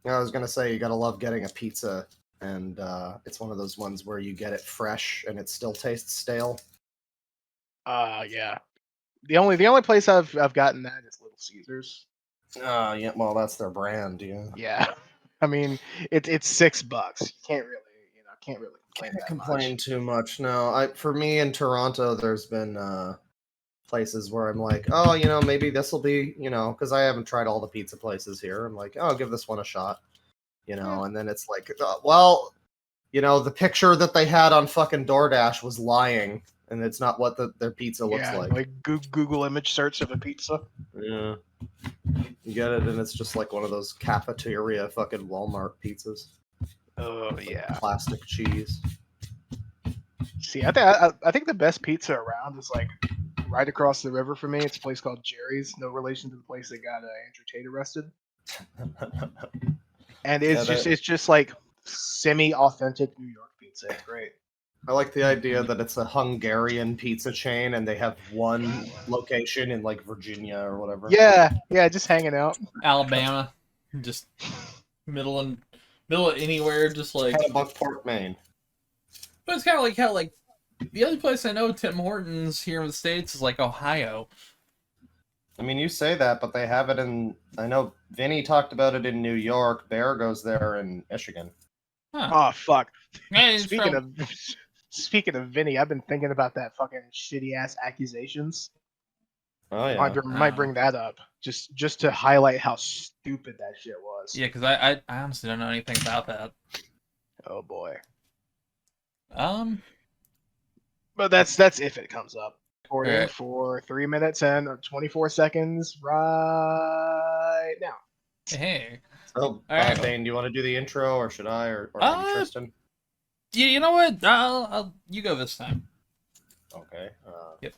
I was gonna say you gotta love getting a pizza, and it's one of those ones where you get it fresh and it still tastes stale. Yeah. The only place I've gotten that is Little Caesars. Yeah, well, that's their brand, yeah. Yeah, I mean it's $6. You can't really complain Can't that complain much. too much. No, for me in Toronto, there's been places where I'm like, oh, maybe this will be, because I haven't tried all the pizza places here. I'm like, oh, I'll give this one a shot, Yeah. and then it's like, well, the picture that they had on fucking DoorDash was lying, and it's not what their pizza looks like. Like Google image search of a pizza. Yeah. You get it, and it's just like one of those cafeteria fucking Walmart pizzas. Oh yeah. Plastic cheese. See, I think the best pizza around is like right across the river for me. It's a place called Jerry's. No relation to the place that got Andrew Tate arrested. And it's just like semi-authentic New York pizza. It's great. I like the idea that it's a Hungarian pizza chain and they have one location in like Virginia or whatever. Yeah, just hanging out. Alabama, just middle of anywhere, just like Buckport, Maine. But it's kind of like how like the other place I know Tim Hortons here in the States is like Ohio. I mean, you say that, but they have it in. I know Vinny talked about it in New York. Bear goes there in Michigan. Huh. Oh fuck! Hey, Speaking of Vinny, I've been thinking about that fucking shitty ass accusations. Oh yeah, might bring that up just to highlight how stupid that shit was. Yeah, because I honestly don't know anything about that. Oh boy. But that's if it comes up. Recording for 3 minutes and 24 seconds right now. Hey. Oh, right. Dane, do you want to do the intro, or should I, or maybe Tristan? You know what? I'll you go this time. Okay. Yep.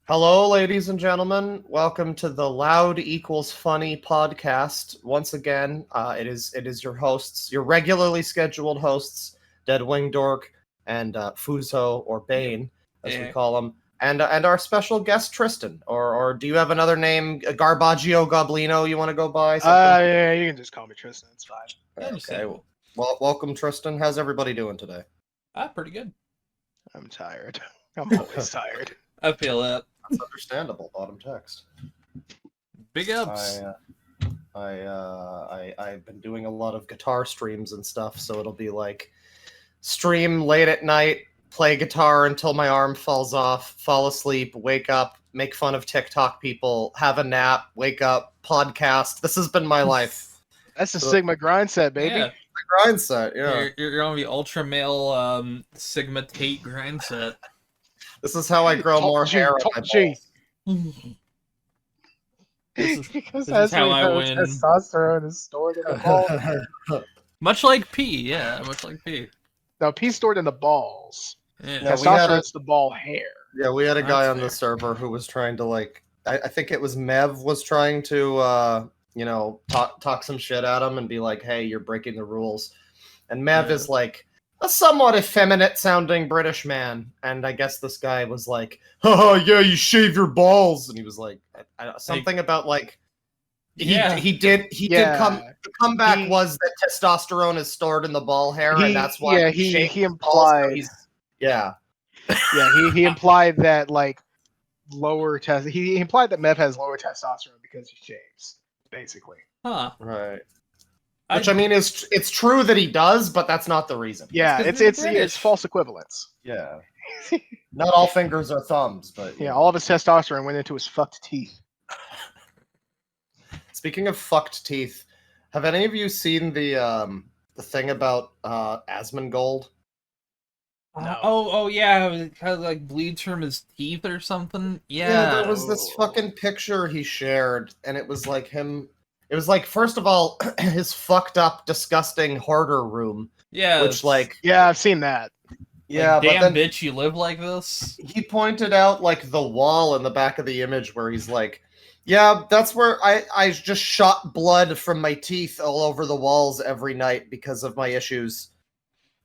Hello, ladies and gentlemen. Welcome to the Loud Equals Funny podcast. Once again, it is your hosts, your regularly scheduled hosts, Deadwing Dork and Fuzhou, or Bane, as we call him, and our special guest Tristan. Or do you have another name, Garbaggio Goblino, you want to go by? Yeah, you can just call me Tristan. It's fine. Okay. Well, welcome, Tristan. How's everybody doing today? Pretty good. I'm tired. I'm always tired. I feel that. That's understandable. Bottom text. Big ups. I've been doing a lot of guitar streams and stuff, so it'll be like stream late at night, play guitar until my arm falls off, fall asleep, wake up, make fun of TikTok people, have a nap, wake up, podcast. This has been my life. That's the Sigma grind set, baby. Yeah. Grind set, yeah. You're on the ultra male Sigma Tate grind set. This is how I grow more hair on my balls. This is how I win. Testosterone is stored in the balls. Much like pee, yeah. Much like pee. No, pee's stored in the balls. Yeah. Testosterone's the ball hair. Yeah, we had a guy on the server who was trying to like. I think it was Mev was trying to talk some shit at him and be like, "Hey, you're breaking the rules." And Mev is like a somewhat effeminate sounding British man, and I guess this guy was like, "Oh yeah, you shave your balls," and he was like, something about like, he did come. The comeback was that testosterone is stored in the ball hair, and that's why he implied. He implied that like lower test. He implied that Mev has lower testosterone because he shaves, basically. Huh. Right. Which I mean it's true that he does, but that's not the reason. Yeah, it's false equivalence. Yeah. Not all fingers are thumbs, but yeah, all of his testosterone went into his fucked teeth. Speaking of fucked teeth, have any of you seen the thing about Asmongold? No. Oh yeah, it kind of like bleeds from his teeth or something. Yeah, there was this fucking picture he shared, and it was like him. It was like, first of all, his fucked up, disgusting hoarder room. Yeah. Which like. Yeah, I've seen that. Yeah, like, but damn then bitch, you live like this. He pointed out like the wall in the back of the image where he's like, yeah, that's where I just shot blood from my teeth all over the walls every night because of my issues.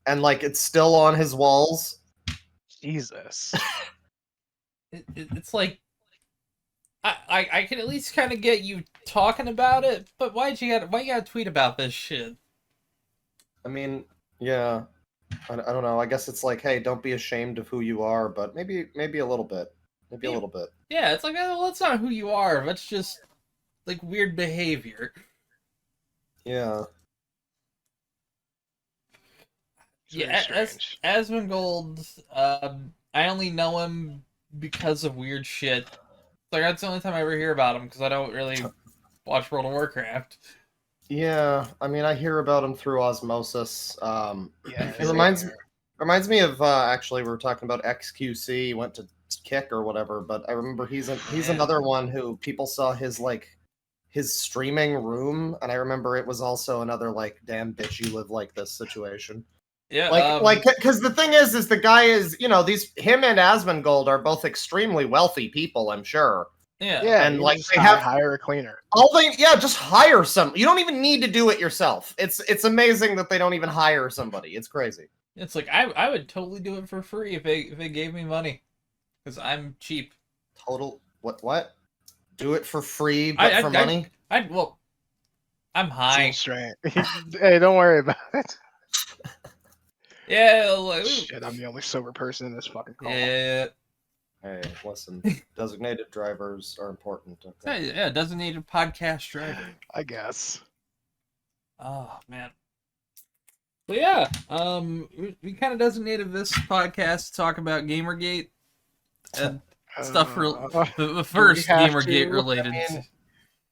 And like it's still on his walls. Jesus. It's like I can at least kind of get you talking about it, but why you gotta tweet about this shit? I mean, yeah, I don't know. I guess it's like, hey, don't be ashamed of who you are, but maybe a little bit, maybe a little bit. Yeah, it's like, well, that's not who you are. That's just like weird behavior. Yeah. It's Yeah, very strange. Asmongold, I only know him because of weird shit. Like, that's the only time I ever hear about him, because I don't really watch World of Warcraft. Yeah, I mean, I hear about him through osmosis. Yeah, It reminds me of actually we were talking about XQC went to Kick or whatever, but I remember he's another one who people saw his streaming room, and I remember it was also another like, damn bitch, you live like this situation. Yeah, Because the thing is the guy is, him and Asmongold are both extremely wealthy people, I'm sure. yeah, and you like just they have hire a cleaner. just hire some. You don't even need to do it yourself. It's amazing that they don't even hire somebody. It's crazy. It's like I would totally do it for free if they gave me money, because I'm cheap. Total what? Do it for free, but for money? Well, I'm It's a high. little strange. Hey, don't worry about it. Yeah, like, Shit, I'm the only sober person in this fucking call. yeah. Hey, listen. Designated drivers are important. Okay? Yeah, designated podcast driver. I guess. Oh man. But yeah, we kind of designated this podcast to talk about GamerGate and stuff the first have GamerGate to? related. I mean,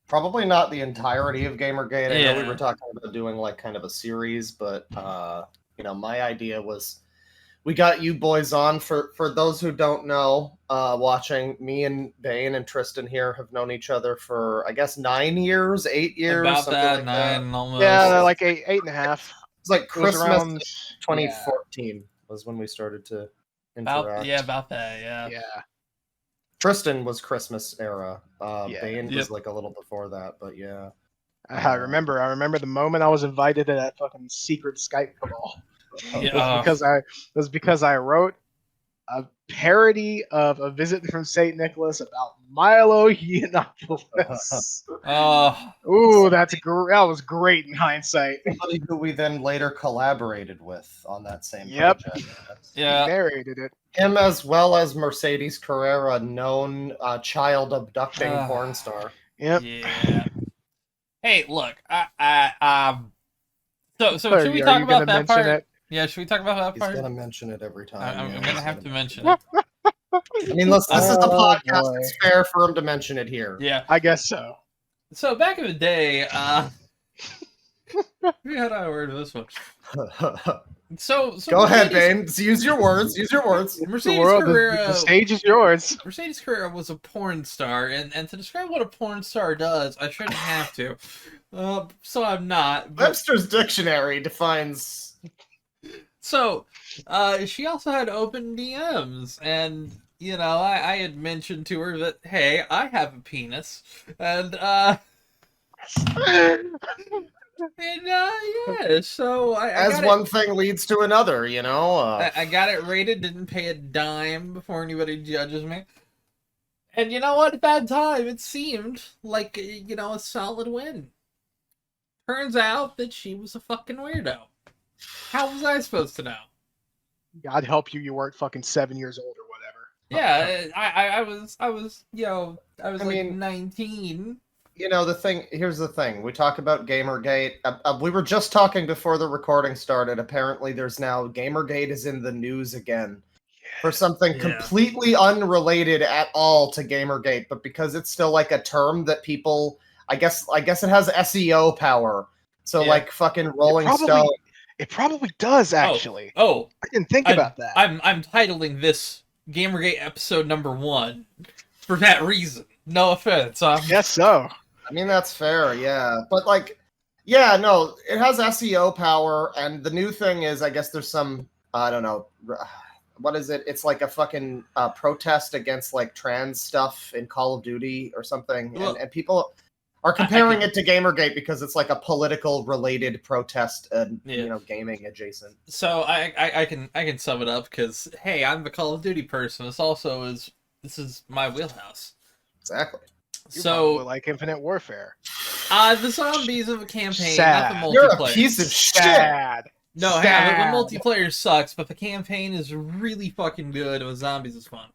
probably not the entirety of GamerGate. I know we Yeah. were talking about doing like kind of a series, but my idea was we got you boys on. For those who don't know, watching, me and Bane and Tristan here have known each other for, I guess, 9 years, 8 years, About something that, like 9 that. almost. Yeah, like eight and a half. It's like It was Christmas around 2014 was when we started to interact. about that, yeah. Yeah. Tristan was Christmas era. Yeah. Bane Yep. was like a little before that, but yeah. I remember the moment I was invited to that fucking secret Skype call. Yeah. It was because I wrote a parody of A Visit from St. Nicholas about Milo Yiannopoulos. Ooh, that was great in hindsight. Somebody who we then later collaborated with on that same Yep. project. Yeah. He narrated it. Him as well as Mercedes Carrera, known child abducting porn star. Yep. Yeah. Hey, look, so Are should we you talk about gonna that mention part? it? Yeah, should we talk about that He's part? gonna mention it every time. I'm yeah, gonna he's have to mention it. it. I mean, listen, this is the Oh, podcast. boy. It's fair for him to mention it here. Yeah. I guess so. So back in the day, we had I word this one. So Go ahead, Bane. Use your words. Use your words. Mercedes the Carrera. stage is yours. Mercedes Carrera was a porn star, and to describe what a porn star does, I shouldn't have to. So I'm not. But... Webster's dictionary defines. So, she also had open DMs, and I had mentioned to her that, hey, I have a penis, and yeah, so as one thing leads to another, I got it rated, didn't pay a dime before anybody judges me. And you know what? At that time, it seemed like, a solid win. Turns out that she was a fucking weirdo. How was I supposed to know? God help you, you weren't fucking 7 years old or whatever. Yeah, I was, I mean, 19. Here's the thing. We talk about Gamergate. We were just talking before the recording started. Apparently, there's now Gamergate is in the news again for something completely unrelated at all to Gamergate, but because it's still like a term that people, I guess it has SEO power. So like fucking Rolling Stone. It probably does actually. Oh, I didn't think about that. I'm titling this Gamergate episode number 1 for that reason. No offense. Guess so. I mean, that's fair, yeah. But, it has SEO power, and the new thing is, I guess there's some, I don't know, what is it? It's like a fucking protest against, trans stuff in Call of Duty or something, Well, and people are comparing it to Gamergate because it's like a political-related protest and, gaming adjacent. So I can sum it up because, hey, I'm the Call of Duty person. This is my wheelhouse. Exactly. You So probably like Infinite Warfare. the zombies of a campaign, Sad. not the multiplayer. You're a piece of shit. Sad. No, Sad. yeah, the multiplayer sucks, but the campaign is really fucking good, and with zombies is fun.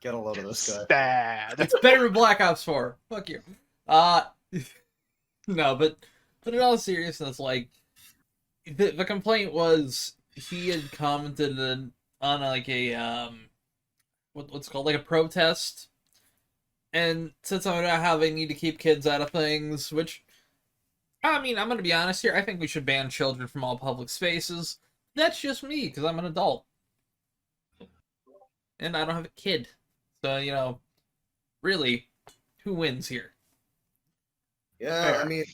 Get a load of this guy. Sad. It's better than Black Ops 4. Fuck you. No, but in all seriousness, like, the complaint was he had commented on like a, what's it called, like a protest, and said something about how they need to keep kids out of things, which, I mean, I'm going to be honest here, I think we should ban children from all public spaces. That's just me, because I'm an adult. And I don't have a kid. So, you know, really, who wins here? Yeah, I mean,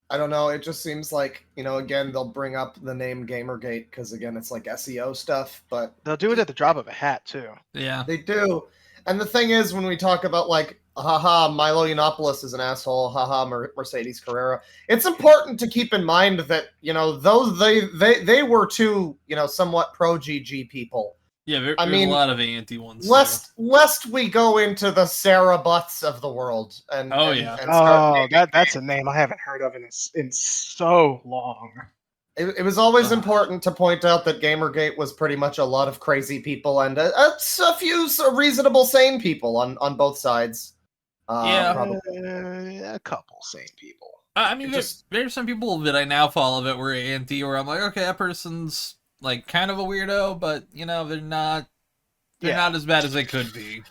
I don't know. It just seems like, you know, again, they'll bring up the name Gamergate because, again, it's like SEO stuff, but They'll do it at the drop of a hat, too. Yeah. they do. And the thing is, when we talk about, like, haha, Milo Yiannopoulos is an asshole, haha, Mercedes Carrera, it's important to keep in mind that, you know, those they were two, you know, somewhat pro-GG people. Yeah, there's I mean, a lot of anti ones. Lest we go into the Sarah Butts of the world. And That's a name I haven't heard of in so long. It was always important to point out that Gamergate was pretty much a lot of crazy people and a few reasonable, sane people on both sides. A couple sane people. I mean, there's some people that I now follow that were anti, where I'm like, okay, that person's like kind of a weirdo, but you know, they're not as bad as they could be.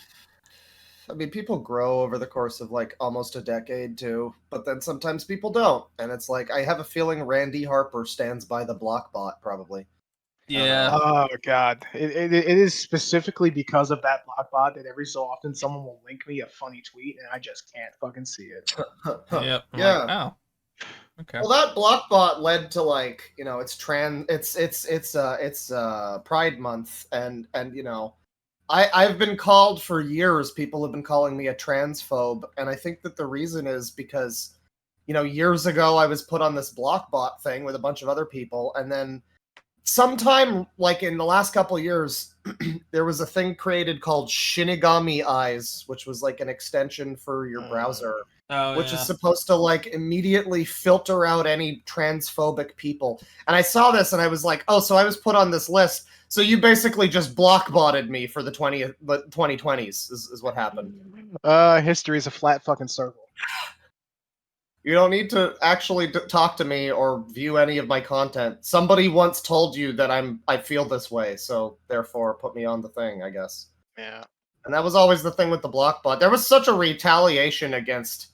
I mean, people grow over the course of like almost a decade too, but then sometimes people don't, and it's like I have a feeling Randy Harper stands by the Blockbot probably. Yeah. Oh god, it is specifically because of that Blockbot that every so often someone will link me a funny tweet and I just can't fucking see it. Yep. Yeah. Like, oh. Okay. Well, that Blockbot led to like, you know, it's Pride Month, and you know, I've been called for years. People have been calling me a transphobe, and I think that the reason is because, you know, years ago I was put on this Blockbot thing with a bunch of other people, and then sometime like in the last couple of years, there was a thing created called Shinigami Eyes, which was like an extension for your browser. Which is supposed to like immediately filter out any transphobic people. And I saw this and I was like, oh, so I was put on this list. So you basically just blockbotted me for the 2020s is what happened. History is a flat fucking circle. You don't need to actually talk to me or view any of my content. Somebody once told you that I feel this way, so therefore put me on the thing, I guess. Yeah. And that was always the thing with the blockbot. There was such a retaliation against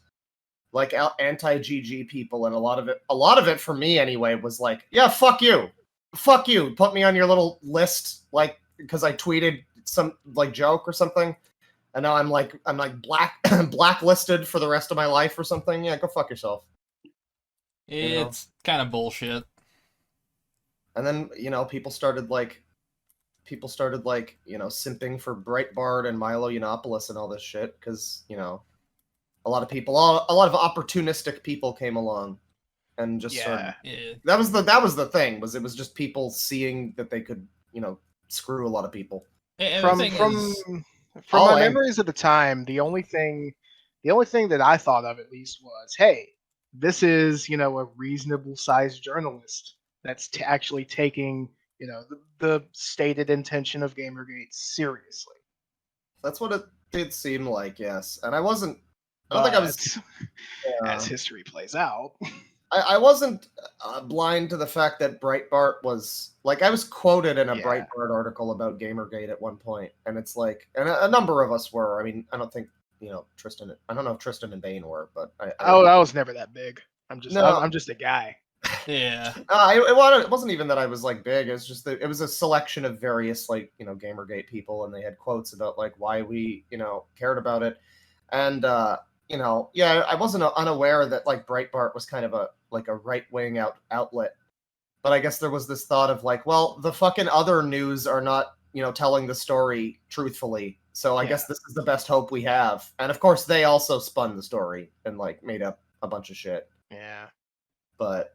like anti-GG people, and a lot of it for me anyway was like, yeah, fuck you, put me on your little list, like because I tweeted some like joke or something, and now I'm like blacklisted for the rest of my life or something. Yeah, go fuck yourself. It's kind of bullshit. And then, you know, people started like, you know, simping for Breitbart and Milo Yiannopoulos and all this shit because, you know, a lot of opportunistic people came along and just started. Yeah. That was the thing. It was just people seeing that they could, you know, screw a lot of people. And From my memories of the time, the only thing that I thought of at least was, hey, this is, you know, a reasonable sized journalist that's actually taking, you know, the stated intention of Gamergate seriously. That's what it did seem like, yes. And I don't think I was. As history plays out. I wasn't blind to the fact that Breitbart was like, I was quoted in a Breitbart article about Gamergate at one point, and it's like, and a number of us were. I mean, I don't think, you know, I don't know if Tristan and Bane were, but I was never that big. I'm just a guy. Yeah. It wasn't even that I was like big. It was just that it was a selection of various like, you know, Gamergate people, and they had quotes about like why we, you know, cared about it, and you know, yeah, I wasn't unaware that like Breitbart was kind of a right-wing outlet, but I guess there was this thought of like, well, the fucking other news are not, you know, telling the story truthfully, so I guess this is the best hope we have. And of course, they also spun the story and like made up a bunch of shit. Yeah, but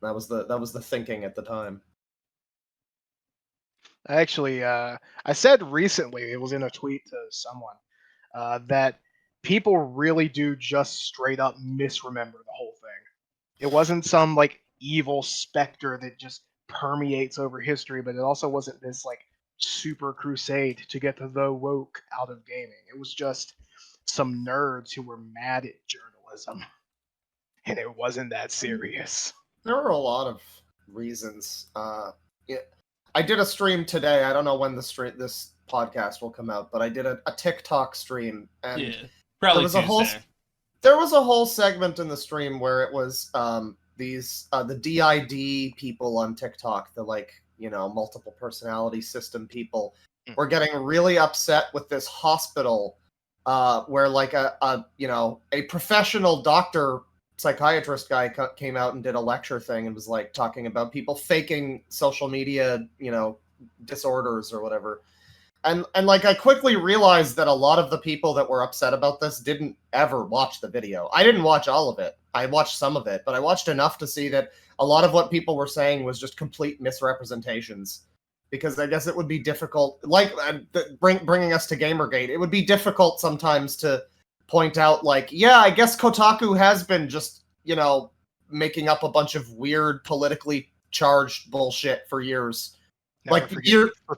that was the thinking at the time. Actually, I said recently, it was in a tweet to someone, that people really do just straight up misremember the whole thing. It wasn't some like evil specter that just permeates over history, but it also wasn't this like super crusade to get the woke out of gaming. It was just some nerds who were mad at journalism, and it wasn't that serious. There were a lot of reasons. I did a stream today. I don't know when this podcast will come out, but I did a TikTok stream, and probably there was a whole segment in the stream where it was the DID people on TikTok, the multiple personality system people, were getting really upset with this hospital where like a professional doctor psychiatrist guy came out and did a lecture thing and was like talking about people faking social media, disorders or whatever. And like I quickly realized that a lot of the people that were upset about this didn't ever watch the video. I didn't watch all of it. I watched some of it, but I watched enough to see that a lot of what people were saying was just complete misrepresentations. Because I guess it would be difficult, bringing us to Gamergate, it would be difficult sometimes to point out, I guess Kotaku has been just, making up a bunch of weird politically charged bullshit for years. For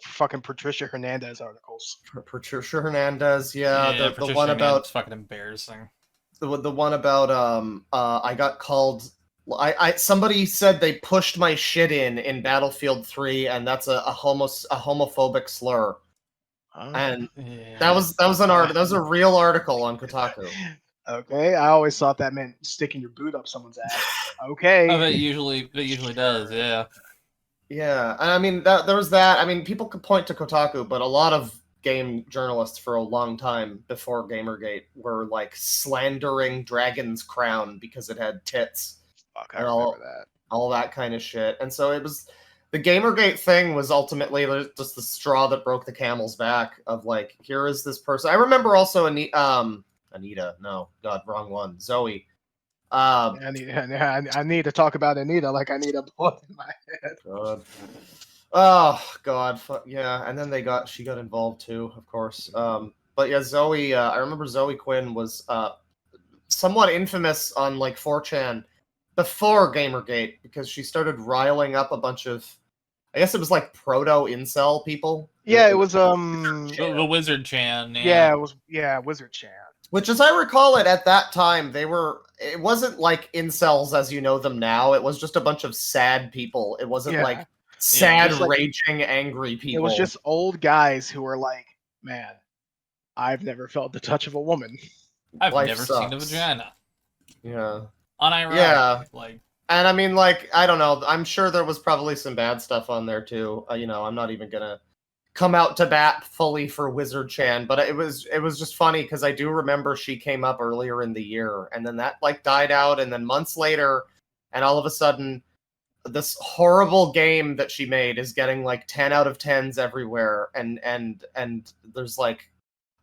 fucking Patricia Hernandez articles. Patricia Hernandez, the one about fucking embarrassing. The one about I got called. Somebody said they pushed my shit in Battlefield 3, and that's a homophobic slur. And that was a real article on Kotaku. Okay, I always thought that meant sticking your boot up someone's ass. Okay. Oh, it usually does, yeah. Yeah, and I mean there was that. I mean, people could point to Kotaku, but a lot of game journalists for a long time before Gamergate were like slandering Dragon's Crown because it had tits. Fuck, I remember that. All that kind of shit. And so it was the Gamergate thing was ultimately just the straw that broke the camel's back of like, here is this person. I remember also Anita. No, God, wrong one. Zoe. I need to talk about Anita like I need a blood in my head. God. Oh God, yeah. And then she got involved too, of course. But yeah, Zoe. I remember Zoe Quinn was somewhat infamous on like 4chan before Gamergate because she started riling up a bunch of, I guess it was like proto incel people. Yeah, it was the Wizard Chan. Yeah, it was Wizard Chan. Which, as I recall it, at that time, it wasn't like incels as you know them now. It was just a bunch of sad people. It wasn't like sad, raging, angry people. It was just old guys who were like, man, I've never felt the touch of a woman. I've never seen a vagina. Yeah. Unironic. Yeah. And I mean, I don't know. I'm sure there was probably some bad stuff on there too. I'm not even gonna come out to bat fully for Wizard Chan, but it was just funny because I do remember she came up earlier in the year, and then that died out, and then months later, and all of a sudden, this horrible game that she made is getting 10 out of 10s everywhere, and there's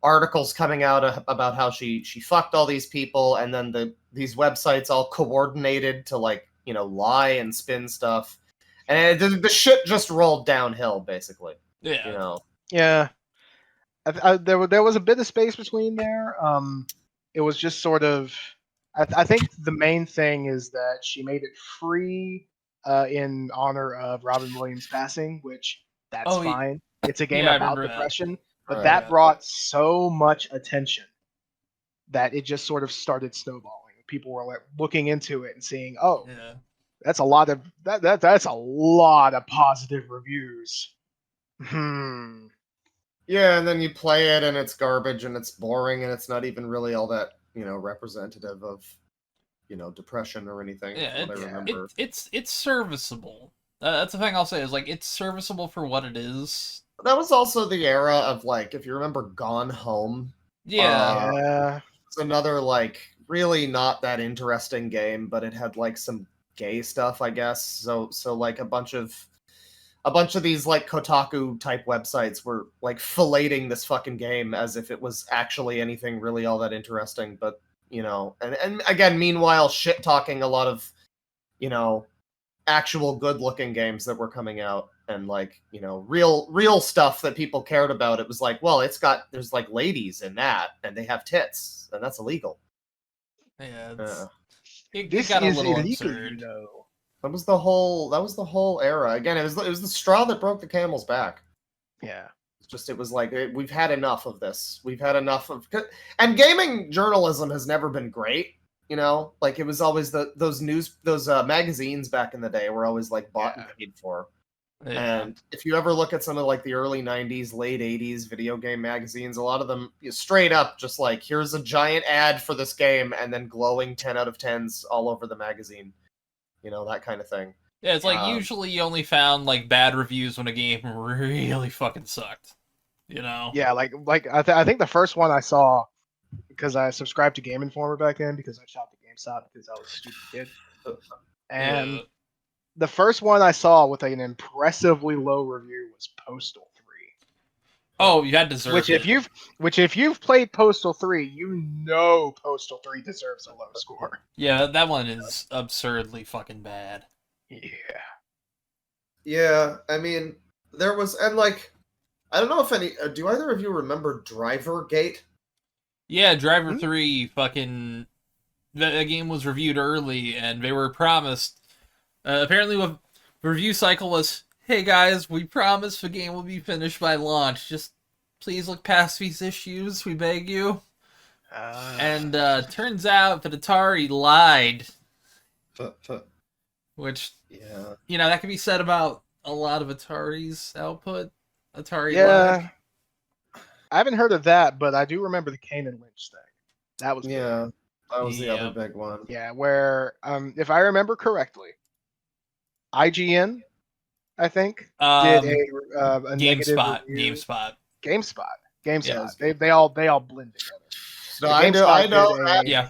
articles coming out about how she fucked all these people, and then these websites all coordinated to lie and spin stuff, and the shit just rolled downhill basically. Yeah. Yeah. There was a bit of space between there. It was just sort of. I think the main thing is that she made it free in honor of Robin Williams' passing, which that's fine. It's a game about depression, but that brought so much attention that it just sort of started snowballing. People were looking into it and seeing, that's a lot of that's a lot of positive reviews. Yeah, and then you play it and it's garbage and it's boring and it's not even really all that, representative of, depression or anything. Yeah, it's serviceable. That's the thing I'll say is it's serviceable for what it is. That was also the era of if you remember Gone Home. Yeah. It's another really not that interesting game, but it had some gay stuff, I guess. So a bunch of these Kotaku type websites were filleting this fucking game as if it was actually anything really all that interesting. But and again, meanwhile, shit talking a lot of actual good looking games that were coming out. and like, you know, real stuff that people cared about, it was like, well, there's like ladies in that, and they have tits, and that's illegal. Yeah, this got a is little illegal, absurd. you know. That was the whole era. Again, it was the straw that broke the camel's back. Yeah. It was like, we've had enough of this. We've had enough of, and gaming journalism has never been great. You know, like it was always those magazines back in the day were always like bought and paid for. Yeah. And if you ever look at some of like the early 90s, late 80s video game magazines, a lot of them straight up just like, here's a giant ad for this game, and then glowing 10 out of 10s all over the magazine. You know, that kind of thing. Yeah, it's like usually you only found like bad reviews when a game really fucking sucked. You know? Yeah, like I think the first one I saw, because I subscribed to Game Informer back then because I shopped at GameStop because I was a stupid kid. And the first one I saw with an impressively low review was Postal 3. Oh, you had deserved it. If you've played Postal 3, you know Postal 3 deserves a low score. Yeah, that one is absurdly fucking bad. Yeah. Yeah, I mean, there was, and like, I don't know if do either of you remember DriverGate? Yeah, Driver 3 fucking... The game was reviewed early, and they were promised... apparently the review cycle was, hey guys, we promise the game will be finished by launch. Just please look past these issues, we beg you. And turns out that Atari lied. Which, you know, that can be said about a lot of Atari's output. Atari lied. I haven't heard of that, but I do remember the Kane and Lynch thing. That was big. That was the other big one. Yeah, where if I remember correctly, IGN, I think, did a GameSpot. review. GameSpot. Yeah, They all blend together. So I know. Yeah.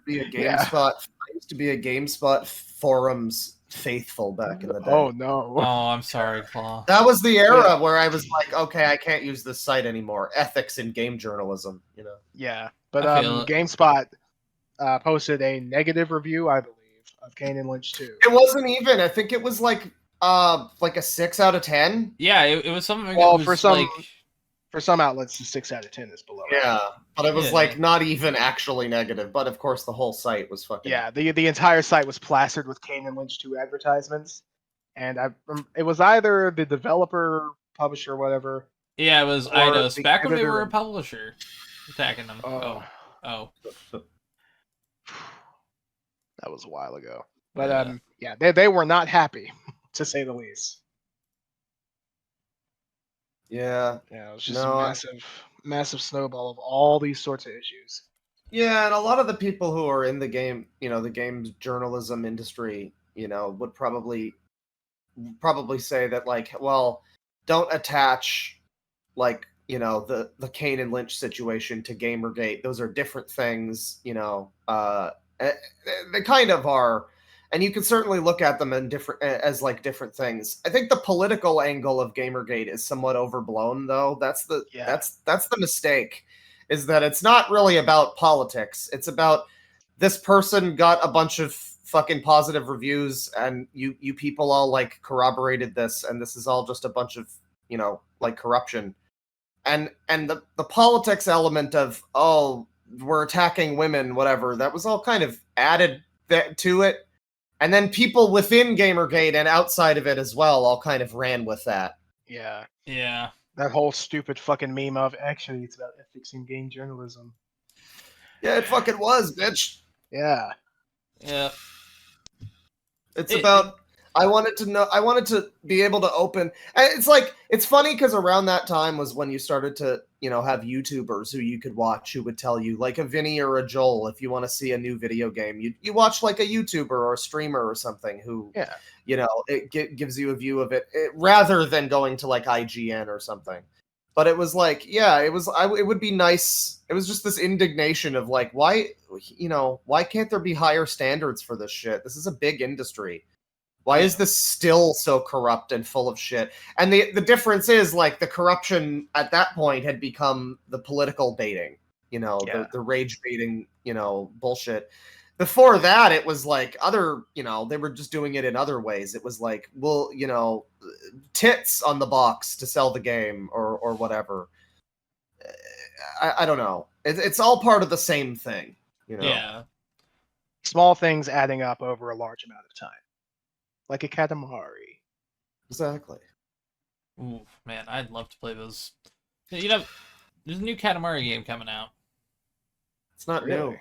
I used to be a GameSpot forums faithful back in the day. Oh no. Oh, I'm sorry, Claw. That was the era where I was like, okay, I can't use this site anymore. Ethics in game journalism, you know. Yeah, but GameSpot posted a negative review, I believe, of Kane and Lynch 2. It wasn't even. I think it was like a 6 out of 10. Yeah, it was something. Well, that was for some outlets, the 6 out of 10 is below. Yeah, but it was like not even actually negative. But of course, the whole site was fucking. Yeah, the entire site was plastered with Kane and Lynch 2 advertisements, and it was either the developer, publisher, whatever. Yeah, it was Eidos back when they were a publisher attacking them. Oh. That was a while ago. But they were not happy, to say the least. Yeah. Yeah, it was just a massive snowball of all these sorts of issues. Yeah, and a lot of the people who are in the game, you know, the games journalism industry, you know, would probably say that, like, well, don't attach, like, you know, the Kane and Lynch situation to Gamergate. Those are different things, you know. They kind of are, and you can certainly look at them as different things. I think the political angle of Gamergate is somewhat overblown, though. That's the mistake, is that it's not really about politics. It's about this person got a bunch of fucking positive reviews, and you people all like corroborated this, and this is all just a bunch of, you know, like corruption, and the politics element of, oh, we're attacking women, whatever, that was all kind of added to it. And then people within Gamergate and outside of it as well all kind of ran with that. Yeah. Yeah. That whole stupid fucking meme of, actually, it's about ethics in game journalism. Yeah, it fucking was, bitch. Yeah. Yeah. I wanted to be able to open. It's like, it's funny because around that time was when you started to, you know, have YouTubers who you could watch who would tell you, like a Vinny or a Joel, if you want to see a new video game, you watch like a YouTuber or a streamer or something who, you know, it gives you a view of it rather than going to like IGN or something. But it was like, it would be nice. It was just this indignation of like, why can't there be higher standards for this shit? This is a big industry. Why is this still so corrupt and full of shit? And the difference is, like, the corruption at that point had become the political baiting, you know, the rage baiting, you know, bullshit. before that, it was like other, they were just doing it in other ways. It was like, well, tits on the box to sell the game or whatever. I don't know. It's all part of the same thing, Yeah. Small things adding up over a large amount of time. Like a Katamari. Exactly. Ooh, man, I'd love to play those. There's a new Katamari game coming out. It's not new.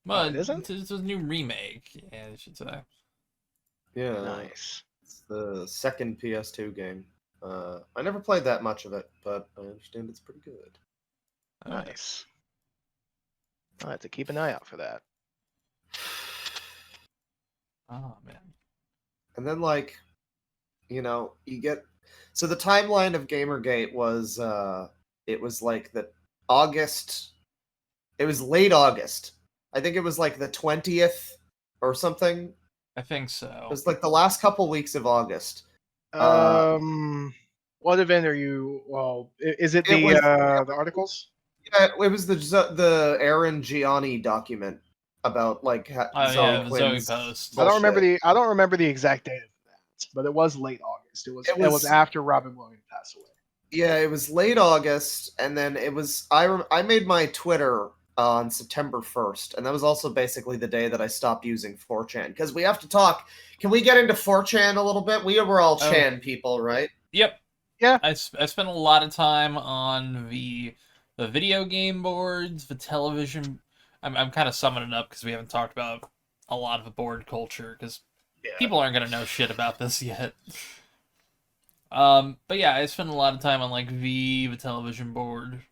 Well, it isn't? It's a new remake, yeah, I should say. Yeah. Nice. It's the second PS2 game. I never played that much of it, but I understand it's pretty good. Nice. I'll have to keep an eye out for that. Oh, man. And then, you get... So the timeline of GamerGate was, it was like the August... It was late August. I think it was like the 20th or something. I think so. It was like the last couple weeks of August. What event are you? Well, is it the articles? Yeah, it was the Aaron Gianni document about the Zoe post. I don't remember the exact date of that, but it was late August. It was after Robin Williams passed away. Yeah, it was late August, and then it was I made my Twitter on September 1st, and that was also basically the day that I stopped using 4chan, because we have to talk. Can we get into 4chan a little bit? We were all Chan people, right? Yep. Yeah. I spent a lot of time on the video game boards, the television. I'm kind of summing it up because we haven't talked about a lot of the board culture, because people aren't going to know shit about this yet. But yeah, I spent a lot of time on the television board.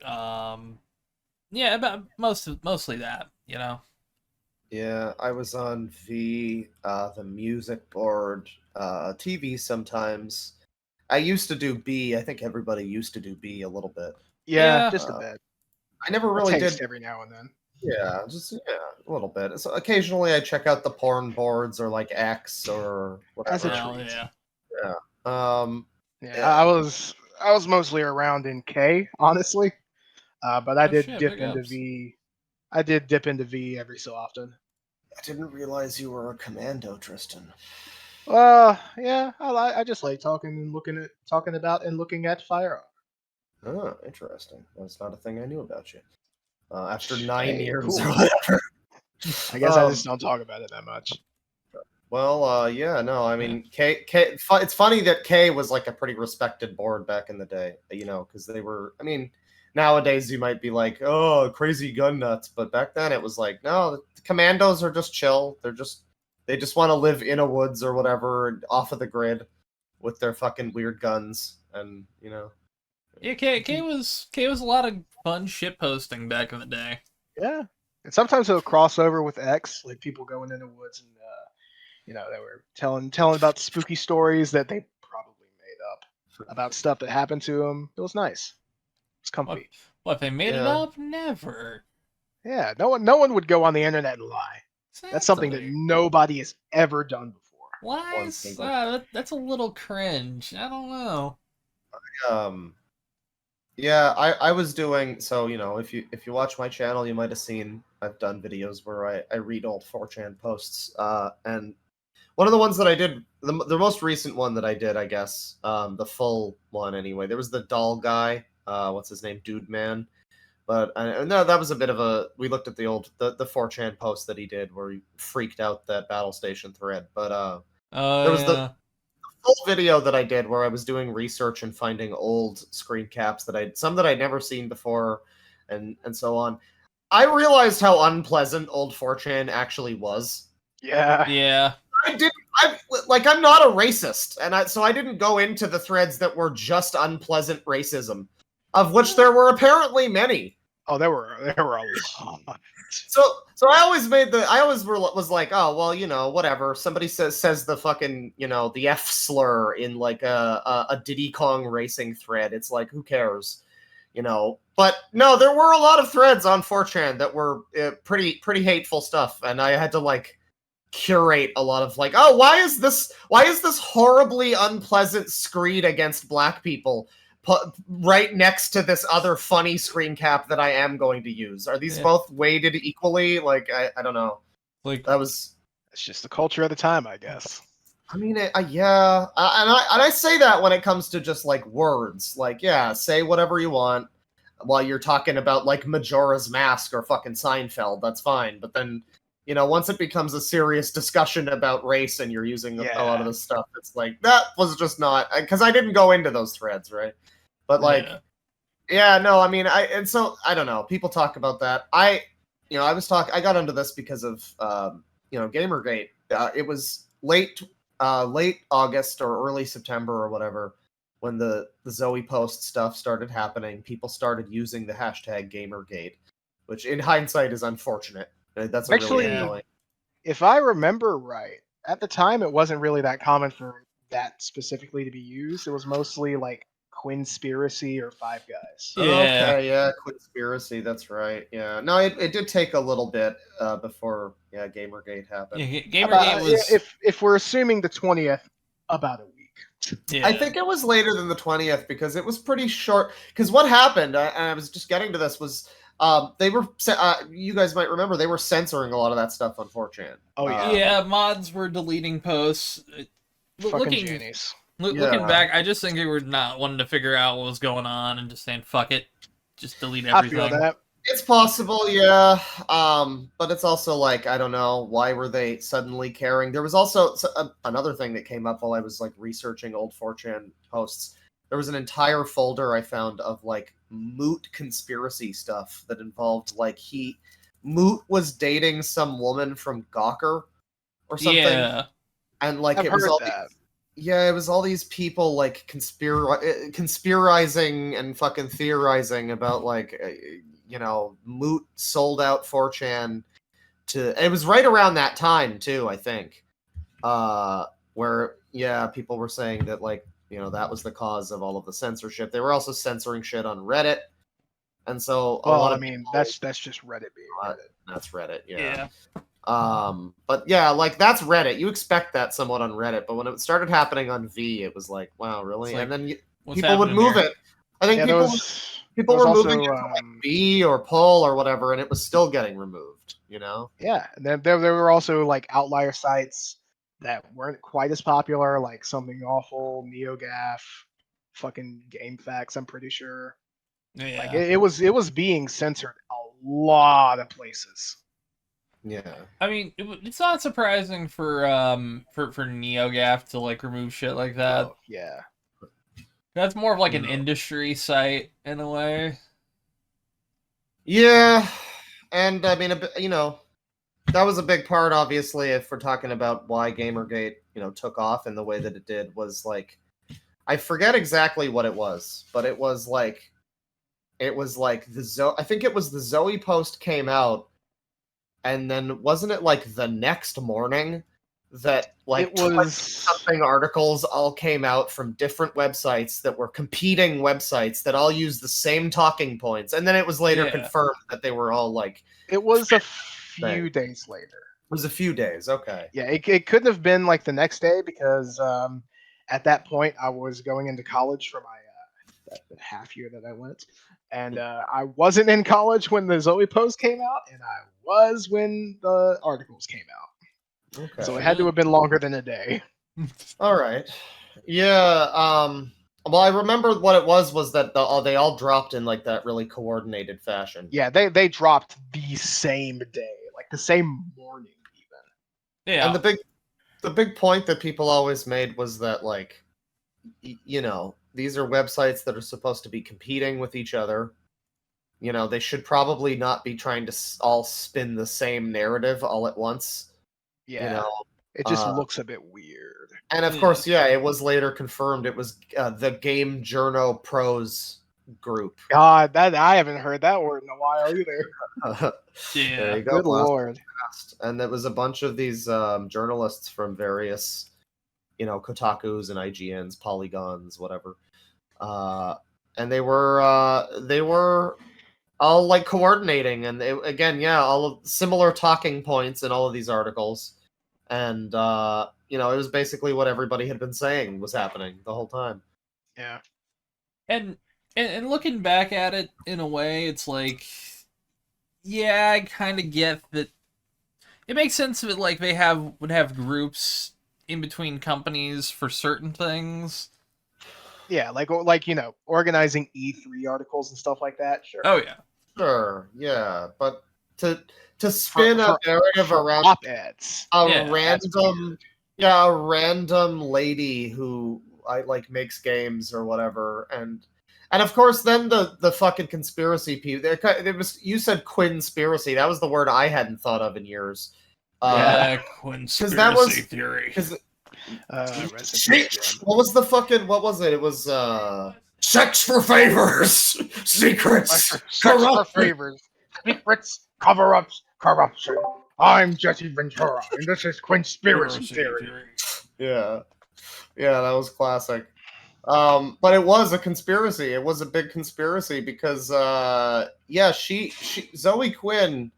Yeah, about mostly that, Yeah, I was on the music board, TV sometimes. I used to do B. I think everybody used to do B a little bit. Yeah, just a bit. I never really did every now and then. Yeah, a little bit. So occasionally I check out the porn boards or X or whatever. As a treat. Yeah. I was mostly around in K, honestly. But I did dip into V. I did dip into V every so often. I didn't realize you were a commando, Tristan. Yeah, I just like talking about and looking at firearms. Oh, interesting. That's not a thing I knew about you. After 9 years cool. or whatever. I guess I just don't talk about it that much. Well, yeah, no, I mean, K. It's funny that K was a pretty respected board back in the day, because they were. I mean, nowadays you might be like, oh, crazy gun nuts, but back then it was like, no, the commandos are just chill. They just want to live in a woods or whatever, off of the grid, with their fucking weird guns, and Yeah, K was a lot of fun shit posting back in the day. Yeah, and sometimes it'll cross over with X, like people going in the woods and they were telling about spooky stories that they probably made up about stuff that happened to them. It was nice. It's comfy. What they made it up? Never. Yeah, no one would go on the internet and lie. Exactly. That's something that nobody has ever done before. Lies? That's a little cringe. I don't know. Yeah, I was doing so. If you watch my channel, you might have seen I've done videos where I read old 4chan posts. And one of the ones that I did, the most recent one that I did, I guess, the full one anyway. There was the doll guy. What's his name? Dude Man. But no, that was a bit of a. We looked at the 4chan post that he did where he freaked out that Battle Station thread. But there was the full video that I did where I was doing research and finding old screen caps that I'd never seen before, and so on. I realized how unpleasant old 4chan actually was. Yeah. I'm not a racist, and so I didn't go into the threads that were just unpleasant racism, of which there were apparently many. Oh, there were a lot. So I always was like, oh well, whatever. Somebody says the fucking the F slur in a Diddy Kong racing thread. It's like, who cares, But no, there were a lot of threads on 4chan that were pretty hateful stuff, and I had to curate a lot of oh, why is this horribly unpleasant screed against black people right next to this other funny screen cap that I am going to use? Are these both weighted equally? I don't know. Like that was. It's just the culture of the time, I guess. I mean, yeah, and I say that when it comes to just like words, like yeah, say whatever you want while you're talking about like Majora's Mask or fucking Seinfeld, that's fine. But then, once it becomes a serious discussion about race and you're using a lot of this stuff, it's like that was just not because I didn't go into those threads, right? But like, yeah, no, I mean, I don't know. People talk about that. I got into this because of GamerGate. It was late August or early September or whatever when the Zoe post stuff started happening. People started using the hashtag GamerGate, which in hindsight is unfortunate. That's Actually, really annoying. If I remember right, at the time it wasn't really that common for that specifically to be used. It was mostly like Quinspiracy or Five Guys. Yeah. Okay, yeah, Quinspiracy, that's right. Yeah. No, it did take a little bit before GamerGate happened. Yeah, GamerGate was if we're assuming the 20th, about a week. Yeah. I think it was later than the 20th because it was pretty short. Because what happened, and I was just getting to this, was they were you guys might remember they were censoring a lot of that stuff on 4chan. Oh yeah. Yeah, mods were deleting posts. Fucking genies. Looking back, I just think they were not wanting to figure out what was going on and just saying fuck it, just delete everything. I feel that. It's possible, yeah. But it's also like I don't know why were they suddenly caring. There was also another thing that came up while I was like researching old 4chan posts. There was an entire folder I found of like Moot conspiracy stuff that involved like Moot was dating some woman from Gawker or something. Yeah. And like I've it was heard all that. it was all these people like conspirizing and fucking theorizing about like Moot sold out 4chan to. It was right around that time too, I think, where people were saying that like that was the cause of all of the censorship. They were also censoring shit on Reddit, and so a lot of people, that's just Reddit being Reddit. That's Reddit, Yeah. But yeah, like that's Reddit. You expect that somewhat on Reddit, but when it started happening on V, it was like, wow, really? Like, and then what's people would happening move here? it. I think people were moving it to like B or Pull or whatever, and it was still getting removed. Yeah, and then there were also like outlier sites that weren't quite as popular, like Something Awful, NeoGaf, fucking GameFAQs. I'm pretty sure. Yeah. Like it was being censored a lot of places. Yeah. I mean, it's not surprising for NeoGaf to like remove shit like that. Oh, yeah. That's more of like an industry site in a way. Yeah, and I mean, that was a big part. Obviously, if we're talking about why GamerGate, took off in the way that it did, was like, I forget exactly what it was, but it was like I think it was the Zoe post came out, and then wasn't it like the next morning that like It was something articles all came out from different websites that were competing websites that all used the same talking points, and then it was later confirmed that they were all like. It was a few days later. It was a few days, okay. Yeah, it couldn't have been like the next day because at that point I was going into college for my that half year that I went, and I wasn't in college when the Zoe post came out, and I was when the articles came out. Okay. So it had to have been longer than a day. All right. Yeah. Well, I remember what it was that they all dropped in like that really coordinated fashion. Yeah, they dropped the same day, like the same morning even. Yeah. And the big point that people always made was that like, these are websites that are supposed to be competing with each other. They should probably not be trying to all spin the same narrative all at once. Yeah. It just looks a bit weird. And of course, it was later confirmed it was the Game Journo Pros group. God, I haven't heard that word in a while either. Yeah. There you go. Good lord. And there was a bunch of these journalists from various, Kotakus and IGNs, Polygons, whatever. And they were all like coordinating, and all of similar talking points in all of these articles. And it was basically what everybody had been saying was happening the whole time. Yeah. And looking back at it in a way, it's like, yeah, I kind of get that. It makes sense that like they would have groups in between companies for certain things. Yeah, like organizing E3 articles and stuff like that. Sure. Oh yeah. Sure, yeah, but to spin a narrative around op-eds, a random lady who makes games or whatever, and of course then the fucking conspiracy people. It was, you said Quinspiracy. That was the word I hadn't thought of in years. Conspiracy theory. What was the fucking? What was it? It was sex for favors, secrets, sex for favors, secrets, cover-ups, corruption. I'm Jesse Ventura, and this is Quinspiracy theory. Yeah, that was classic. But it was a conspiracy. It was a big conspiracy because she Zoe Quinn,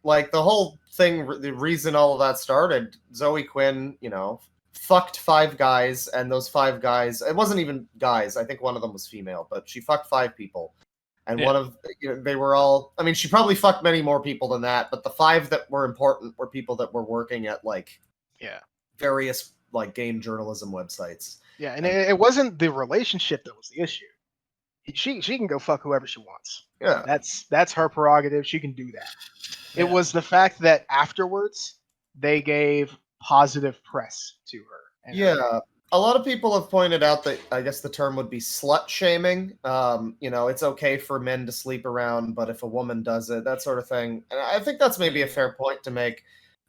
like the whole thing, the reason all of that started, Zoe Quinn, fucked 5 guys, and those 5 guys, it wasn't even guys, I think one of them was female, but she fucked 5 people. And one of, they were all, I mean, she probably fucked many more people than that, but the 5 that were important were people that were working at various game journalism websites. Yeah, and it wasn't the relationship that was the issue. She can go fuck whoever she wants. Yeah. That's her prerogative. She can do that. Yeah. It was the fact that afterwards they gave positive press to her. Yeah. A lot of people have pointed out that, I guess the term would be slut shaming. It's okay for men to sleep around, but if a woman does it, that sort of thing. And I think that's maybe a fair point to make.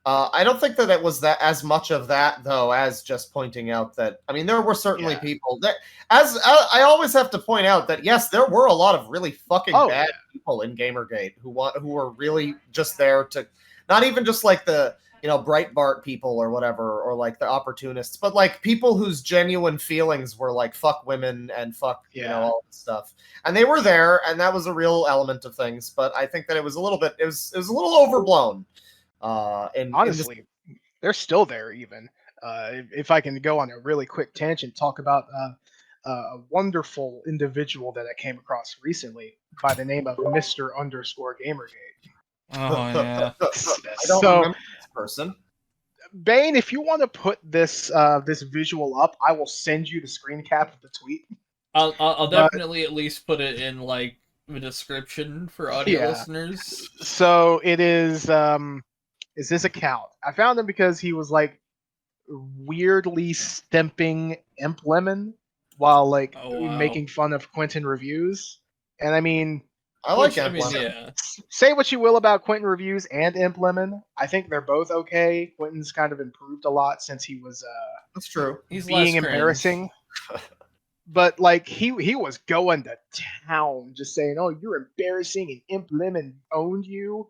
I don't think that it was that as much of that, though, as just pointing out that, I mean, there were certainly people that, as I always have to point out that, yes, there were a lot of really fucking bad people in Gamergate who were really just there to, not even just like the, Breitbart people or whatever, or like the opportunists, but like people whose genuine feelings were like fuck women and fuck, all this stuff. And they were there, and that was a real element of things. But I think that it was a little overblown. Honestly, they're still there even. If I can go on a really quick tangent, talk about a wonderful individual that I came across recently by the name of Mr._Gamergate. Oh yeah. I don't remember this person. Bane, if you want to put this this visual up, I will send you the screen cap of the tweet. I'll definitely at least put it in like the description for audio listeners. So it is this account. I found him because he was like weirdly stemping Imp Lemon while making fun of Quentin reviews. And I mean, I like Imp Lemon. Say what you will about Quentin reviews and Imp Lemon. I think they're both okay. Quentin's kind of improved a lot since he was that's true. He's being embarrassing. But like he was going to town, just saying, "Oh, you're embarrassing," and Imp Lemon owned you.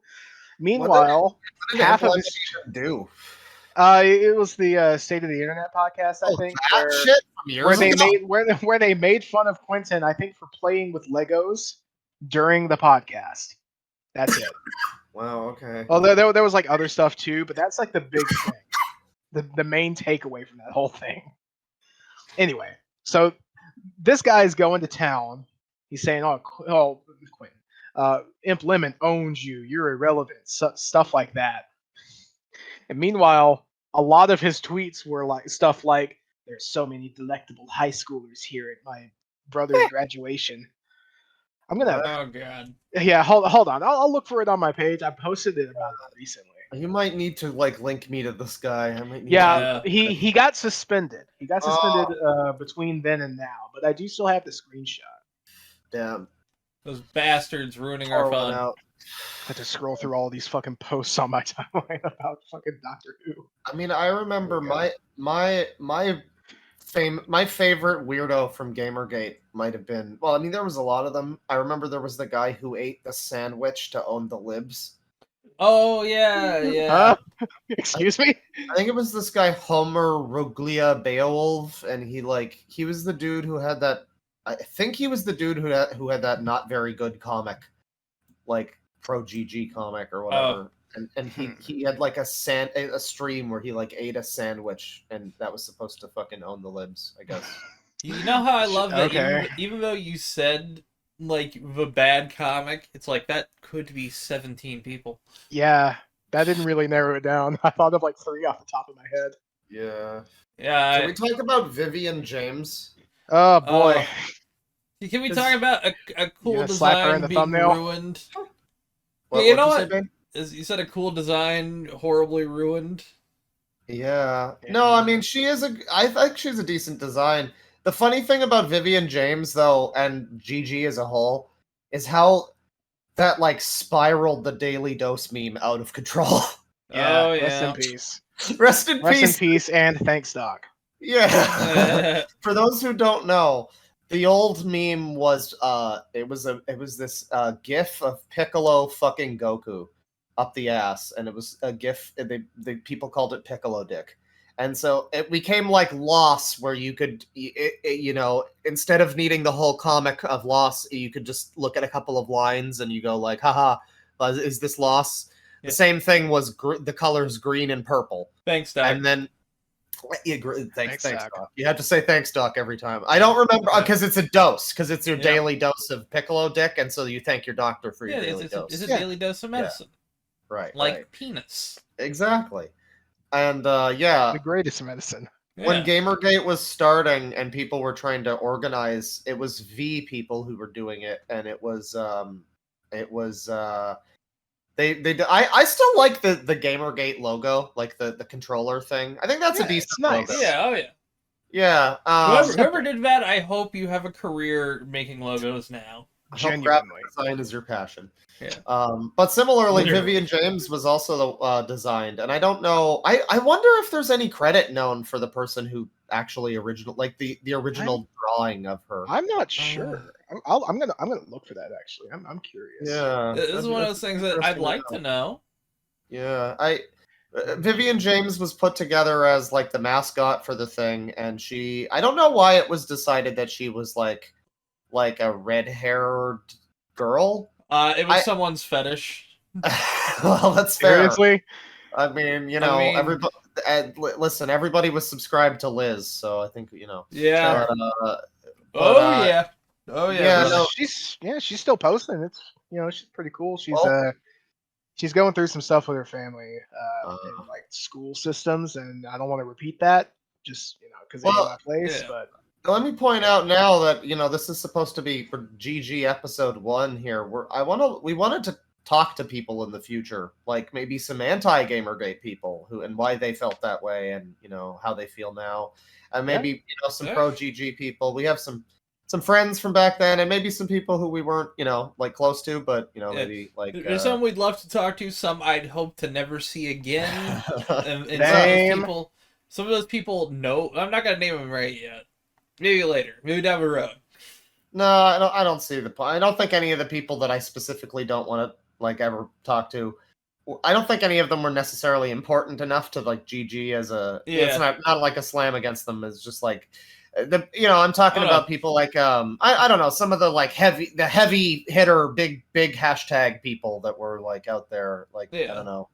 Meanwhile, half of his do. It was the State of the Internet podcast, I think, where they made fun of Quentin, I think, for playing with Legos during the podcast. That's it. Wow. Okay. Although there was like other stuff too, but that's like the big thing, the main takeaway from that whole thing. Anyway, so this guy's going to town. He's saying, "Oh, Quentin, Imp Lemon owns you. You're irrelevant." Stuff like that. And meanwhile, a lot of his tweets were like stuff like, "There's so many delectable high schoolers here at my brother's graduation." I'm gonna. Oh god. Yeah, hold on. I'll look for it on my page. I posted it about it recently. You might need to link me to this guy. I might need he got suspended. He got suspended between then and now, but I do still have the screenshot. Damn. Those bastards ruining our fun. I had to scroll through all these fucking posts on my timeline about fucking Doctor Who. I mean, I remember my favorite weirdo from Gamergate might have been, well, I mean, there was a lot of them. I remember there was the guy who ate the sandwich to own the libs. Oh, yeah. Excuse me? I think it was this guy, Homer Roglia Beowulf, and he was the dude who had that, I think he was the dude who had that not very good comic, like Pro GG comic or whatever. And he had like a stream where he like ate a sandwich, and that was supposed to fucking own the libs, I guess. You know how I love that even though you said like the bad comic, it's like that could be 17 people. Yeah. That didn't really narrow it down. I thought of like 3 off the top of my head. Yeah. Yeah. Can we talk about Vivian James? Oh boy. Can we talk about a cool slap her in design the being thumbnail? ruined? What, You know what'd what? you say, Ben? You said a cool design horribly ruined. Yeah. No, I mean I think she's a decent design. The funny thing about Vivian James though, and GG as a whole, is how that like spiraled the Daily Dose meme out of control. Yeah. Oh, Rest in yeah. peace. Rest in Rest in peace. peace, and thanks, Doc. Yeah. For those who don't know, the old meme was it was this gif of Piccolo fucking Goku up the ass, and it was a gif. The people called it Piccolo Dick, and so it became like Loss, where you could instead of needing the whole comic of Loss, you could just look at a couple of lines and you go like, haha, is this Loss? Yeah. The same thing was the colors green and purple. Thanks, Doc. And then thanks, Doc. Doc. You have to say thanks, Doc, every time. I don't remember because it's a dose, because it's your daily dose of Piccolo Dick, and so you thank your doctor for your daily dose. It's a daily dose of medicine. Right, like penis. Exactly. And yeah, The greatest medicine. when GamerGate was starting and people were trying to organize, it was V people who were doing it, and I still like the GamerGate logo, like the controller thing. I think that's a decent nice. logo. Yeah, oh yeah. Yeah. Whoever did that, I hope you have a career making logos now. I hope Genuinely. graphic design is your passion. Yeah. But similarly, Literally. Vivian James was also designed, and I don't know. I wonder if there's any credit known for the person who actually the original drawing of her. I'm not sure. I'm gonna look for that actually. I'm curious. Yeah, This is one of those things that I'd like to know. Yeah, Vivian James was put together as like the mascot for the thing, and I don't know why it was decided that she was like a red-haired girl. It was someone's fetish. Well, that's fair. Seriously? I mean, everybody. Listen, everybody was subscribed to Liz, so I think Yeah. But, Oh yeah. Yeah, No, no. she's still posting. It's she's pretty cool. She's going through some stuff with her family, in like school systems, and I don't want to repeat that just because they know my place. yeah. But Let me point out now that this is supposed to be for GG episode 1 here. We wanted to talk to people in the future, like maybe some anti-GamerGate people and why they felt that way, and how they feel now, and maybe some pro GG people. We have some friends from back then, and maybe some people who we weren't like close to, but maybe like there's some we'd love to talk to, some I'd hope to never see again. and some of those people know. I'm not gonna name them right yet. Maybe later. Maybe down the road. No, I don't see the point. I don't think any of the people that I specifically don't want to like ever talk to. I don't think any of them were necessarily important enough to like GG as a. Yeah. It's not like a slam against them. It's just like I'm talking about people like I don't know, some of the like heavy hitter big hashtag people that were like out there, like I don't know,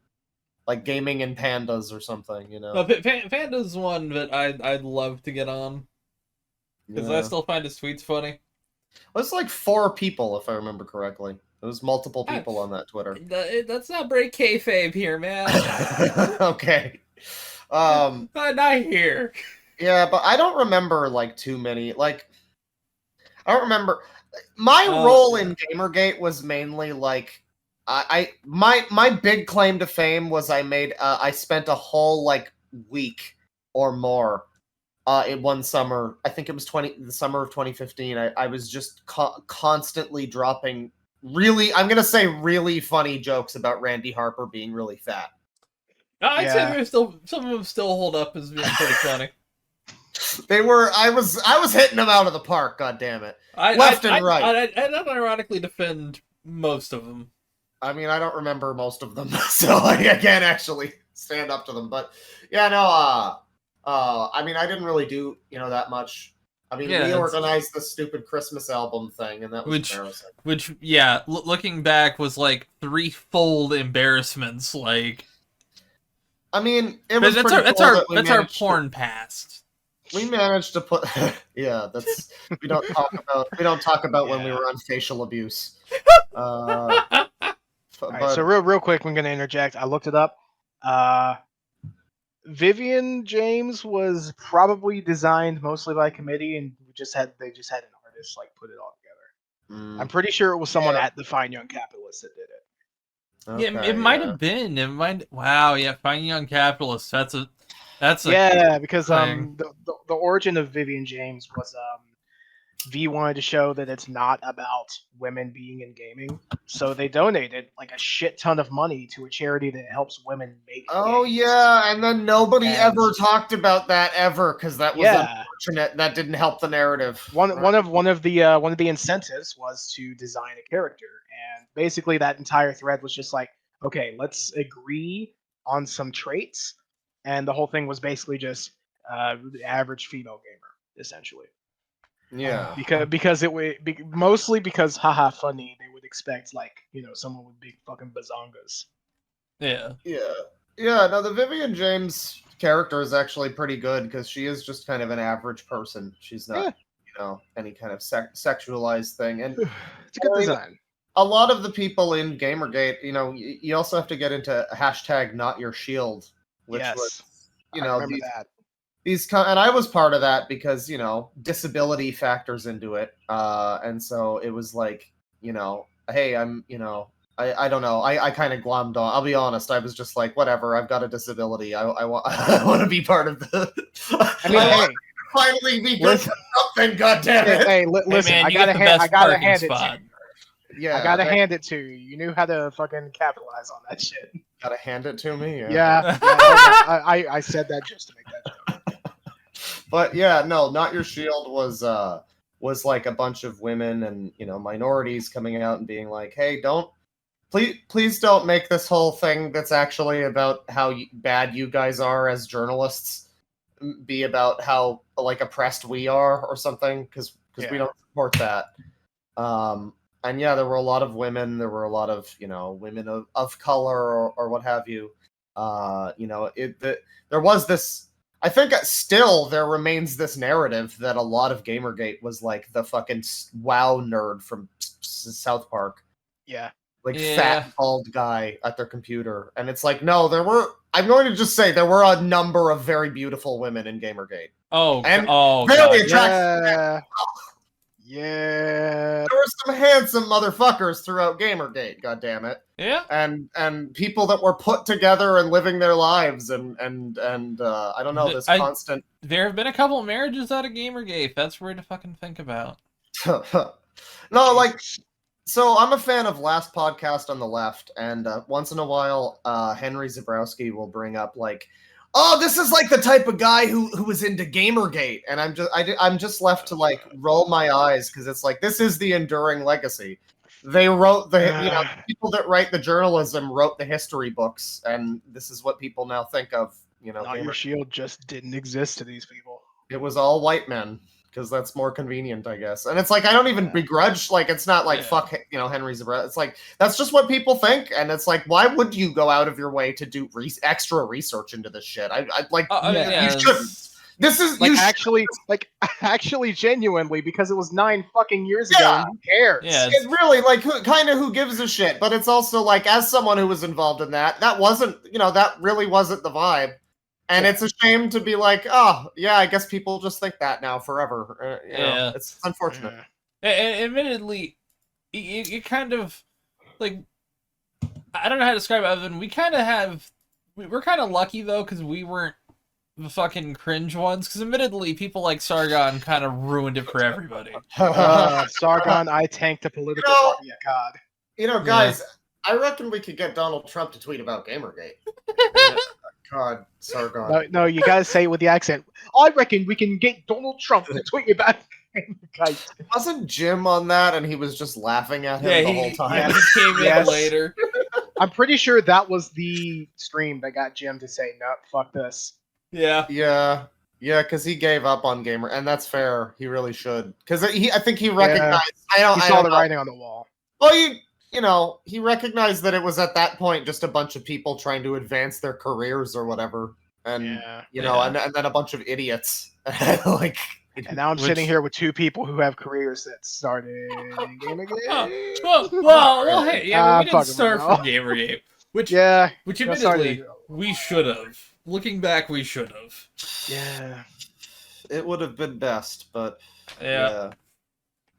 like gaming and pandas or something. No, Panda's one that I'd love to get on. Because I still find his tweets funny. Well, it's like 4 people, if I remember correctly. There was multiple people on that Twitter. Let's not break kayfabe here, man. Okay. Not here. Yeah, but I don't remember like too many. Like, I don't remember. My role in GamerGate was mainly like my big claim to fame was I spent a whole like week or more. In one summer, I think it was the summer of 2015. I was just constantly dropping I'm gonna say really funny jokes about Randy Harper being really fat. I'd say some of them still hold up as being pretty funny. They were. I was hitting them out of the park. God damn it! Left and right. I don't ironically defend most of them. I mean, I don't remember most of them, so I can't actually stand up to them. But yeah, no. I mean, I didn't really do that much. I mean, we organized the stupid Christmas album thing, and that was embarrassing. Which, looking back, was like 3-fold embarrassments. Like, I mean, it was that's our porn past. We managed to put, that's we don't talk about when we were on facial abuse. All right, so real quick, I'm going to interject. I looked it up. Vivian James was probably designed mostly by committee, and they just had an artist like put it all together. I'm pretty sure it was someone at the Fine Young Capitalist that did it. Okay, yeah, it might have been. It might. Wow, yeah, Fine Young Capitalist. That's a because the origin of Vivian James was V wanted to show that it's not about women being in gaming, so they donated like a shit ton of money to a charity that helps women make Oh games. yeah, and then nobody ever talked about that ever because that was unfortunate. That didn't help the narrative. One of the incentives was to design a character, and basically that entire thread was just like, okay, let's agree on some traits, and the whole thing was basically just the average female gamer, essentially. Yeah, because it would mostly because haha funny, they would expect like someone with big fucking bazongas. Yeah. No, the Vivian James character is actually pretty good because she is just kind of an average person. She's not any kind of sexualized thing, and it's a good design. A lot of the people in GamerGate, you also have to get into hashtag Not Your Shield, which was I remember that. And I was part of that because disability factors into it, and so it was like hey, I'm I don't know, I kind of glommed on. I'll be honest, I was just like, whatever, I've got a disability, I want I want to be part of the. I mean, hey, finally be good for something, goddammit. Hey, listen, man, I gotta hand it to you. Yeah, I gotta hand it to you. You knew how to fucking capitalize on that shit. Gotta hand it to me. Yeah. I said that just to make that joke. But yeah, no, Not Your Shield was like a bunch of women and minorities coming out and being like, hey, please don't make this whole thing that's actually about how bad you guys are as journalists be about how like oppressed we are or something, because we don't support that. And yeah, there were a lot of women. There were a lot of women of color or what have you. There was this. I think still there remains this narrative that a lot of GamerGate was like the fucking WoW nerd from South Park. Yeah. Fat bald guy at their computer, and it's like, no, I'm going to just say there were a number of very beautiful women in GamerGate. Very attractive. Yeah. There were some handsome motherfuckers throughout GamerGate, goddammit. Yeah. And people that were put together and living their lives and I don't know, constant. There have been a couple marriages out of GamerGate. That's weird to fucking think about. No, like, so I'm a fan of Last Podcast on the Left, and once in a while, Henry Zabrowski will bring up like, oh, this is like the type of guy who was into GamerGate, and I'm just left to like roll my eyes because it's like, this is the enduring legacy. They wrote the people that write the journalism wrote the history books, and this is what people now think of. Not Your Shield just didn't exist to these people. It was all white men because that's more convenient, I guess. And it's like, I don't even begrudge. Like, it's not like fuck Henry Zabrowski. It's like that's just what people think, and it's like, why would you go out of your way to do extra research into this shit? I like you shouldn't. This is like actually genuinely, because it was 9 fucking years ago. And who cares? Yeah, it's really like who gives a shit? But it's also like, as someone who was involved in that wasn't that really wasn't the vibe, and it's a shame to be like, oh yeah, I guess people just think that now forever. It's unfortunate. Admittedly, you kind of like, I don't know how to describe it, other than we're kind of lucky though, because we weren't the fucking cringe ones, because admittedly people like Sargon kind of ruined it for everybody. Sargon, I tanked a political party at COD. Guys, I reckon we could get Donald Trump to tweet about GamerGate. God, Sargon. No, you gotta say it with the accent. I reckon we can get Donald Trump to tweet about GamerGate. Wasn't Jim on that and he was just laughing at him the whole time? Yeah, he came in later. I'm pretty sure that was the stream that got Jim to say, no, fuck this. Yeah, because he gave up on Gamer, and that's fair. He really should, because I think he recognized. He saw the writing on the wall. Well, he recognized that it was at that point just a bunch of people trying to advance their careers or whatever, and and then a bunch of idiots. Like, And now I'm sitting here with two people who have careers that started in GamerGate. Well, hey, yeah, we didn't fuck 'em, start bro. from GamerGate, which Yeah, admittedly we should have. Looking back, we should have. Yeah, it would have been best, but Yeah.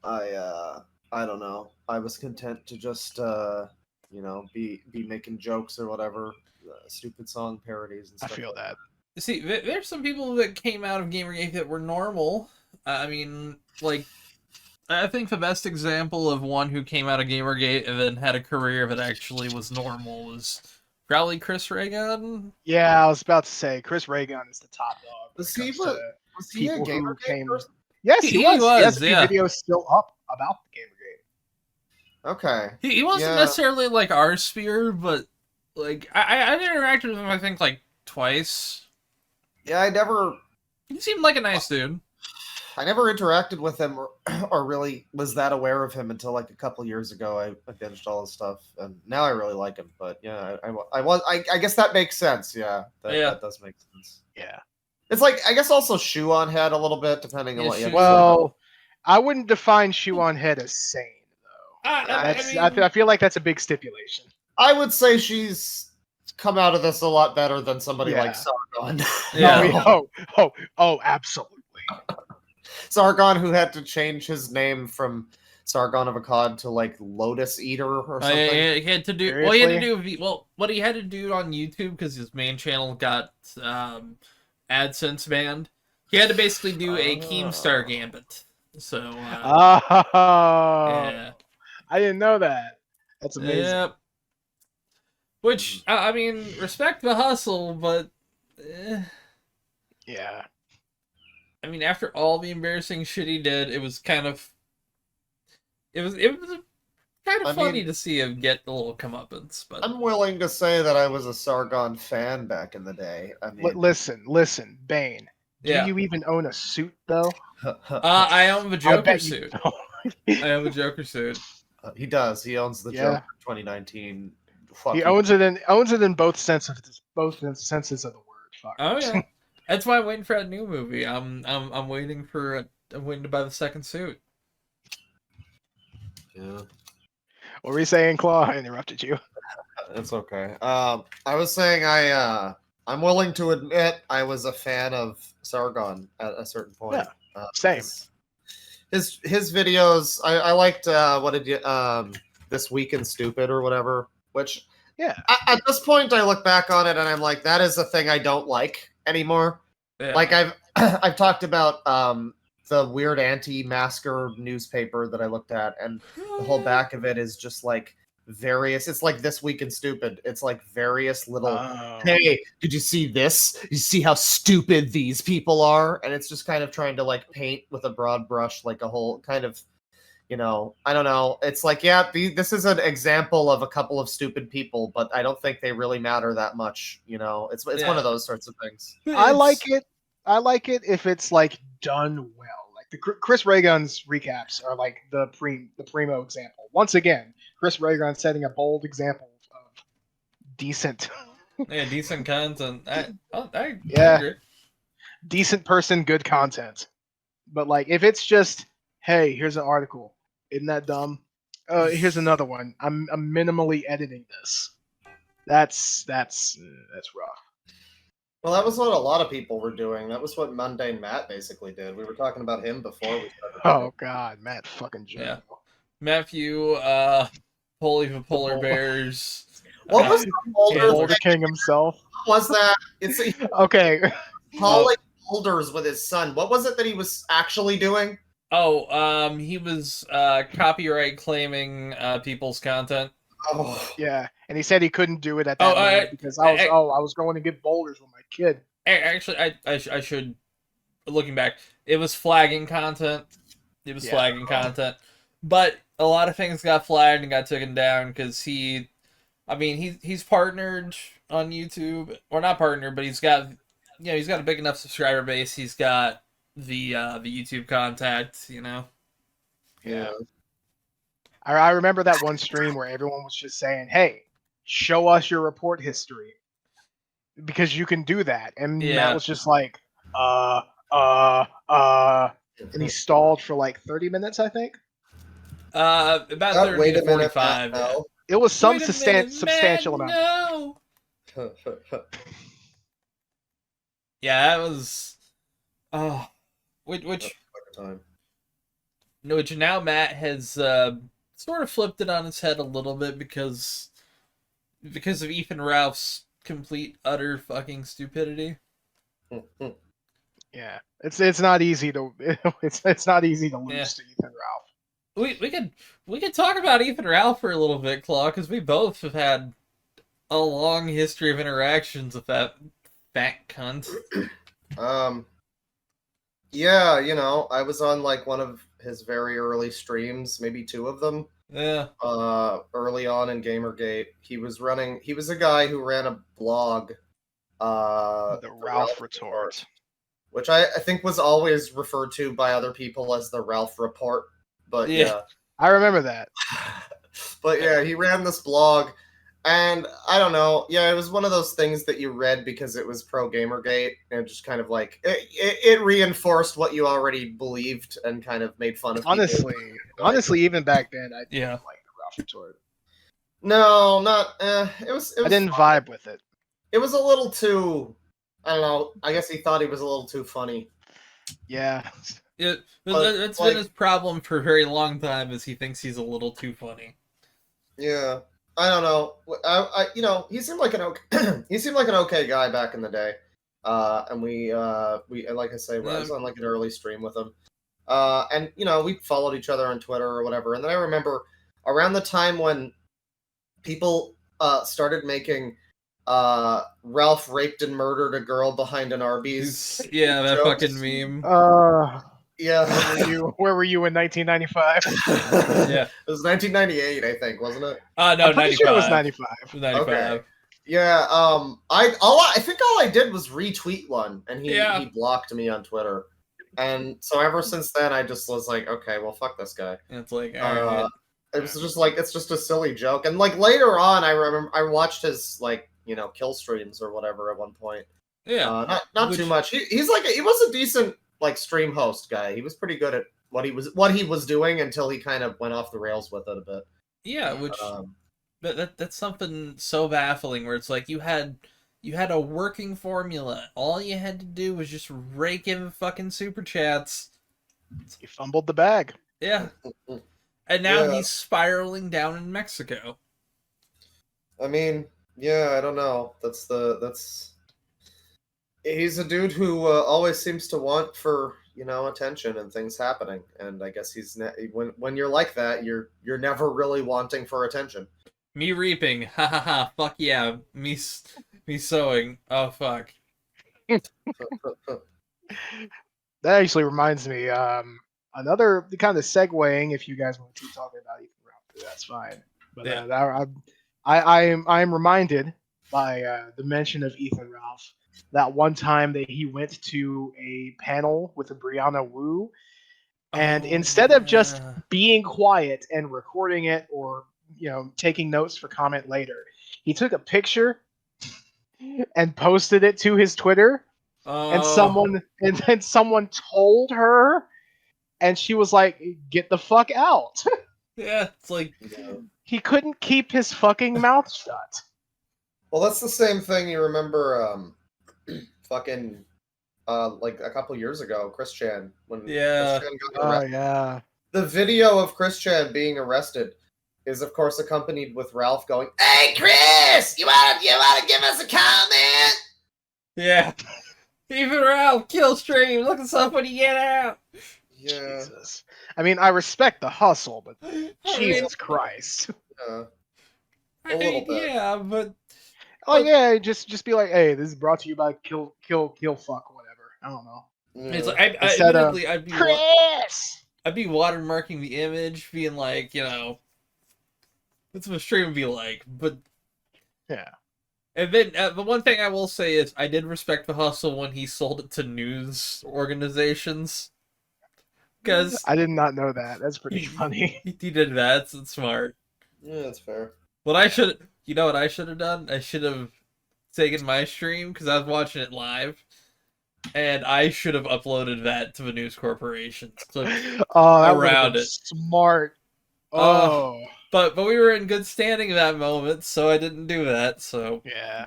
I don't know. I was content to just be making jokes or whatever, stupid song parodies and I stuff. feel that. See, there's some people that came out of GamerGate that were normal. I mean, like, I think the best example of one who came out of GamerGate and then had a career that actually was normal was probably Chris Reagan. Yeah, I was about to say Chris Reagan is the top dog. Was he a People who came. person? Yes, he was. He has a few yeah. videos still up about the GamerGate. Okay. He wasn't necessarily like our sphere, but like I've interacted with him I think like twice. Yeah, He seemed like a nice dude. I never interacted with him or really was that aware of him until like a couple years ago. I binged all his stuff, and now I really like him. But yeah, I guess that makes sense. Yeah, that does make sense. Yeah, it's like I guess also shoe on head a little bit depending on what you. Well, I wouldn't define shoe on head as sane though. I feel like that's a big stipulation. I would say she's come out of this a lot better than somebody like Sargon. Yeah. Oh, absolutely. Sargon, who had to change his name from Sargon of Akkad to like Lotus Eater or something. He had to do. Seriously? Well, he had to do. What he had to do on YouTube because his main channel got AdSense banned. He had to basically do a Keemstar Gambit. So. Yeah. I didn't know that. That's amazing. Yep. Which I mean, respect the hustle, but. Yeah. I mean, after all the embarrassing shit he did, it was kind of funny to see him get a little comeuppance. But I'm willing to say that I was a Sargon fan back in the day. I mean, listen, Bane. Do you even own a suit though? I own the Joker suit. I own the Joker suit. He does. He owns the Joker 2019. He owns it in both senses of the word. Fuck. Oh yeah. That's why I'm waiting for a new movie. I'm waiting to buy the second suit. Yeah. What were you saying, Claw? I interrupted you. It's okay. I was saying I'm willing to admit I was a fan of Sargon at a certain point. Yeah. Same. His videos. I liked what did you This Week in Stupid or whatever. Which at this point I look back on it and I'm like, that is a thing I don't like anymore. Yeah. Like I've talked about the weird anti-masker newspaper that I looked at, and the whole back of it is just like various. It's like This Week in Stupid. It's like various little. Hey, did you see this? You see how stupid these people are? And it's just kind of trying to like paint with a broad brush, like a whole kind of. I don't know. It's like, this is an example of a couple of stupid people, but I don't think they really matter that much. It's one of those sorts of things. I like it. I like it if it's like done well. Like the Chris Reagan's recaps are like the primo example. Once again, Chris Reagan setting a bold example of decent. Decent content. I agree. Decent person, good content. But like, if it's just, hey, here's an article. Isn't that dumb? Here's another one. I'm minimally editing this. That's rough. Well, that was what a lot of people were doing. That was what Mundane Matt basically did. We were talking about him before we started. Oh God, Matt fucking Joe. Yeah. Matthew, Polly for Polar Bears. What was the Boulder King himself? What was that? Okay. Hauling boulders with his son. What was it that he was actually doing? Oh, he was copyright claiming people's content. Oh yeah, and he said he couldn't do it at that moment because I was going to get boulders with my kid. Actually, I should. Looking back, it was flagging content. Flagging content, but a lot of things got flagged and got taken down because he's partnered on YouTube, or not partnered, but he's got a big enough subscriber base. He's got the YouTube contact, Yeah. I remember that one stream where everyone was just saying, "Hey, show us your report history," because you can do that, and Matt was just like, and he stalled for like 30 minutes, I think. About 30 wait to a minute, 45. Matt, Yeah. no. It was some Wait a minute, substantial man, amount. No. Yeah, that was. Oh, which now Matt has sort of flipped it on its head a little bit because of Ethan Ralph's complete utter fucking stupidity. Yeah, it's not easy to it's not easy to lose Yeah. to Ethan Ralph. We could talk about Ethan Ralph for a little bit, Claw, because we both have had a long history of interactions with that fat cunt. Yeah, you know, I was on like one of his very early streams, maybe 2 of them. Yeah. Early on in GamerGate, he was a guy who ran a blog, The Ralph Retort, which I think was always referred to by other people as the Ralph Report. But yeah. I remember that. But yeah, he ran this blog, and I don't know. Yeah, it was one of those things that you read because it was pro Gamergate, and just kind of like it reinforced what you already believed and kind of made fun of people. Honestly, even back then, I didn't like the Ralph Retort. No, not. It was. I didn't vibe with it. It was a little too. I don't know. I guess he thought he was a little too funny. Yeah. That's been his problem for a very long time, is he thinks he's a little too funny. Yeah, I don't know. You know, he seemed like an okay guy back in the day. And we like I say, I was on like an early stream with him. And you know, we followed each other on Twitter or whatever. And then I remember around the time when people started making Ralph raped and murdered a girl behind an Arby's. Yeah, that jokes. fucking meme. Yeah. Where were you in 1995? Yeah. It was 1998, I think, wasn't it? No, I'm 95. Sure it was 95. It was 95. Okay. Yeah, I think all I did was retweet one, and he blocked me on Twitter. And so ever since then, I just was like, okay, well, fuck this guy. And it's like, all right. It was just like, it's just a silly joke. And like later on, I remember I watched his like, you know, kill streams or whatever at one point. Yeah. Not too much. He was a decent like stream host guy. He was pretty good at what he was doing until he kind of went off the rails with it a bit. Yeah, which that's something so baffling where it's like you had a working formula. All you had to do was just rake in fucking super chats. He fumbled the bag. Yeah. And now he's spiraling down in Mexico. I mean, yeah, I don't know. He's a dude who always seems to want for, you know, attention and things happening. And I guess when you're like that, you're never really wanting for attention. Me reaping, ha ha ha! Fuck yeah! Me sowing. Oh fuck! That actually reminds me. Another kind of segueing. If you guys want to keep talking about Ethan Ralph, that's fine. But I'm reminded by the mention of Ethan Ralph that one time that he went to a panel with a Brianna Wu, and instead of just being quiet and recording it or, you know, taking notes for comment later, he took a picture and posted it to his Twitter, and then someone told her, and she was like, "Get the fuck out." Yeah, it's like he couldn't keep his fucking mouth shut. Well, that's the same thing. You remember fucking like a couple years ago, Chris Chan, when Chris Chan got arrested. Yeah. The video of Chris Chan being arrested is, of course, accompanied with Ralph going, "Hey, Chris, you wanna give us a comment?" Yeah. Even Ralph, kill stream, look us up when you get out. Yeah. Jesus. I mean, I respect the hustle, but Jesus Christ. Yeah. Yeah, but yeah, just be like, hey, this is brought to you by kill fuck whatever. I don't know. Yeah. It's like I'd be watermarking the image, being like, you know, that's what a stream would be like. But yeah. And then the one thing I will say is I did respect the hustle when he sold it to news organizations. Because I did not know that. That's pretty funny. He did that. It's smart. Yeah, that's fair. You know what I should have done? I should have taken my stream because I was watching it live, And I should have uploaded that to the News Corporation's clip That would have around been it. smart. Oh. But we were in good standing at that moment, so I didn't do that, so... Yeah.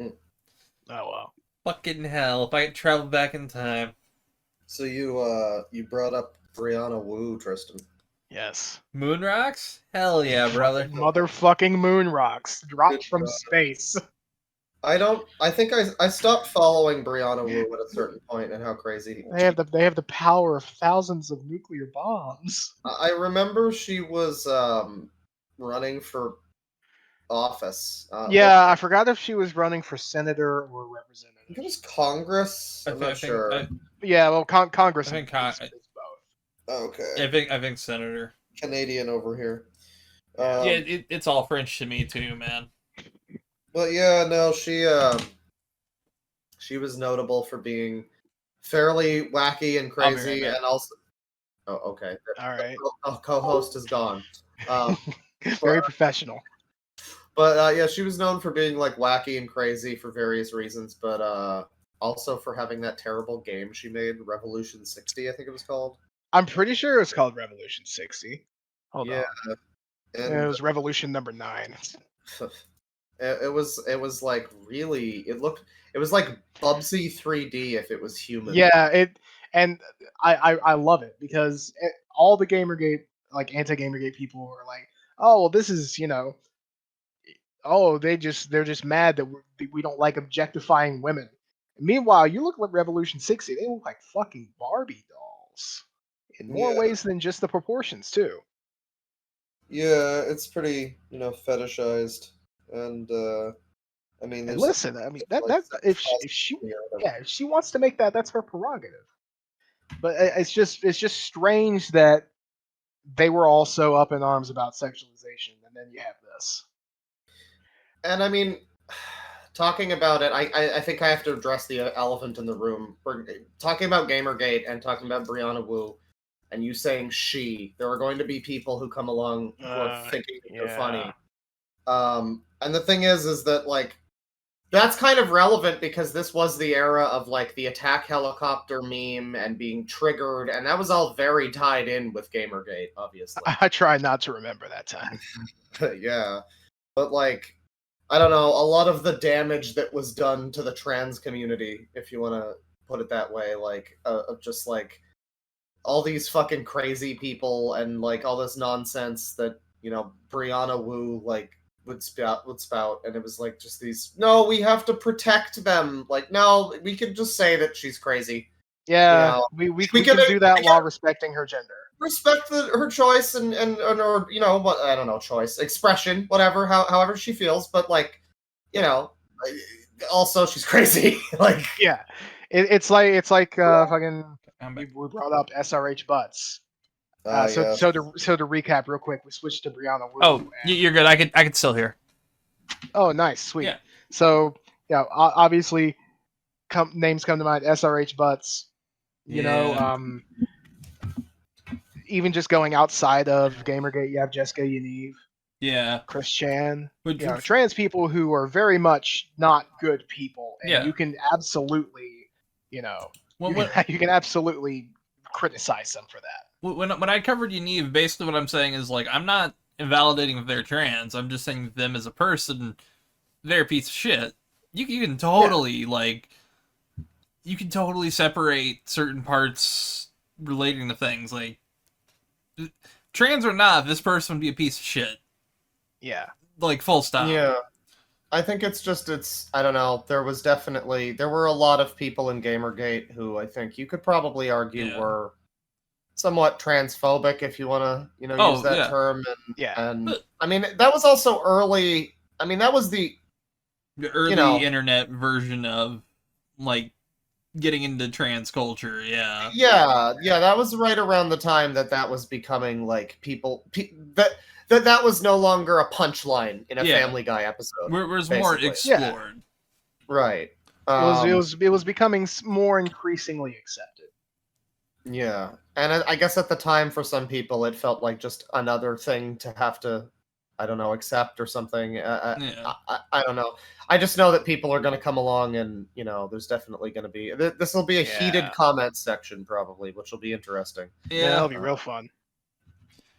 Oh, well. Fucking hell, if I could travel back in time. So you brought up Brianna Wu, Tristan. Yes. Moon rocks? Hell yeah, brother. Motherfucking moon rocks dropped from space. I think I stopped following Brianna Wu at a certain point and how crazy. They have the power of thousands of nuclear bombs. I remember she was running for office. Yeah, I forgot if she was running for senator or I think representative. it was Congress. I'm not sure. Yeah, well, Congress. I think is both. Okay. I think Senator. Canadian over here. Yeah, it's all French to me too, man. But yeah, no, she was notable for being fairly wacky and crazy, and also. Oh, okay. All right. The co-host is gone. Very professional. But yeah, she was known for being like wacky and crazy for various reasons, but also for having that terrible game she made, Revolution 60, I think it was called. I'm pretty sure it was called Revolution 60. Hold on. And it was Revolution number 9. It was like really it was like Bubsy 3D if it was human. Yeah, I love it because all the GamerGate, like anti-GamerGate people were like, oh well, this is they're just mad that we don't like objectifying women. And meanwhile, you look at Revolution 60, they look like fucking Barbie dolls in more ways than just the proportions too. Yeah, it's pretty fetishized, and I mean, and listen, I mean that if she wants to make that, that's her prerogative. But it's just strange that they were also up in arms about sexualization, and then you have this. And I mean, talking about it, I think I have to address the elephant in the room. We're talking about Gamergate and talking about Brianna Wu, and you saying she. There are going to be people who come along who are thinking they're funny. And the thing is that like that's kind of relevant because this was the era of like the attack helicopter meme and being triggered, and that was all very tied in with Gamergate, obviously. I try not to remember that time. Yeah, but like. I don't know, a lot of the damage that was done to the trans community, if you want to put it that way, like, just like all these fucking crazy people and like all this nonsense that, Brianna Wu, like, would spout, and it was like just these, no, we have to protect them. Like, no, we could just say that she's crazy. Yeah, we can do that while respecting her gender. Respect her choice and or what, I don't know, choice, expression, whatever, however she feels, but like, also she's crazy. Like, yeah, it's like fucking we brought up SRH butts. So to recap real quick, we switched to Brianna Wu. Oh, you're good. I could still hear. Oh, nice, sweet. Yeah. So yeah, obviously, names come to mind. SRH butts. Even just going outside of Gamergate, you have Jessica Yaniv. Yeah. Chris Chan. Trans people who are very much not good people. And you can absolutely, you can absolutely criticize them for that. When I covered Yaniv, basically what I'm saying is, like, I'm not invalidating that they're trans. I'm just saying them as a person, they're a piece of shit. You can totally, you can totally separate certain parts relating to things, like, trans or not, this person would be a piece of shit. Yeah. Like, full stop. Yeah. I think I don't know, there were a lot of people in Gamergate who I think you could probably argue were somewhat transphobic, if you want to, use that term. And I mean, that was also early, I mean, that was the early internet version of, like, getting into trans culture, yeah, that was right around the time that was becoming like that was no longer a punchline in a Family Guy episode. Where it was more explored, right? It was becoming more increasingly accepted. Yeah, and I guess at the time for some people it felt like just another thing to have to I don't know, accept or something. Yeah. I don't know. I just know that people are going to come along, and there's definitely going to be this will be a heated comment section probably, which will be interesting. Yeah, that'll be real fun.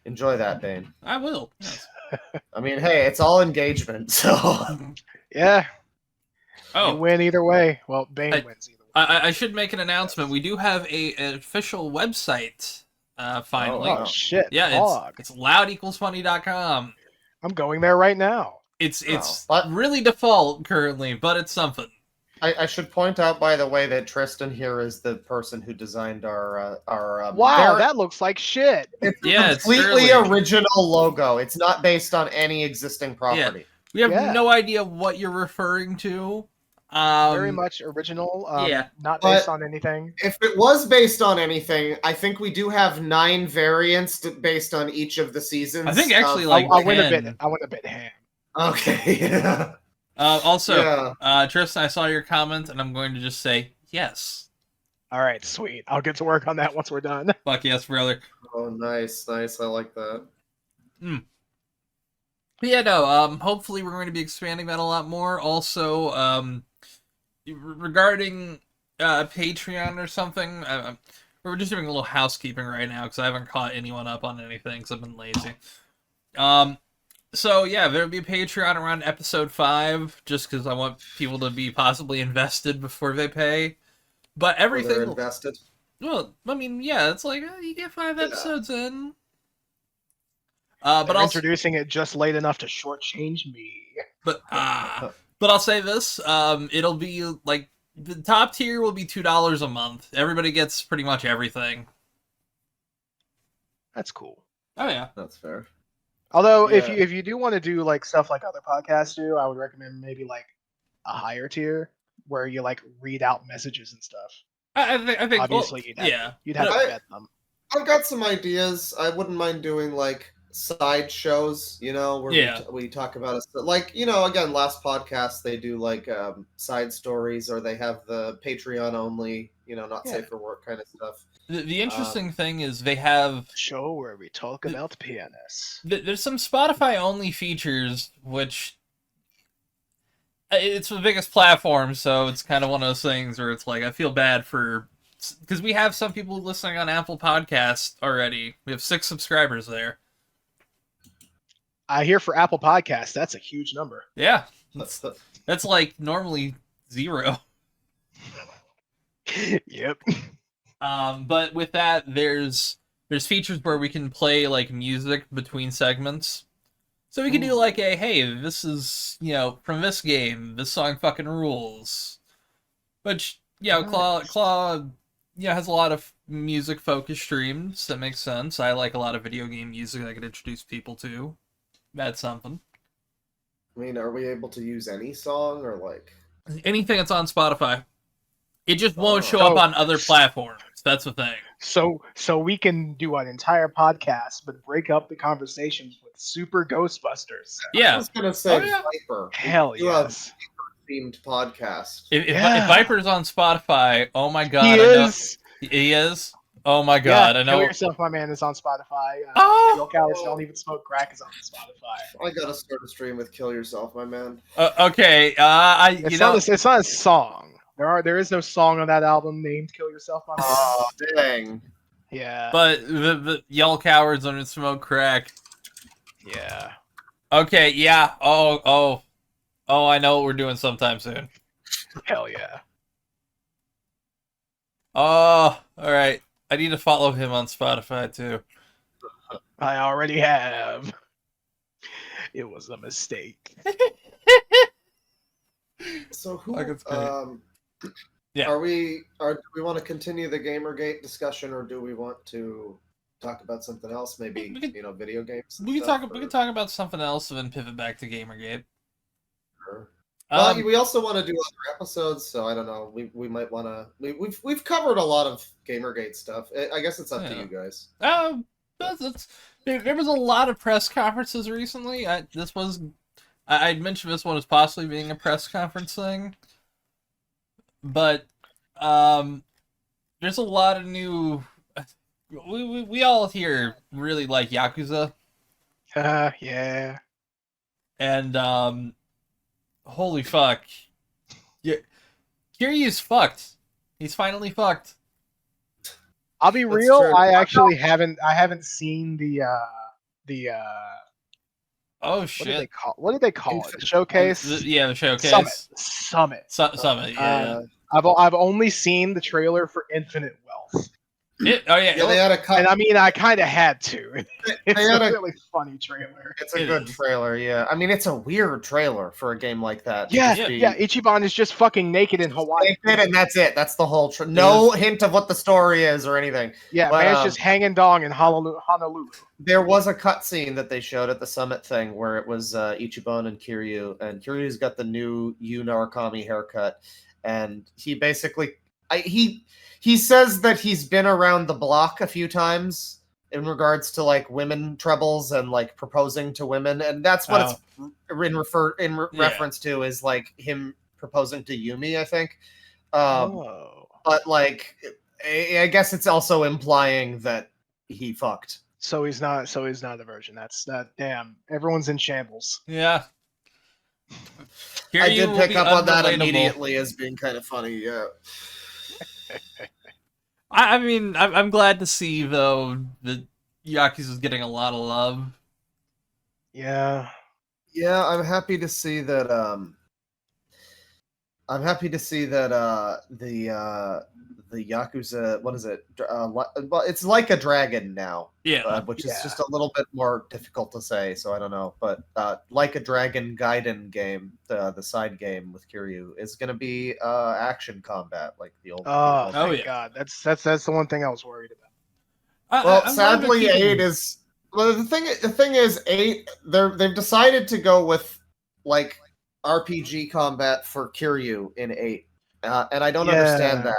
Enjoy that, Dane. I will. Yes. I mean, hey, it's all engagement, so Yeah. Oh, You win either way. Well, Bane wins either way. I should make an announcement. We do have an official website. Finally. Oh shit. Yeah, it's loudequalsfunny.com. I'm going there right now. It's really default currently, but it's something. I should point out, by the way, that Tristan here is the person who designed our wow, that looks like shit. It's completely original logo. It's not based on any existing property. We have no idea what you're referring to. Very much original. Not based on anything. If it was based on anything, I think we do have 9 variants based on each of the seasons. I think actually I went a bit ham. Okay. Also, Tristan, I saw your comment, and I'm going to just say yes. All right, sweet. I'll get to work on that once we're done. Fuck yes, brother. Oh, nice. I like that. But yeah, no. Hopefully, we're going to be expanding that a lot more. Also, regarding Patreon or something, we're just doing a little housekeeping right now because I haven't caught anyone up on anything because I've been lazy. So yeah, there'll be a Patreon around episode 5, just because I want people to be possibly invested before they pay. But everything they're invested. Well, I mean, yeah, it's like you get 5 episodes in. But I'll introducing it just late enough to shortchange me. But I'll say this: it'll be like the top tier will be $2 a month. Everybody gets pretty much everything. That's cool. Oh yeah, that's fair. Although, if you do want to do like stuff like other podcasts do, I would recommend maybe like a higher tier where you like read out messages and stuff. I think obviously you'd have to vet them. I've got some ideas. I wouldn't mind doing like side shows, where we talk about again, last podcast they do like side stories, or they have the Patreon only, not safe for work kind of stuff. The interesting thing is they have a show where we talk about PNS. There's some Spotify only features, which it's the biggest platform, so it's kind of one of those things where it's like I feel bad because we have some people listening on Apple Podcasts already. We have 6 subscribers there. I hear for Apple Podcasts, that's a huge number. Yeah, that's like normally 0. Yep. But with that, there's features where we can play like music between segments. So we can do like hey, this is from this game, this song fucking rules. Which Claw has a lot of music focused streams. That makes sense. I like a lot of video game music that I could introduce people to. That's something. I mean, are we able to use any song or like anything that's on Spotify? It just won't show up on other platforms. That's the thing. So we can do an entire podcast, but break up the conversations with Super Ghostbusters. Yeah, I was gonna say Viper. Hell yes. Themed podcast. If Viper's on Spotify, oh my god, he is. Oh my god, I know. Kill Yourself, My Man is on Spotify. Real Cowards Don't Even Smoke Crack is on Spotify. I gotta start a stream with Kill Yourself, My Man. Okay, it's not a song. There is no song on that album named Kill Yourself, My Man. Oh, dang. Yeah. But the Yell Cowards Don't Even Smoke Crack. Yeah. Okay, yeah. Oh, I know what we're doing sometime soon. Hell yeah. Oh, alright. I need to follow him on Spotify, too. I already have. It was a mistake. So who? Yeah. Do we want to continue the GamerGate discussion, or do we want to talk about something else? Maybe video games. We can talk about something else and then pivot back to GamerGate. Sure. Well, we also want to do other episodes, so I don't know. We might want to. We've covered a lot of GamerGate stuff. I guess it's up to you guys. There was a lot of press conferences recently. I'd mentioned this one as possibly being a press conference thing, but there's a lot of new. We all here really like Yakuza. Yeah. And holy fuck, yeah, Kiryu's fucked. He's finally fucked. I'll be That's real. true. I actually haven't. I haven't seen the. Oh What did they shit! call? What did they call it? The The showcase. yeah, the Summit. showcase. Summit. Summit. Yeah. I've only seen the trailer for Infinite Wealth, Oh yeah. Yeah, they had a cut. and I mean I kind of had to. It's had a a- really funny trailer. It's a It good is. trailer, yeah. I mean, it's a weird trailer for a game like that. to Yeah, just be yeah. Ichiban is just fucking naked in Hawaii. naked and that's it. That's the whole. No hint of what the story is or anything. Yeah, But, man's just hanging dong in Honolulu. There was a cutscene that they showed at the Summit thing where it was Ichiban and Kiryu's got the new Yu Narukami haircut, and he basically, he says that he's been around the block a few times in regards to like women troubles and like proposing to women, and that's what it's reference to is like him proposing to Yumi, I think. But like, I guess it's also implying that he fucked. So he's not the virgin. That's that. Damn, everyone's in shambles. Yeah. I did will pick be up on that unrelatable. immediately as being kind of funny. Yeah. I mean, I'm glad to see though that Yakuza's getting a lot of love. Yeah. Yeah, I'm happy to see that. I'm happy to see that the Yakuza. What is it? Well, it's like a dragon now. Yeah. Which is just a little bit more difficult to say. So I don't know, but like a Dragon Gaiden game, the side game with Kiryu is going to be action combat like the old. Oh, Oh, thank yeah. God. That's the one thing I was worried about. Well, I'm glad they're sadly, keeping- 8 is. Well, the thing is, 8. They've decided to go with like RPG combat for Kiryu in 8, and I don't understand that.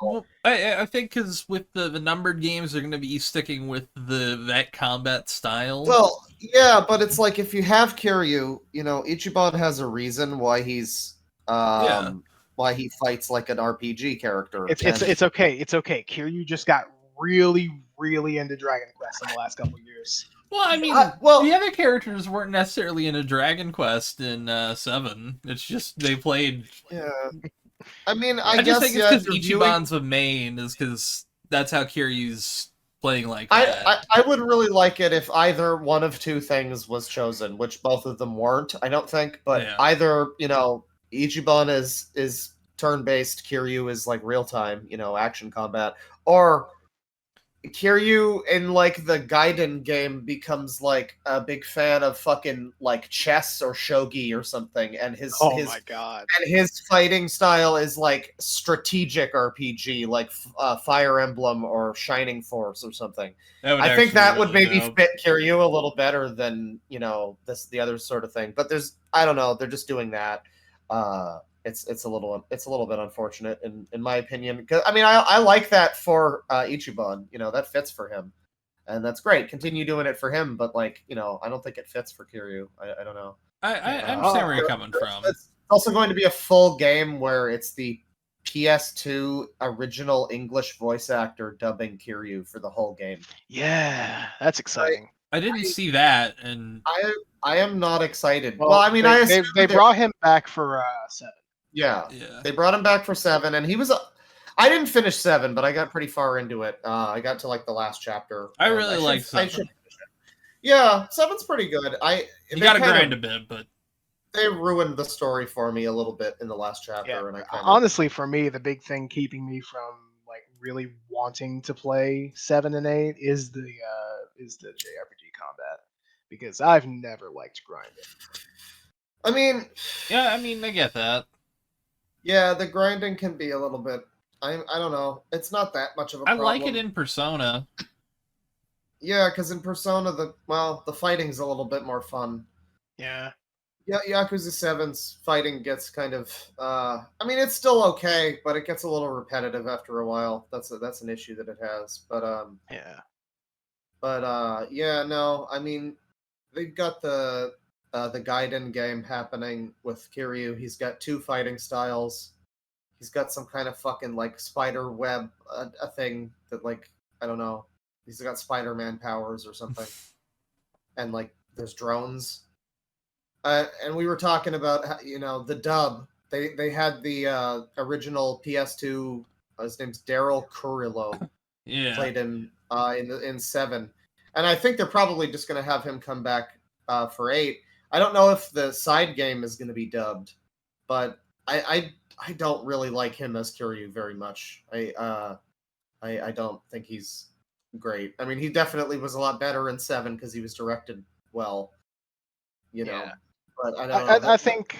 Well, I think because with the numbered games, they're going to be sticking with that combat style. Well, yeah, but it's like if you have Kiryu, you know, Ichiban has a reason why he's why he fights like an RPG character. It's okay. It's okay. Kiryu just got really into Dragon Quest in the last couple of years. Well, I mean, the other characters weren't necessarily in a Dragon Quest in 7. It's just they played. Yeah. I mean, I guess just think it's because Ichiban's the main, is because that's how Kiryu's playing like that. I would really like it if either one of two things was chosen, which both of them weren't, I don't think. But either, you know, Ichiban is turn-based, Kiryu is like real-time, you know, action combat, or Kiryu in like the Gaiden game becomes like a big fan of fucking like chess or shogi or something, and his my God, and his fighting style is like strategic RPG, like Fire Emblem or Shining Force or something. I think that would maybe fit Kiryu a little better than, you know, the other sort of thing. But I don't know, they're just doing that. It's a little bit unfortunate in my opinion, because I mean I like that for Ichiban, you know, that fits for him, and that's great. Continue doing it for him, but like, you know, I don't think it fits for Kiryu. I don't know. I understand where you're coming from. It's also going to be a full game where it's the PS2 original English voice actor dubbing Kiryu for the whole game. Yeah, that's exciting. I didn't see that, and I am not excited. Well, I mean, they brought him back for 7. Yeah, they brought him back for 7, and he was. I didn't finish 7, but I got pretty far into it. I got to like the last chapter. I really like 7. Yeah, 7's pretty good. You got to grind a bit, but they ruined the story for me a little bit in the last chapter, and honestly, for me, the big thing keeping me from like really wanting to play 7 and 8 is the JRPG combat, because I've never liked grinding. I mean, I get that. Yeah, the grinding can be a little bit. I don't know. It's not that much of a problem. I like it in Persona. Yeah, because in Persona, the fighting's a little bit more fun. Yeah. Yeah, Yakuza 7's fighting gets kind of. I mean, it's still okay, but it gets a little repetitive after a while. That's an issue that it has. But yeah. But yeah, no. I mean, they've got the Gaiden game happening with Kiryu. He's got 2 fighting styles. He's got some kind of fucking like spider web, a thing that like, I don't know. He's got Spider-Man powers or something. And like there's drones. And we were talking about how, the dub. They had the original PS2. His name's Daryl Curillo. Yeah. Played him in 7, and I think they're probably just going to have him come back for 8. I don't know if the side game is going to be dubbed, but I don't really like him as Kiryu very much. I don't think he's great. I mean, he definitely was a lot better in 7 because he was directed well, Yeah. But I don't know. I think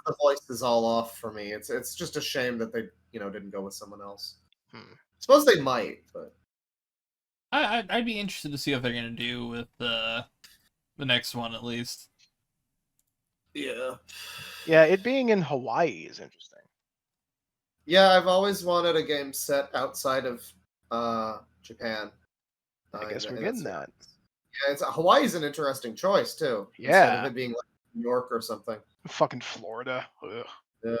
The voice is all off for me. It's just a shame that they didn't go with someone else. Suppose they might, but I'd be interested to see what they're gonna do with the next one at least. Yeah. Yeah, it being in Hawaii is interesting. Yeah, I've always wanted a game set outside of Japan. I guess we're getting that. Yeah, Hawaii's an interesting choice too. Yeah. Instead of it being like New York or something. Fucking Florida. Ugh. Yeah.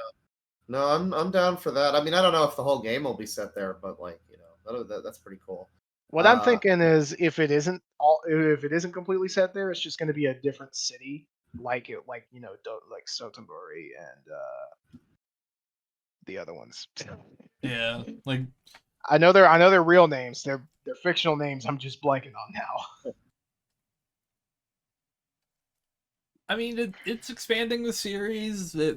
No, I'm down for that. I mean, I don't know if the whole game will be set there, but like, that's pretty cool. What I'm thinking is if it isn't completely set there, it's just going to be a different city, like Sotomori and the other ones. Yeah, like I know they're real names. They're fictional names. I'm just blanking on now. I mean, it's expanding the series. They're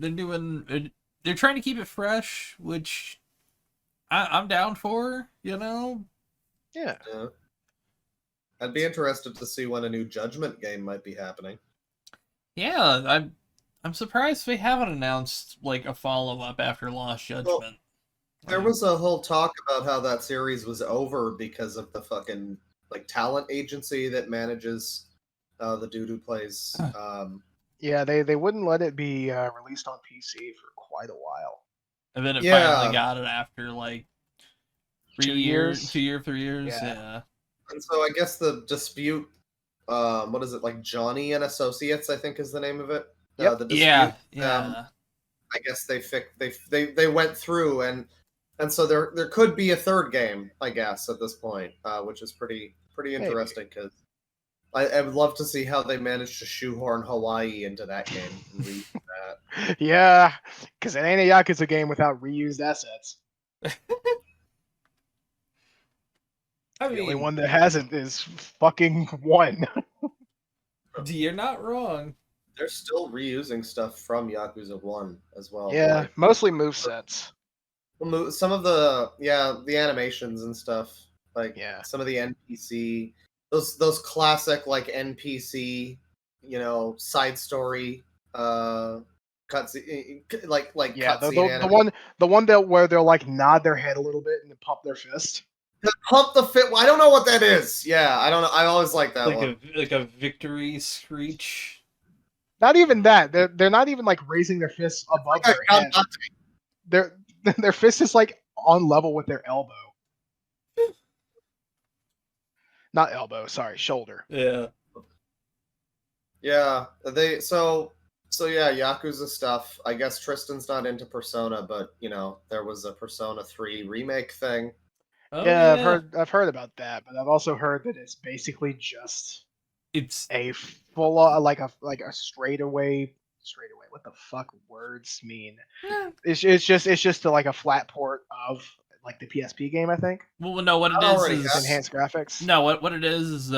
trying to keep it fresh, which I'm down for. Yeah. I'd be interested to see when a new Judgment game might be happening. Yeah, I'm surprised they haven't announced like a follow-up after Lost Judgment. Well, there was a whole talk about how that series was over because of the fucking like talent agency that manages the dude who plays. Yeah, they wouldn't let it be released on PC for quite a while. And then it finally got it after like 2 years. 3 years. Yeah. And so I guess the dispute, what is it, like Johnny and Associates, I think is the name of it. Yep. The dispute, yeah. I guess they went through and so there could be a third game, I guess, at this point, which is pretty interesting because I would love to see how they managed to shoehorn Hawaii into that game and reuse that. Yeah, because it ain't a Yakuza game without reused assets. The only one that hasn't is fucking 1. You're not wrong. They're still reusing stuff from Yakuza 1 as well. Yeah, like, mostly movesets. Some of the animations and stuff, like some of the NPC, those classic like NPC, side story cutscene, like the one that where they'll like nod their head a little bit and then pump their fist. Pump the fit. I don't know what that is. Yeah, I don't know. I always like that one. Like a victory screech. Not even that. They're not even like raising their fists above their head. Their fist is like on level with their elbow. Not elbow, sorry, shoulder. Yeah. Yeah. Yakuza stuff. I guess Tristan's not into Persona, but there was a Persona 3 remake thing. Oh, yeah, I've heard about that, but I've also heard that it's basically just a full like a straightaway. What the fuck words mean? Yeah. It's just like a flat port of like the PSP game, I think. Well, no, what it is enhanced graphics. No, what it is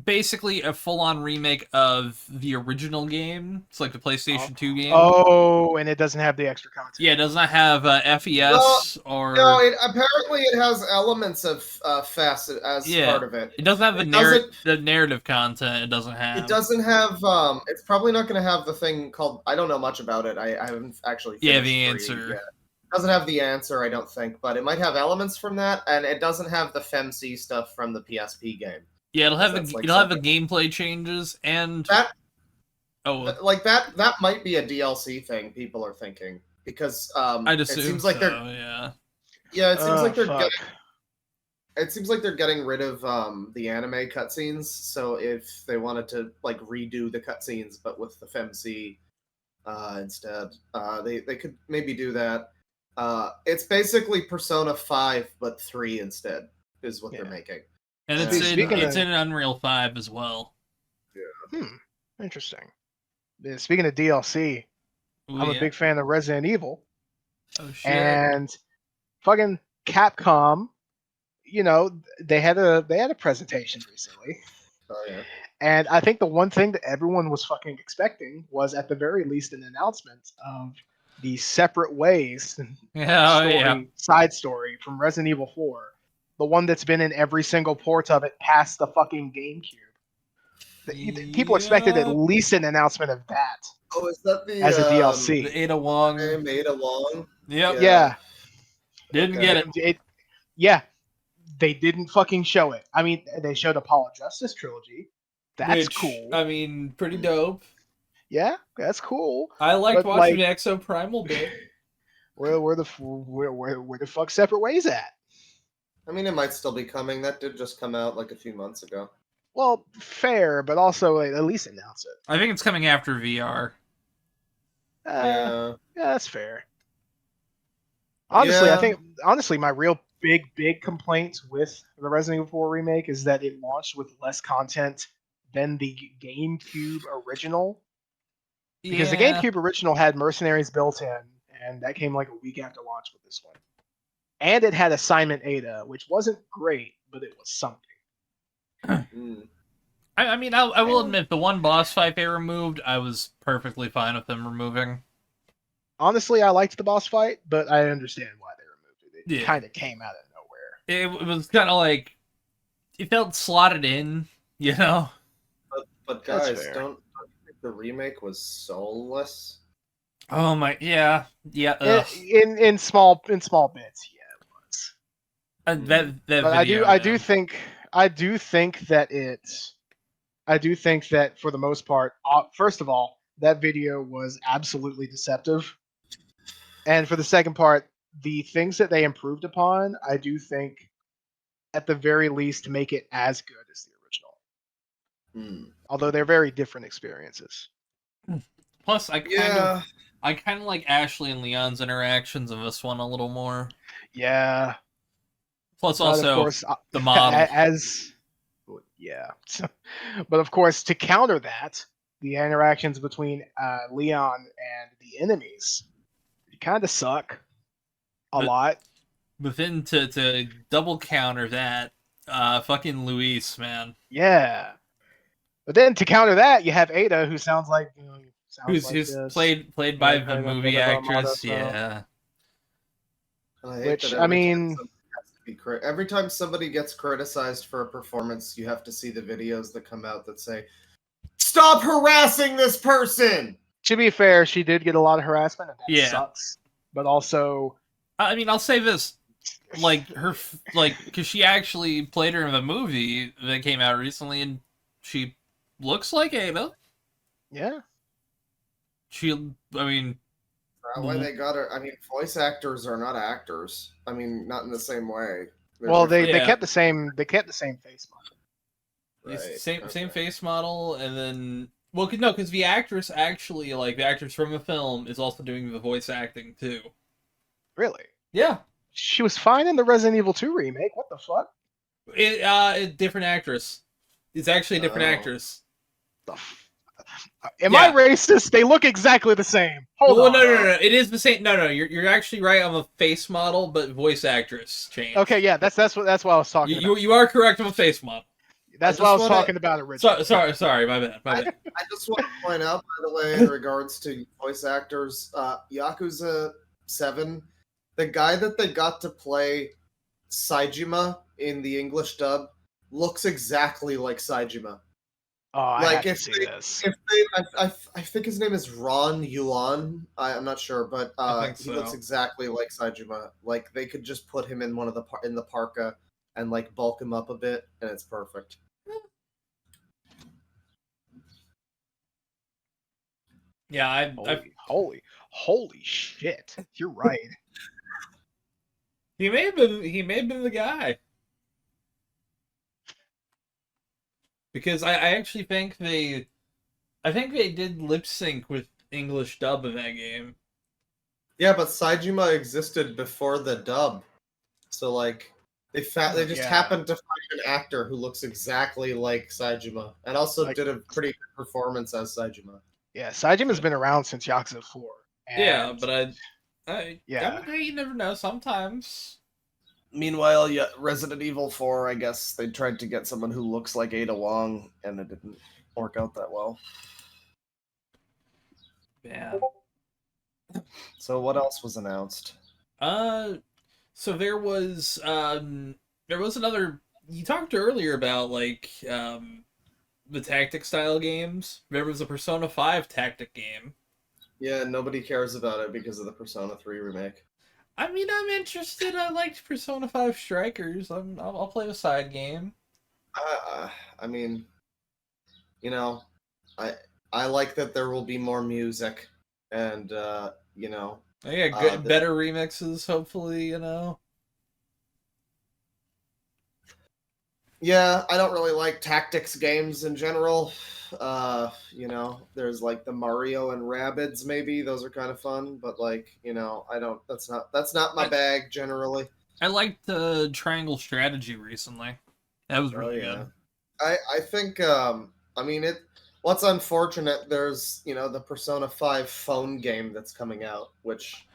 basically a full-on remake of the original game. It's like the PlayStation 2 game. Oh, and it doesn't have the extra content. Yeah, it does not have FES or... No, apparently it has elements of FES as part of it. It doesn't have the narrative content. It doesn't have... It doesn't have... it's probably not going to have the thing called... I don't know much about it. I haven't actually finished the answer. Yet. It doesn't have the answer, I don't think, but it might have elements from that, and it doesn't have the FemC stuff from the PSP game. Yeah, it'll have the gameplay changes and that might be a DLC thing people are thinking because I'd assume it seems like they're it seems like they're it seems like they're getting rid of the anime cutscenes. So if they wanted to like redo the cutscenes but with the FemC instead, they could maybe do that. It's basically Persona 5 but 3 instead is what they're making. And it's in Unreal 5 as well. Yeah. Interesting. Speaking of DLC, Ooh, I'm a yeah. big fan of Resident Evil, Oh shit. and fucking Capcom, they had a presentation recently. Oh yeah. And I think the one thing that everyone was fucking expecting was at the very least an announcement of the separate ways side story from Resident Evil 4. The one that's been in every single port of it past the fucking GameCube. People expected at least an announcement of that. Oh, is that the as a DLC? The Ada Wong. Ada Wong. Yep. Yeah. Didn't get it. Yeah. They didn't fucking show it. I mean, they showed Apollo Justice Trilogy. That's cool. I mean, pretty dope. Yeah, that's cool. I liked watching the Exo Primal bit. Where the fuck separate ways at? I mean, it might still be coming. That did just come out like a few months ago. Well, fair, but also at least announce it. I think it's coming after VR. Yeah, that's fair. Honestly, I think my real big complaint with the Resident Evil 4 remake is that it launched with less content than the GameCube original. Because the GameCube original had Mercenaries built in, and that came like a week after launch with this one. And it had Assignment Ada, which wasn't great, but it was something. I mean, I will admit, the one boss fight they removed, I was perfectly fine with them removing. Honestly, I liked the boss fight, but I understand why they removed it. It kind of came out of nowhere. It was kind of like, it felt slotted in, you know? But guys, don't think the remake was soulless? Oh my, yeah. In small bits, yeah, it was. But I do think that for the most part, first of all, that video was absolutely deceptive. And for the second part, the things that they improved upon, I do think, at the very least, make it as good as the original. Although they're very different experiences. Plus, I kind of like Ashley and Leon's interactions in this one a little more. Yeah. Plus, also, of course, the model. But of course, to counter that, the interactions between Leon and the enemies kind of suck a lot. But then to double counter that, fucking Luis, man. Yeah. But then to counter that, you have Ada, who sounds like who's played by the movie actress. Yeah. Which I mean, every time somebody gets criticized for a performance, you have to see the videos that come out that say, "Stop harassing this person!" To be fair, she did get a lot of harassment, and that sucks. But also, I mean, I'll say this, because she actually played her in the movie that came out recently, and she looks like Ada. Yeah. Why they got her? I mean, voice actors are not actors. I mean, not in the same way. They kept the same face model. Right. Same face model, and then because the actress actually, the actress from the film, is also doing the voice acting too. Really? Yeah. She was fine in the Resident Evil 2 remake. What the fuck? Different actress. It's actually a different actress. Am I racist? They look exactly the same. Hold on. No. It is the same. No. You're actually right on the face model, but voice actress changed. Okay, yeah, that's what I was talking about. You are correct on the face model. That's what I was talking about originally. Sorry, my bad. I just want to point out, by the way, in regards to voice actors, Yakuza 7, the guy that they got to play Saejima in the English dub looks exactly like Saejima. Oh, I have to see this. I think his name is Ron Yuan. I'm not sure, but he looks exactly like Saejima. Like, they could just put him in in the parka and bulk him up a bit, and it's perfect. Yeah, holy shit! You're right. He may have been the guy. Because I actually think they did lip sync with English dub in that game. Yeah, but Saejima existed before the dub, so they just happened to find an actor who looks exactly like Saejima, and also did a pretty good performance as Saejima. Yeah, Saijim has been around since Yakuza 4. Yeah, but Yeah. I mean, you never know. Sometimes. Meanwhile, yeah, Resident Evil 4, I guess they tried to get someone who looks like Ada Wong, and it didn't work out that well. Yeah. So what else was announced? So there was another. You talked earlier about like the tactic style games. There was a Persona 5 tactic game. Yeah, nobody cares about it because of the Persona 3 remake. I mean, I'm interested. I liked Persona 5 Strikers. I'll play a side game. I mean, you know, I like that there will be more music, and you know, Oh, yeah, good, better remixes. Hopefully, you know. Yeah, I don't really like tactics games in general. You know, there's like the Mario and Rabbids, maybe those are kind of fun, but like, you know, I don't. That's not my bag generally. I liked the Triangle Strategy recently. That was really good. I think I mean it. What's unfortunate, there's the Persona 5 phone game that's coming out, which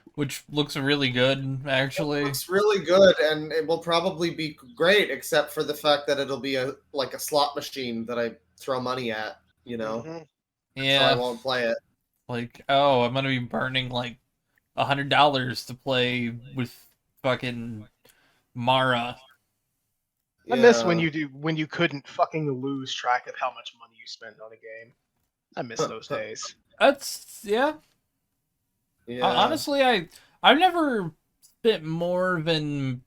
looks really good, actually. It looks really good, and it will probably be great, except for the fact that it'll be a slot machine that I throw money at, Mm-hmm. Yeah. So I won't play it. Like, oh, I'm gonna be burning like $100 to play with fucking Mara. I miss when you couldn't fucking lose track of how much money you spent on a game. I miss those days. That's yeah. Honestly, I've never spent more than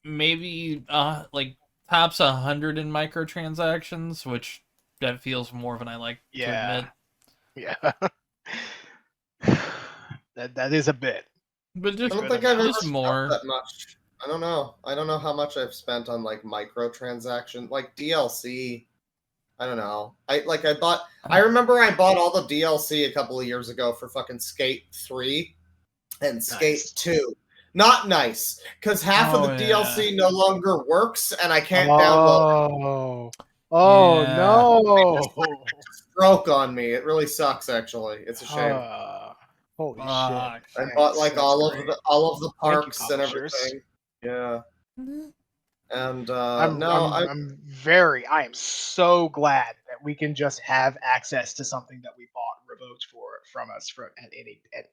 maybe like tops 100 in microtransactions, which that feels more than I like to admit. Yeah. that is a bit. But just, I don't think I've ever spent that much. I don't know. I don't know how much I've spent on like microtransaction, like DLC. I don't know. I remember I bought all the DLC a couple of years ago for fucking Skate 3 and Skate 2. Not nice, because half of the DLC no longer works, and I can't download it. Oh no! Just broke on me. It really sucks. Actually, it's a shame. Holy shit! I bought like all of the parks and everything. Yeah. And I am so glad that we can just have access to something that we bought revoked from us at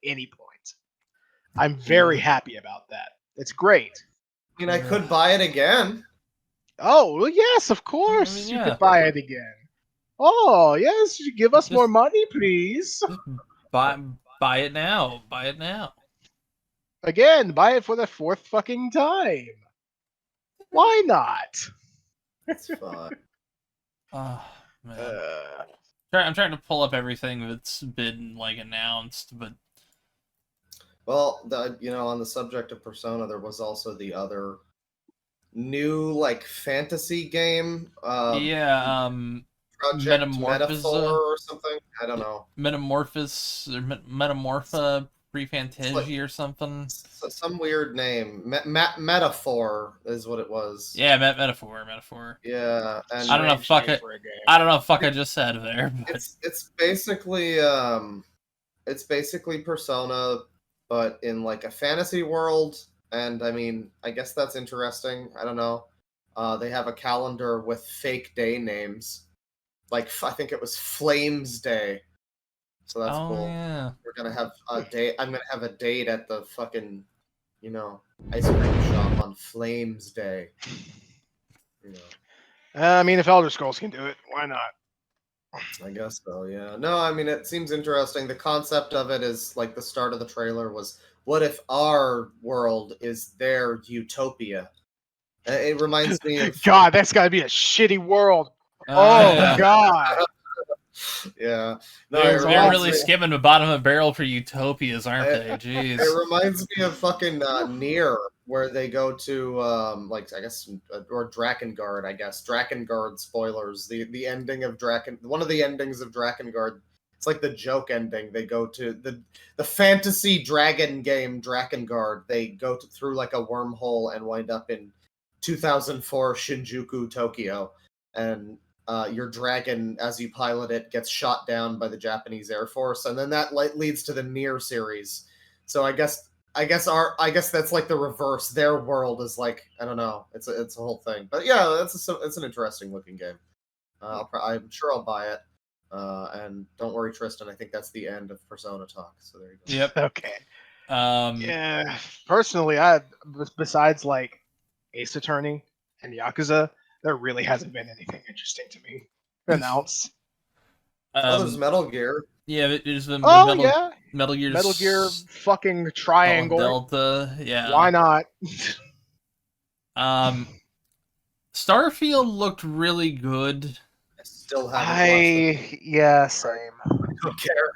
any point. I'm very happy about that. It's great. I mean, I could buy it again. Oh, well, yes, of course you could buy it again. Oh, yes, you give us more money, please. Buy it now. Buy it now. Again, buy it for the 4th fucking time. Why not? It's fun. Oh, man. I'm trying to pull up everything that's been like announced, but well, on the subject of Persona, there was also the other new like fantasy game. Project Metaphor or something. I don't know. Metamorphosis or Metamorpha Pre-Fantasia or something. Some weird name. Metaphor is what it was. Yeah, Metaphor. Yeah, and I don't know. Fuck, I just said there. But... It's basically Persona, but in like a fantasy world. And I mean, I guess that's interesting. I don't know. They have a calendar with fake day names. Like, I think it was Flames Day. So that's cool. Yeah. We're gonna have a date. I'm gonna have a date at the fucking, ice cream shop on Flames Day. I mean, if Elder Scrolls can do it, why not? I guess so, yeah. No, I mean, it seems interesting. The concept of it is, like, the start of the trailer was, what if our world is their utopia? It reminds me of... God, that's gotta be a shitty world. God. Yeah. No, they're really skimming the bottom of the barrel for utopias, aren't they? Jeez. It reminds me of fucking Nier, where they go to, I guess, or Drakengard, I guess. Drakengard spoilers. The ending of one of the endings of Drakengard, it's like the joke ending. They go to the fantasy dragon game, Drakengard. They go through like a wormhole and wind up in 2004 Shinjuku, Tokyo. And your dragon, as you pilot it, gets shot down by the Japanese Air Force, and then that leads to the Nier series. So I guess that's like the reverse. Their world is like, I don't know. It's a whole thing. But yeah, it's an interesting looking game. I'm sure I'll buy it. And don't worry, Tristan. I think that's the end of Persona talk. So there you go. Yep. Okay. Yeah. Personally, besides like Ace Attorney and Yakuza, there really hasn't been anything interesting to me announced. There's Metal Gear. Yeah, there's the Metal Gear. Metal Gear fucking triangle. Delta. Yeah. Why not? Starfield looked really good. I still haven't watched it. Yeah, same. I don't care.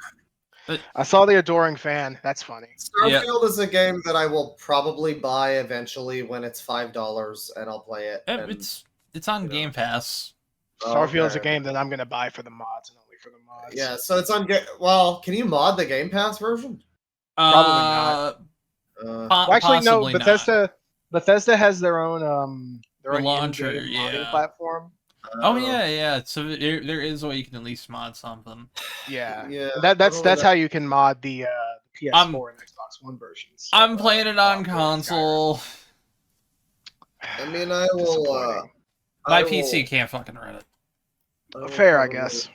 But I saw the Adoring Fan. That's funny. Starfield is a game that I will probably buy eventually when it's $5 and I'll play it. Yeah, it's on Game Pass. Starfield's a game that I'm gonna buy for the mods and only for the mods. Yeah, so it's on. Well, can you mod the Game Pass version? Probably not. Actually, no. Bethesda has their own launcher, modding platform. Oh yeah. So there is a way you can at least mod something. Yeah. Yeah. That's how you can mod the PS4 and Xbox One versions. I'm playing it on console. I mean, I will. My PC can't fucking run it. Fair, I guess.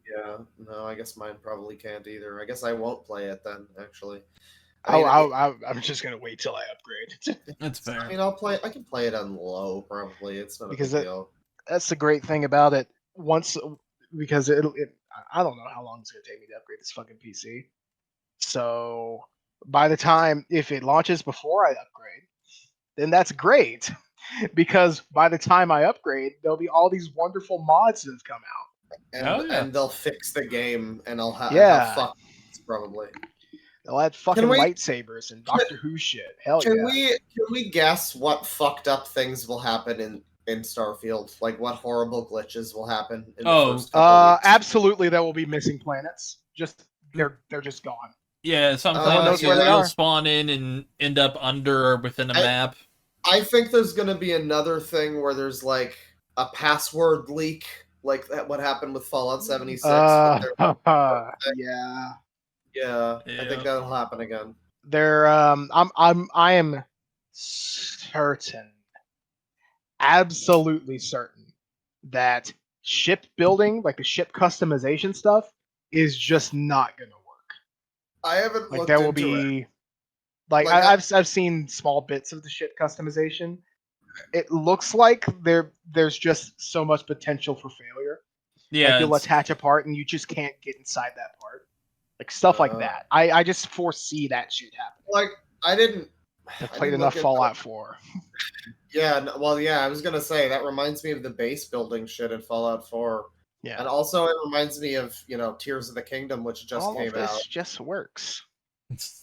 Yeah. No, I guess mine probably can't either. I guess I won't play it then. Actually. I'm just gonna wait till I upgrade. That's fair. I mean, I can play it on low probably. It's not a big deal. That's the great thing about it. Because I don't know how long it's gonna take me to upgrade this fucking PC. So by the time, if it launches before I upgrade, then that's great. Because by the time I upgrade, there'll be all these wonderful mods that have come out. And they'll fix the game, and I'll have probably. They'll add fucking lightsabers and Doctor Who shit. Hell Can we guess what fucked up things will happen in Starfield? Like what horrible glitches will happen in the first couple weeks? Absolutely, there will be missing planets. They're just gone. Yeah, some planets you'll spawn in and end up under or within a map. I think there's going to be another thing where there's like a password leak, like what happened with Fallout 76. Yeah. Yeah, I think that'll happen again. I am certain, absolutely certain, that ship building, like the ship customization stuff, is just not gonna work. I haven't like looked there will into be, like I've seen small bits of the ship customization. It looks like there's just so much potential for failure. Yeah, like you'll attach a part and you just can't get inside that part. Like stuff like that. I just foresee that shit happening. Like I've played enough Fallout 4. Yeah, well, yeah, I was gonna say that reminds me of the base building shit in Fallout 4. Yeah, and also it reminds me of Tears of the Kingdom, which just all came of this out. Just works.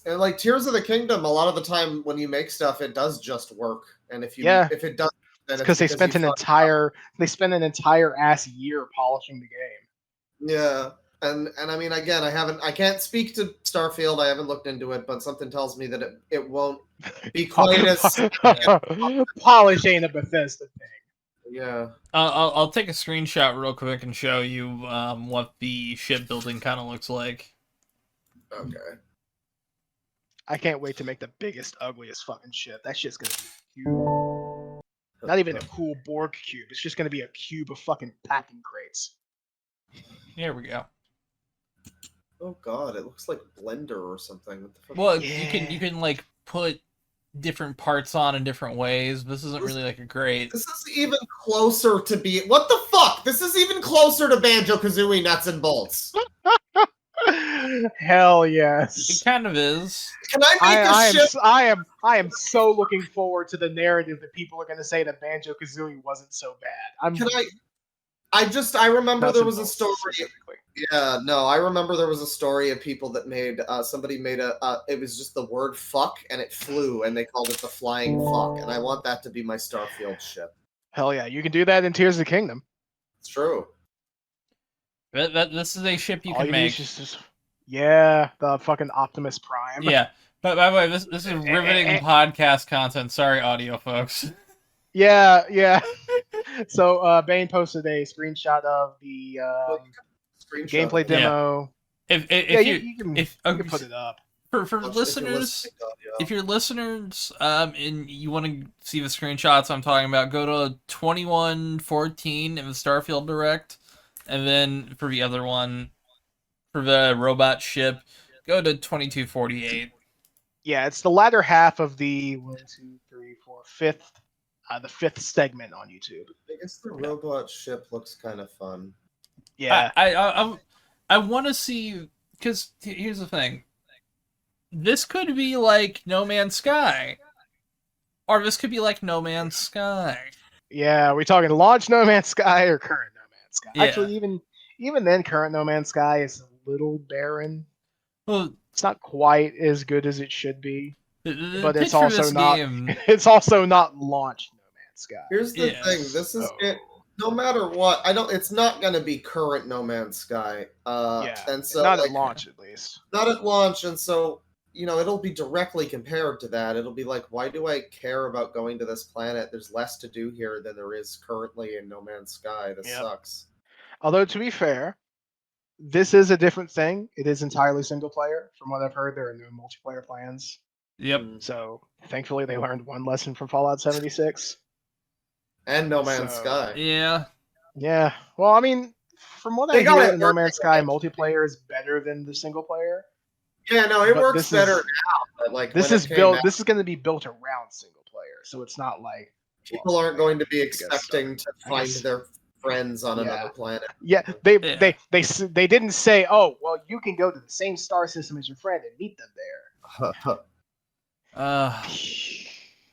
And like Tears of the Kingdom, a lot of the time when you make stuff, it does just work. And if it does, then it's because they spent an entire ass year polishing the game. Yeah. And I mean, again, I can't speak to Starfield. I haven't looked into it, but something tells me that it won't be quite as polish ain't a Bethesda thing. Yeah. I'll take a screenshot real quick and show you what the ship building kind of looks like. Okay. I can't wait to make the biggest, ugliest fucking ship. That shit's gonna be huge. Not even a cool Borg cube. It's just gonna be a cube of fucking packing crates. Here we go. Oh god, it looks like Blender or something. What the fuck? Well, you can like put different parts on in different ways. This isn't really like a great. This is even closer to be. What the fuck? This is even closer to Banjo-Kazooie nuts and bolts. Hell yes. It kind of is. Can I make a ship? I am so looking forward to the narrative that people are going to say that Banjo-Kazooie wasn't so bad. I remember there was a story. Yeah, no, I remember there was a story of people that made somebody made it was just the word fuck and it flew and they called it the flying fuck, and I want that to be my Starfield ship. Hell yeah, you can do that in Tears of the Kingdom. It's true. This is a ship you can make. Yeah, the fucking Optimus Prime. Yeah, but by the way, this is riveting podcast content. Sorry, audio folks. Yeah. So Bane posted a screenshot of the gameplay demo. You can put it up. For listeners, if you're listeners, and you want to see the screenshots I'm talking about, go to 2114 in the Starfield Direct, and then for the other one, for the robot ship, go to 2248. Yeah, it's the latter half of the 1, 2, 3, 4, the fifth segment on YouTube. I guess the robot ship looks kind of fun. Yeah, I want to see, because here's the thing. This could be like No Man's Sky. Or this could be like No Man's Sky. Yeah, are we talking launch No Man's Sky or current No Man's Sky? Yeah. Actually, even then, current No Man's Sky is a little barren. Well, it's not quite as good as it should be, but it's for also this not. game- It's also not launch No Man's Sky. Here's the thing. This is it. No matter what, it's not going to be current No Man's Sky. And so not at launch, at least. Not at launch, and so it'll be directly compared to that. It'll be like, why do I care about going to this planet? There's less to do here than there is currently in No Man's Sky. This sucks. Although, to be fair, this is a different thing. It is entirely single player. From what I've heard, there are no multiplayer plans. Yep. So, thankfully, they learned one lesson from Fallout 76. And No Man's Sky. Yeah. Yeah. Well, I mean, from what I hear, No Man's Sky multiplayer is better than the single player. Yeah, no, it works better now. But like this is built. This is going to be built around single player, so it's not like people aren't going to be expecting to find their friends on another planet. Yeah, they didn't say, oh, well, you can go to the same star system as your friend and meet them there.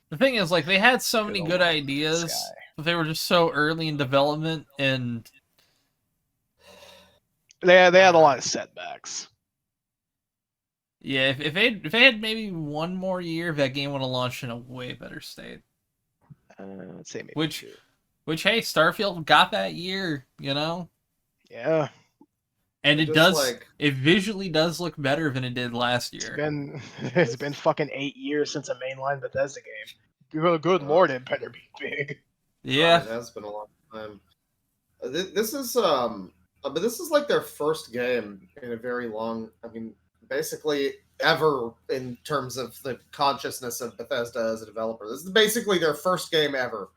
The thing is, like, they had so many good ideas, but they were just so early in development, and they had a lot of setbacks. Yeah, if they had maybe one more year, that game would have launched in a way better state. Let's say maybe which hey, Starfield got that year, Yeah. And it visually does look better than it did last year. It's been fucking 8 years since a mainline Bethesda game. Good lord, it better be big. Yeah, it has been a long time. This is like their first game in a very long. I mean, basically ever in terms of the consciousness of Bethesda as a developer. This is basically their first game ever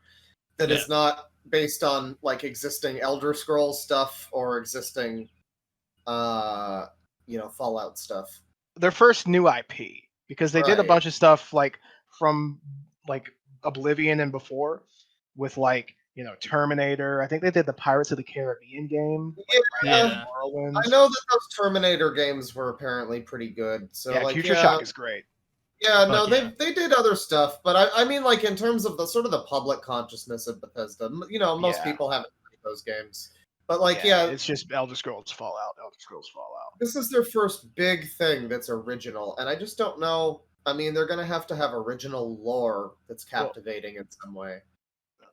that is not based on like existing Elder Scrolls stuff or existing Fallout stuff. Their first new IP, because they did a bunch of stuff like from like Oblivion and before with like Terminator. I think they did the Pirates of the Caribbean game. I know that those Terminator games were apparently pretty good. So Future Shock is great. Yeah, no, they did other stuff, but I mean, like in terms of the sort of the public consciousness of Bethesda, most people haven't played those games. But it's just Elder Scrolls Fallout. This is their first big thing that's original, and I just don't know. I mean, they're gonna have to have original lore that's captivating in some way.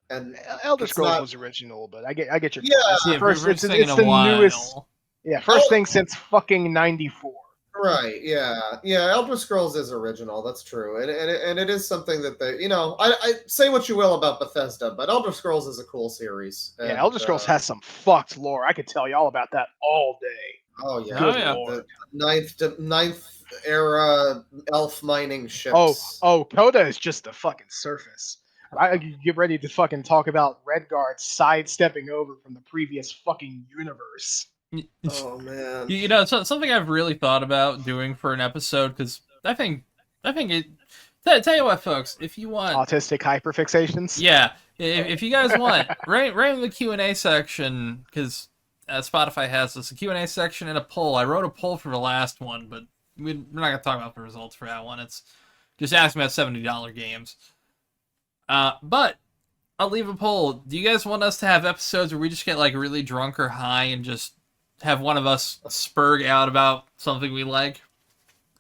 And Elder Scrolls was original, but I get your point. It's the it's the newest. Yeah, first thing since fucking 94. Right. Yeah. Elder Scrolls is original. That's true, and it is something that they. I say what you will about Bethesda, but Elder Scrolls is a cool series. And, Elder Scrolls has some fucked lore. I could tell you all about that all day. Oh yeah. The ninth era elf mining ships. Oh, Coda is just the fucking surface. I get ready to fucking talk about Redguard sidestepping over from the previous fucking universe. Oh man! Something I've really thought about doing for an episode, because I think it. Tell you what, folks, if you want autistic hyperfixations, if you guys want, right in the Q&A section, because Spotify has this, a Q&A section and a poll. I wrote a poll for the last one, but we're not gonna talk about the results for that one. It's just asking about $70 games. But I'll leave a poll. Do you guys want us to have episodes where we just get like really drunk or high and just have one of us spurg out about something we like?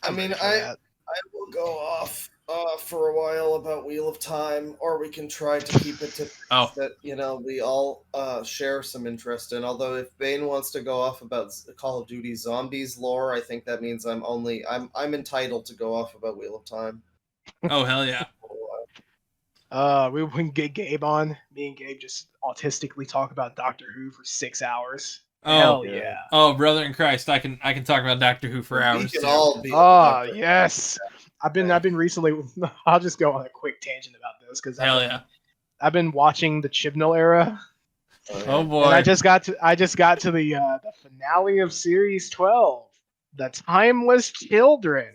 I mean, I will go off for a while about Wheel of Time, or we can try to keep it to that we all share some interest in. Although if Bane wants to go off about Call of Duty Zombies lore, I think that means I'm entitled to go off about Wheel of Time. Oh hell yeah! We can get Gabe on. Me and Gabe just autistically talk about Doctor Who for 6 hours. Oh, Hell yeah. Oh, brother in Christ, I can talk about Doctor Who for We hours can too. all be Yes. I've been recently. I'll just go on a quick tangent about this because Hell yeah. I've been watching the Chibnall era. Oh boy. And I just got to the finale of series 12, The Timeless Children.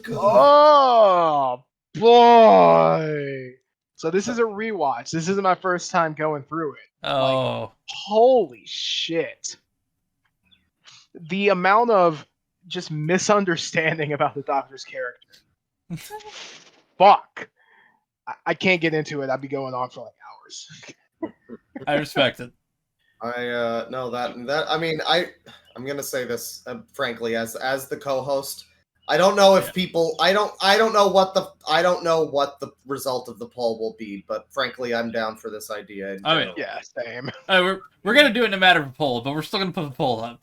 Oh boy! So this is a rewatch. This isn't my first time going through it. Oh. Like, holy shit! The amount of just misunderstanding about the Doctor's character. Fuck! I can't get into it. I'd be going on for like hours. I respect it. No, that I mean I'm gonna say this frankly as the co-host. I don't know if people I don't know what the result of the poll will be, but frankly I'm down for this idea. Yeah, same. We're gonna do it no matter of a poll, but we're still gonna put the poll up.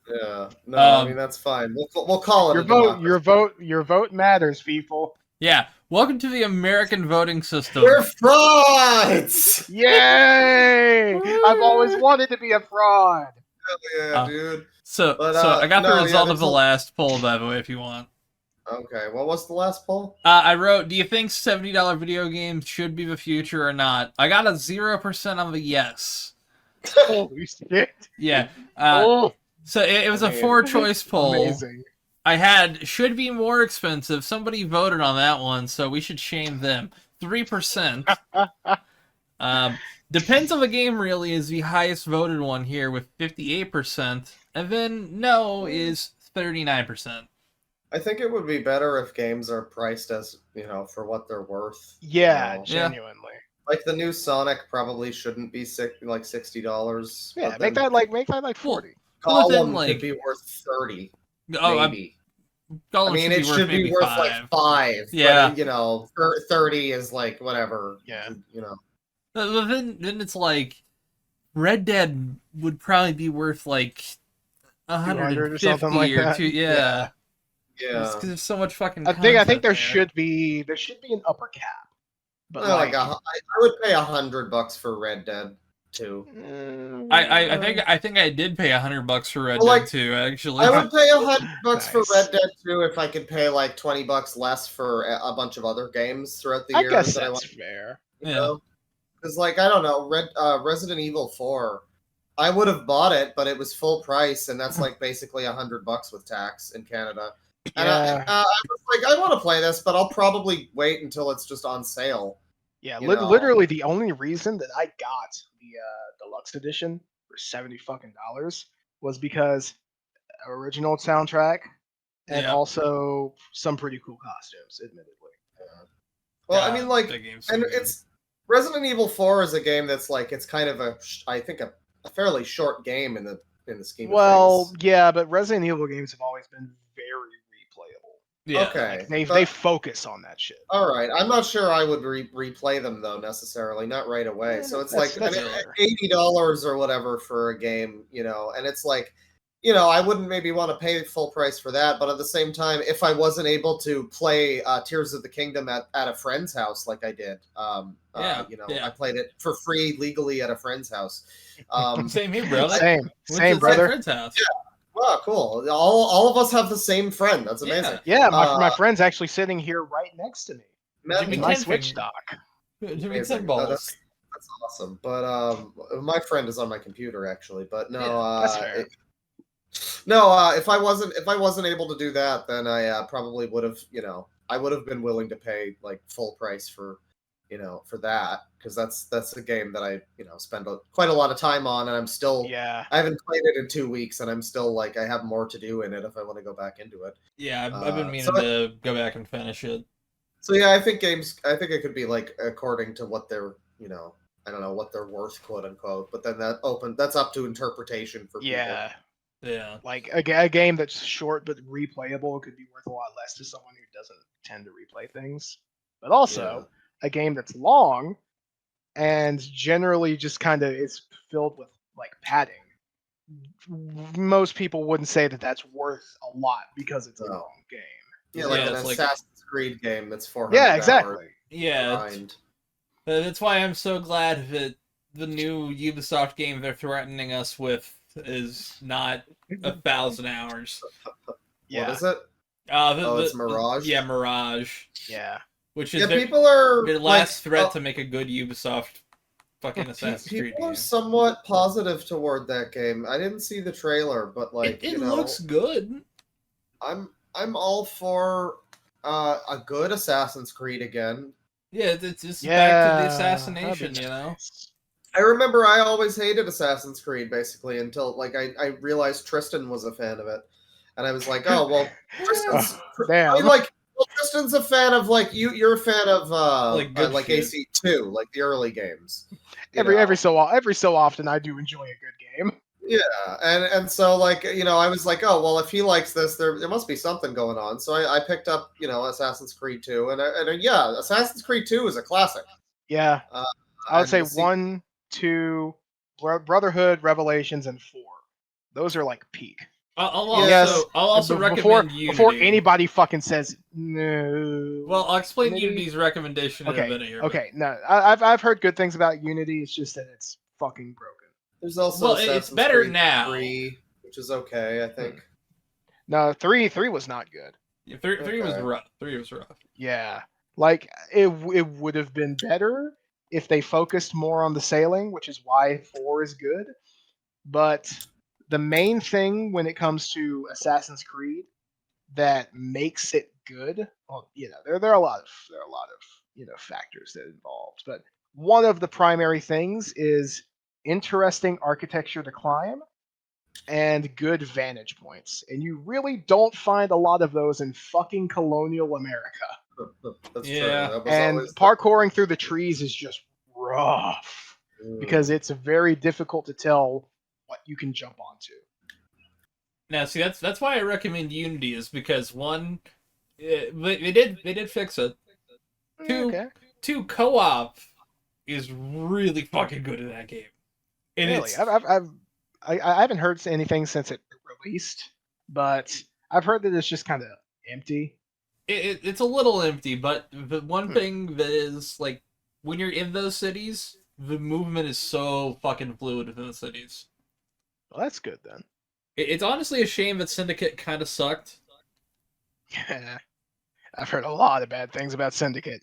Yeah, no, I mean that's fine. We'll call it your vote matters, people. Yeah, welcome to the American voting system. We're frauds! Yay! I've always wanted to be a fraud. Hell yeah, dude. So I got the result of the last poll, by the way, if you want. Okay, what was the last poll? I wrote, do you think $70 video games should be the future or not? I got a 0% on the yes. Holy shit. Yeah. So it was a 4-choice poll. Amazing. I had should be more expensive. Somebody voted on that one, so we should shame them. 3%. Depends on the game, really, is the highest voted one here with 58%. And then no is 39%. I think it would be better if games are priced as, for what they're worth. Yeah, genuinely. Like the new Sonic probably shouldn't be like $60. Yeah, make that like 40. Gollum could be worth 30. Maybe. I mean, it should be worth like 5. Yeah. But, 30 is like whatever. Yeah. Then it's like Red Dead would probably be worth like 150 or something like that. Yeah. Yeah. Because there's so much fucking. I think there should be an upper cap. But I would pay $100 for Red Dead 2. I think I did pay $100 for Red Dead 2. Actually, I would pay $100 for Red Dead 2 if I could pay like $20 less for a bunch of other games throughout the year. I guess that's fair. Because I don't know, Resident Evil 4. I would have bought it, but it was full price, and that's like basically $100 with tax in Canada. And I was like, I want to play this, but I'll probably wait until it's just on sale. Yeah, literally the only reason that I got the deluxe edition for $70 was because original soundtrack and also some pretty cool costumes, admittedly. Yeah. Well, I mean, it's Resident Evil 4 is a game that's like it's kind of I think a fairly short game in the scheme of things. Well, yeah, but Resident Evil games have always been very replayable. Yeah. Okay. They focus on that shit. All right. I'm not sure I would replay them though necessarily, not right away. So it's like $80 or whatever for a game, and it's like, I wouldn't maybe want to pay full price for that, but at the same time, if I wasn't able to play Tears of the Kingdom at a friend's house like I did, I played it for free legally at a friend's house. Same here, brother. Same brother. Friend's house. Yeah. Wow, cool. All of us have the same friend. That's amazing. Yeah, my friend's actually sitting here right next to me. My Switch dock. That's awesome. But my friend is on my computer actually. But no, that's fair. If I wasn't able to do that, then I probably would have. I would have been willing to pay like full price for that, because that's a game that I spend quite a lot of time on, and I'm still I haven't played it in 2 weeks, and I'm still like I have more to do in it if I want to go back into it. Yeah, I've been meaning to go back and finish it. So yeah, I think it could be like according to what they're I don't know what they're worth, quote unquote, but then that's up to interpretation for people. Yeah, like a game that's short but replayable could be worth a lot less to someone who doesn't tend to replay things. But also, a game that's long and generally just kind of is filled with like padding. Most people wouldn't say that that's worth a lot because it's a long game. Yeah, like an Assassin's Creed game that's 400 Yeah, exactly. hours. Yeah, grind. That's why I'm so glad that the new Ubisoft game they're threatening us with is not 1,000 hours. Yeah. What is it? It's Mirage. Yeah, Mirage. Yeah. Which is people are their last threat to make a good Ubisoft fucking Assassin's Creed game. People are somewhat positive toward that game. I didn't see the trailer, but like it looks good. I'm all for a good Assassin's Creed again. Yeah, it's just back to the assassination, you know. I remember I always hated Assassin's Creed basically until like I realized Tristan was a fan of it, and I was like, oh well, Tristan's damn. I mean, like Tristan's a fan of like you're a fan of like AC2, like the early games. Every so often I do enjoy a good game. Yeah, and so like I was like, oh well, if he likes this, there must be something going on. So I picked up Assassin's Creed 2, and yeah, Assassin's Creed 2 is a classic. Yeah, I would say 1, 2, Brotherhood, Revelations, and 4. Those are like peak. I'll also recommend Unity. Before anybody fucking says no. Well, I'll explain Unity's recommendation in a minute here. Okay, no, I've heard good things about Unity. It's just that it's fucking broken. There's also it's better Creed now. 3, which is okay, I think. No, 3 was not good. Yeah, 3 was rough. 3 was rough. Yeah, like it would have been better if they focused more on the sailing, which is why 4 is good. But the main thing when it comes to Assassin's Creed that makes it good, well, there are a lot of factors that are involved, but one of the primary things is interesting architecture to climb and good vantage points, and you really don't find a lot of those in fucking colonial America. That's true. And parkouring through the trees is just rough because it's very difficult to tell what you can jump onto. Now, see, that's why I recommend Unity, is because one, they did fix it. Two, co-op is really fucking good at that game. And really, I haven't heard anything since it released, but I've heard that it's just kind of empty. It's a little empty, but the one thing that is like when you're in those cities, the movement is so fucking fluid within the cities. Well, that's good then. It's honestly a shame that Syndicate kind of sucked. I've heard a lot of bad things about Syndicate.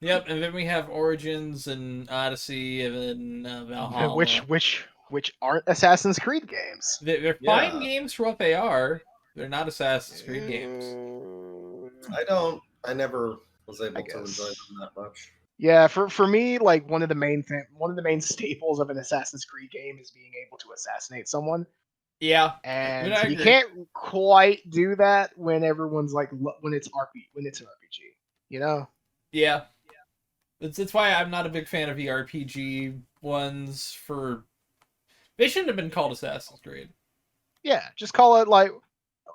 Yep, and then we have Origins and Odyssey and then Valhalla. Which aren't Assassin's Creed games. They're fine games for what they are. They're not Assassin's Creed games. I never was able to enjoy them that much. Yeah, for me, like one of the main staples of an Assassin's Creed game is being able to assassinate someone. Yeah, and you can't quite do that when everyone's like when it's an RPG, you know? Yeah, it's why I'm not a big fan of the RPG ones. They shouldn't have been called Assassin's Creed. Yeah, just call it like.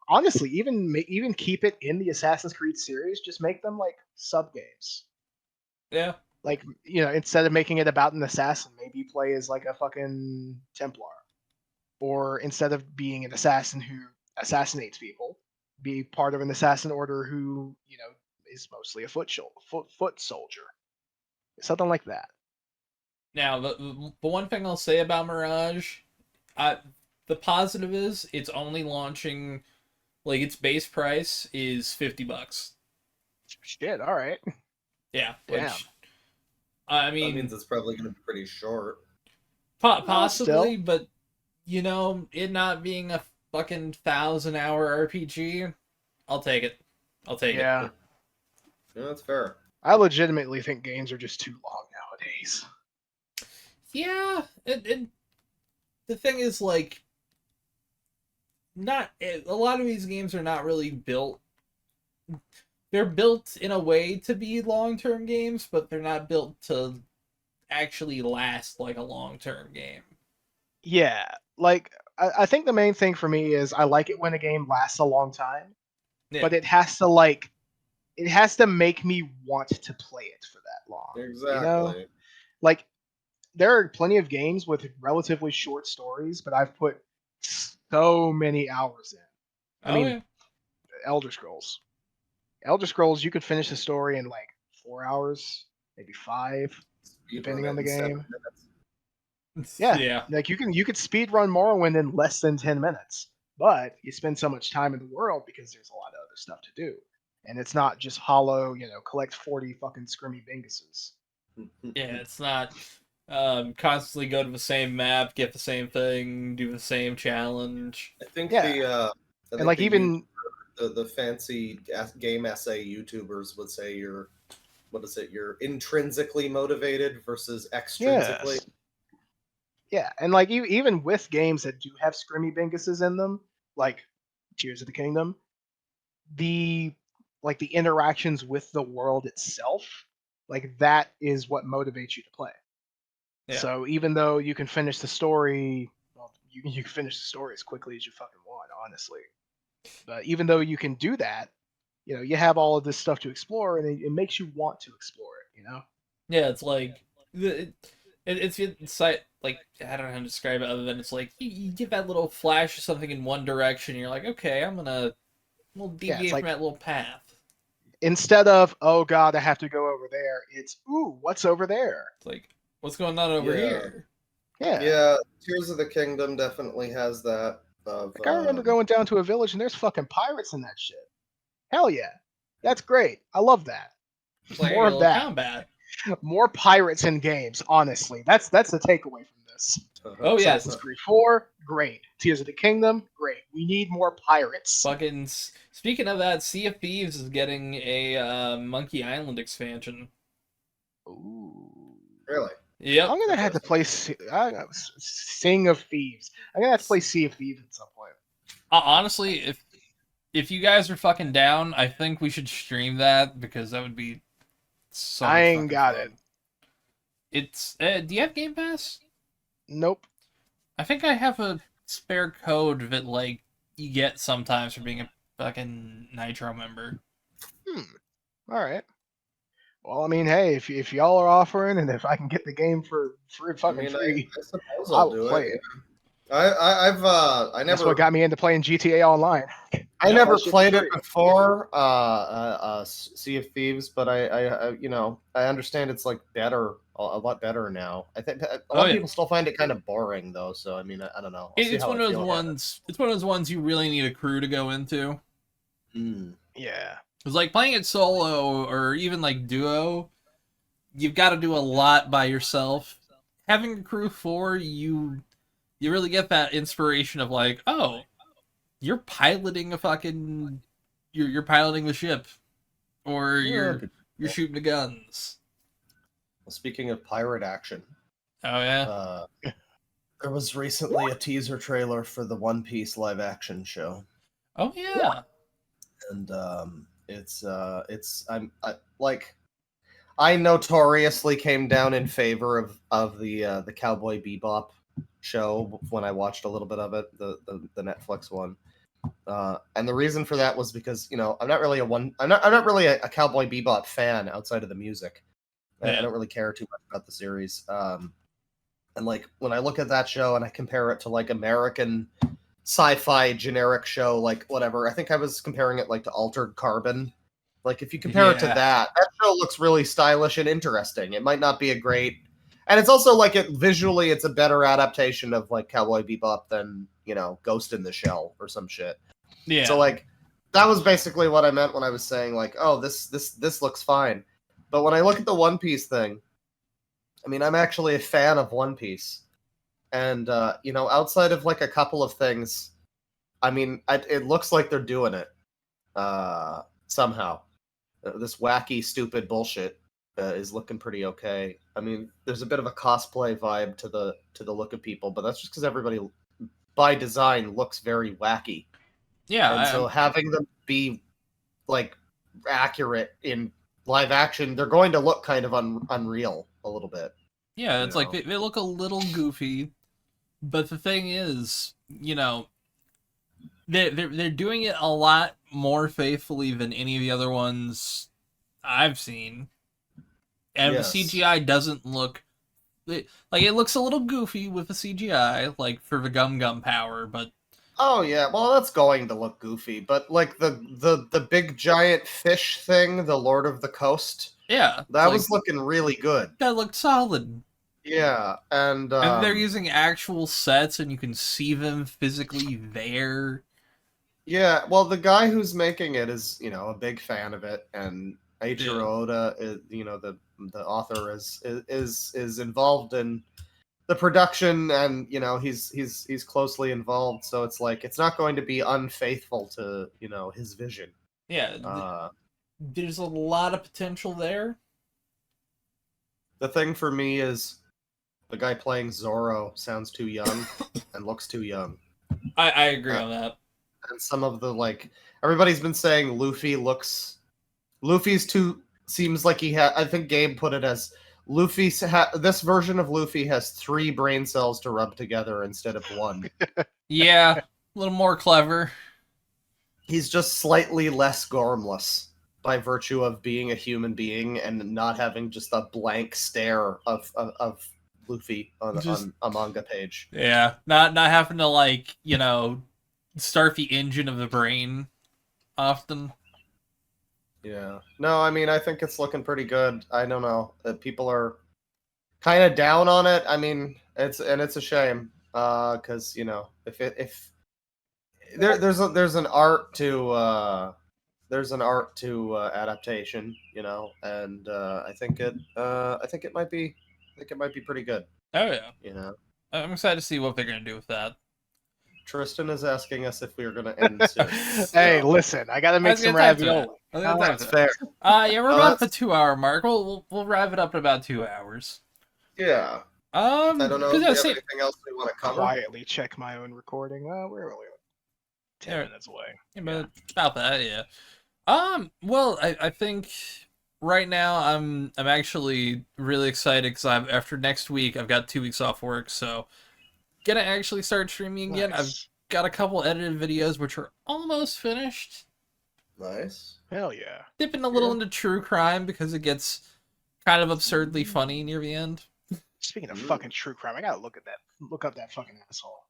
Honestly, even keep it in the Assassin's Creed series. Just make them like sub games. Yeah. Like instead of making it about an assassin, maybe you play as like a fucking Templar. Or instead of being an assassin who assassinates people, be part of an assassin order who, is mostly a foot soldier. Something like that. Now, the one thing I'll say about Mirage, the positive is it's only launching, like its base price is $50. Shit, all right. Yeah. Damn. Which, I mean, that means it's probably going to be pretty short. Possibly, but it not being a fucking 1,000-hour RPG, I'll take it. Yeah, that's fair. I legitimately think games are just too long nowadays. Yeah, and the thing is, like, a lot of these games are not really built. They're built in a way to be long-term games, but they're not built to actually last like a long-term game. Yeah, like I think the main thing for me is I like it when a game lasts a long time, but it has to make me want to play it for that long. Exactly. Like there are plenty of games with relatively short stories, but I've put so many hours in. I mean, Elder Scrolls. You could finish the story in like 4 hours, maybe 5. depending on the in 7 game. minutes. Yeah, like you could speed run Morrowind in less than 10 minutes, but you spend so much time in the world because there's a lot of other stuff to do, and it's not just hollow, collect 40 fucking scrimmy binguses. Yeah, it's not constantly go to the same map, get the same thing, do the same challenge. I think and like even the fancy game essay YouTubers would say you're intrinsically motivated versus extrinsically. Yes. Yeah, and like even with games that do have scrimmy binguses in them, like Tears of the Kingdom, the interactions with the world itself, like that is what motivates you to play. Yeah. So even though you can finish the story, well, you can finish the story as quickly as you fucking want, honestly. But even though you can do that, you have all of this stuff to explore, and it makes you want to explore it. Yeah, it's like it's like I don't know how to describe it other than it's like you get that little flash of something in one direction, and you're like, okay, I'm gonna deviate from that little path. Instead of, oh god, I have to go over there, it's, ooh, what's over there? It's like, what's going on over here? Yeah, Tears of the Kingdom definitely has that. I remember going down to a village and there's fucking pirates in that shit. Hell yeah. That's great. I love that. Like more of that. Combat. More pirates in games, honestly. That's the takeaway from this. Oh yeah. Assassin's Creed 4, great. Tears of the Kingdom, great. We need more pirates. Fucking speaking of that, Sea of Thieves is getting a Monkey Island expansion. Ooh. Really? Yep. I'm gonna have to play Sing of Thieves. I'm gonna have to play Sea of Thieves at some point. Honestly, if you guys are fucking down, I think we should stream that because that would be so I ain't got fun. It's do you have Game Pass? Nope. I think I have a spare code that like you get sometimes for being a fucking Nitro member. All right. Well, I mean, hey, if y'all are offering, and if I can get the game for free, I suppose I'll do play it. I never. That's what got me into playing GTA Online. I never played it before, Sea of Thieves, but I understand it's like better, a lot better now. I think a lot of people still find it kind of boring though. So I mean, I don't know. It's one of those ones. It's one of those ones you really need a crew to go into. Yeah. It's like playing it solo or even like duo. You've got to do a lot by yourself. Having a crew for you really get that inspiration of like, oh, you're piloting a fucking, you're piloting the ship, or you're shooting the guns. Well, speaking of pirate action, oh yeah, there was recently a teaser trailer for the One Piece live action show. Oh yeah, and I notoriously came down in favor of the Cowboy Bebop show when I watched a little bit of it, the Netflix one. And the reason for that was because I'm not really a Cowboy Bebop fan outside of the music. I don't really care too much about the series. And like when I look at that show and I compare it to like American sci-fi generic show, like whatever, I think I was comparing it like to Altered Carbon. Like if you compare it to that show looks really stylish and interesting. It might not be a great, and it's also like visually it's a better adaptation of like Cowboy Bebop than Ghost in the Shell or some shit. Yeah. So like that was basically what I meant when I was saying like, oh, this looks fine. But when I look at the One Piece thing, I mean, I'm actually a fan of One Piece, and outside of like a couple of things, I mean, it looks like they're doing it somehow. This wacky, stupid bullshit is looking pretty okay. I mean, there's a bit of a cosplay vibe to the look of people, but that's just because everybody, by design, looks very wacky. Yeah, and so having them be like accurate in live action, they're going to look kind of unreal a little bit. Yeah, it's like they look a little goofy, but the thing is, they're doing it a lot more faithfully than any of the other ones I've seen. And the CGI doesn't look like it looks a little goofy with the CGI, like for the gum power, but oh yeah, well that's going to look goofy, but like the big giant fish thing, the Lord of the Coast. Yeah. That was looking really good. That looked solid. Yeah, and they're using actual sets, and you can see them physically there. Yeah, well, the guy who's making it is, a big fan of it, and Eiichiro Oda, is, the author is involved in the production, and he's closely involved. So it's like it's not going to be unfaithful to his vision. Yeah, there's a lot of potential there. The thing for me is the guy playing Zoro sounds too young and looks too young. I agree on that. And some of the everybody's been saying Luffy's seems like he had. I think Gabe put it as this version of Luffy has 3 brain cells to rub together instead of 1. Yeah, a little more clever. He's just slightly less gormless by virtue of being a human being and not having just a blank stare of Luffy on a manga page. Yeah, not having to start the engine of the brain often. Yeah. No, I mean, I think it's looking pretty good. I don't know. People are kind of down on it. I mean, it's a shame. Because, if there's an art to adaptation, and I think it might be pretty good. Oh yeah. I'm excited to see what they're gonna do with that. Tristan is asking us if we are going to end soon. Hey, listen, I got to make some ravioli. That's fair. Yeah, we're about the 2-hour mark. We'll wrap it up in about 2 hours. Yeah. I don't know if we have anything else we want to cover. Quietly check my own recording. We're only 10 minutes away. Yeah, but about that, yeah. Well, I think right now I'm actually really excited because after next week I've got 2 weeks off work, so gonna actually start streaming again. Nice. I've got a couple edited videos which are almost finished. Nice. Hell yeah. Dipping a little into true crime because it gets kind of absurdly funny near the end. Speaking of fucking true crime, I gotta look up that fucking asshole.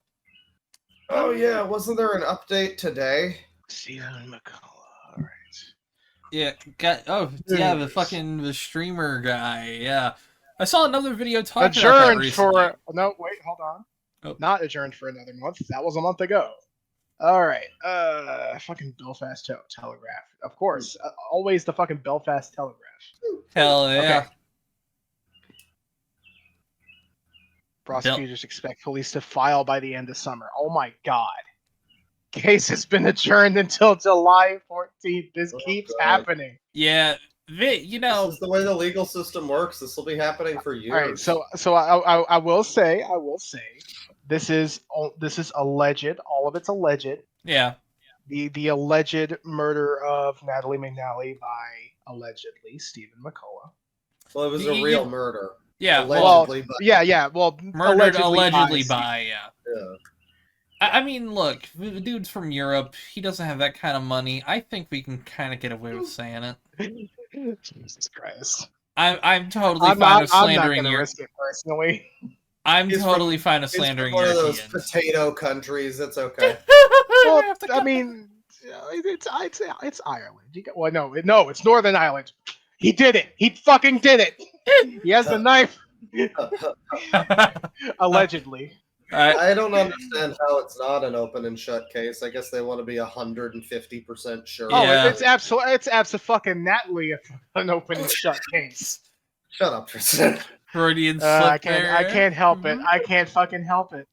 Oh yeah, wasn't there an update today? Stephen McCullough. All right. Yeah, the streamer guy. Yeah, I saw another video talking about that recently. No, wait, hold on. Oh. Not adjourned for another month. That was a month ago. All right. Fucking Belfast Telegraph. Of course. Always the fucking Belfast Telegraph. Hell yeah. Okay. Prosecutors expect police to file by the end of summer. Oh my god. Case has been adjourned until July 14th. This keeps happening. Yeah. This is the way the legal system works. This will be happening for years. All right, so I will say, this is alleged. All of it's alleged. Yeah. The alleged murder of Natalie McNally by allegedly Stephen McCullough. Well, it was a real murder. Yeah. Allegedly. Murdered allegedly by. Yeah. I mean, look, the dude's from Europe. He doesn't have that kind of money. I think we can kind of get away with saying it. Jesus Christ. I'm totally fine with slandering Europe. Personally. I'm totally fine with slandering Europeans. One of those potato countries. It's okay. Well, I mean, it's Ireland. No, it's Northern Ireland. He did it. He fucking did it. He has the knife. Allegedly. I don't understand how it's not an open and shut case. I guess they want to be 150% sure. Oh, yeah. It's absolutely an open and shut case. Shut up, Tristan. Freudian slip I can't help it. I can't fucking help it.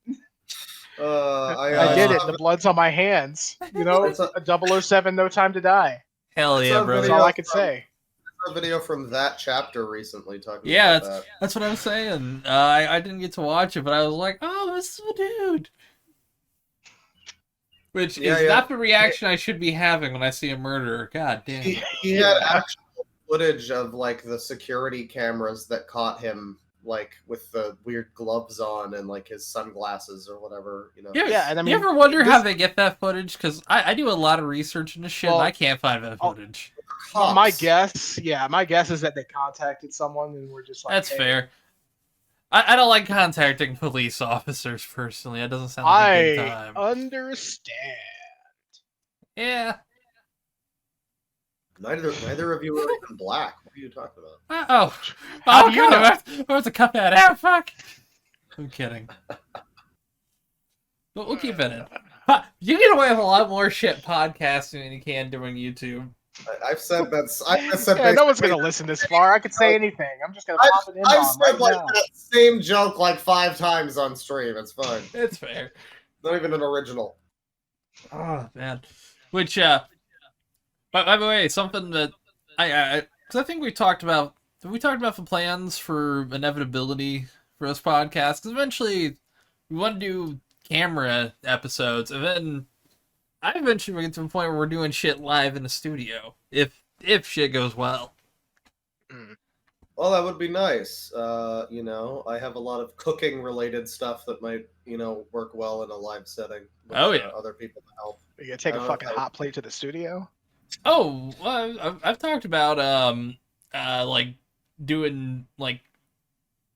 I did it. The blood's on my hands. It's a 007, No Time to Die. Hell yeah, bro. That's all I could say. A video from that chapter recently talking about that. That's what I was saying. I didn't get to watch it, but I was like, oh, this is the dude. Which is not the reaction I should be having when I see a murderer. God damn. He had actual footage of the security cameras that caught him with the weird gloves on and his sunglasses or whatever. Yeah, and I mean, you ever wonder how they get that footage? Because I do a lot of research into shit and I can't find that footage. My guess is that they contacted someone and were just like, that's fair. I don't like contacting police officers personally. That doesn't sound like a good time. I understand. Yeah. Neither of you are even black. What are you talking about? How do you know? I have to cut that out. Fuck. I'm kidding. But we'll keep it in. You get away with a lot more shit podcasting than you can doing YouTube. I've said that's. No one's gonna listen this far. I could say anything. I'm just gonna pop it in. I've said right like now. that same joke like 5 times on stream. It's fine. It's fair. Not even an original. Oh man. Which by the way, something that because I think we talked about the plans for inevitability for this podcast. Because eventually we want to do camera episodes, and then I eventually will get to the point where we're doing shit live in the studio if shit goes well. Well, that would be nice. I have a lot of cooking related stuff that might, work well in a live setting. With, other people to help. Are you gonna take a fucking hot plate to the studio? Oh, well, I've talked about like doing like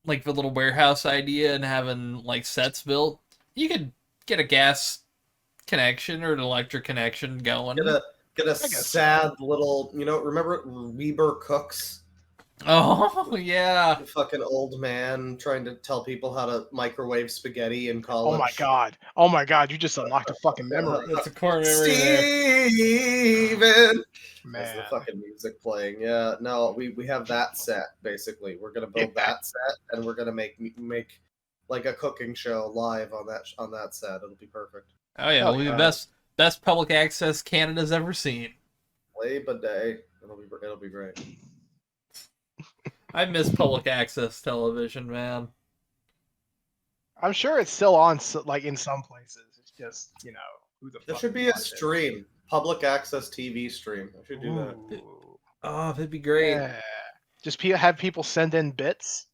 the little warehouse idea and having like sets built. You could get a gas connection or an electric connection going. Get a sad little, remember Weber Cooks? Oh yeah, The fucking old man trying to tell people how to microwave spaghetti in college. Oh my god! You just unlocked a fucking memory. That's a core memory there. Steven! Man. That's the fucking music playing. Yeah, no, we have that set basically. We're gonna build that set, and we're gonna make like a cooking show live on that set. It'll be perfect. Oh yeah, it'll be the best public access Canada's ever seen. Labor Day. It'll be great. I miss public access television, man. I'm sure it's still on, like in some places. It's just who the fuck. There should be a stream, public access TV stream. I should do that. Oh, that'd be great. Yeah. Just have people send in bits,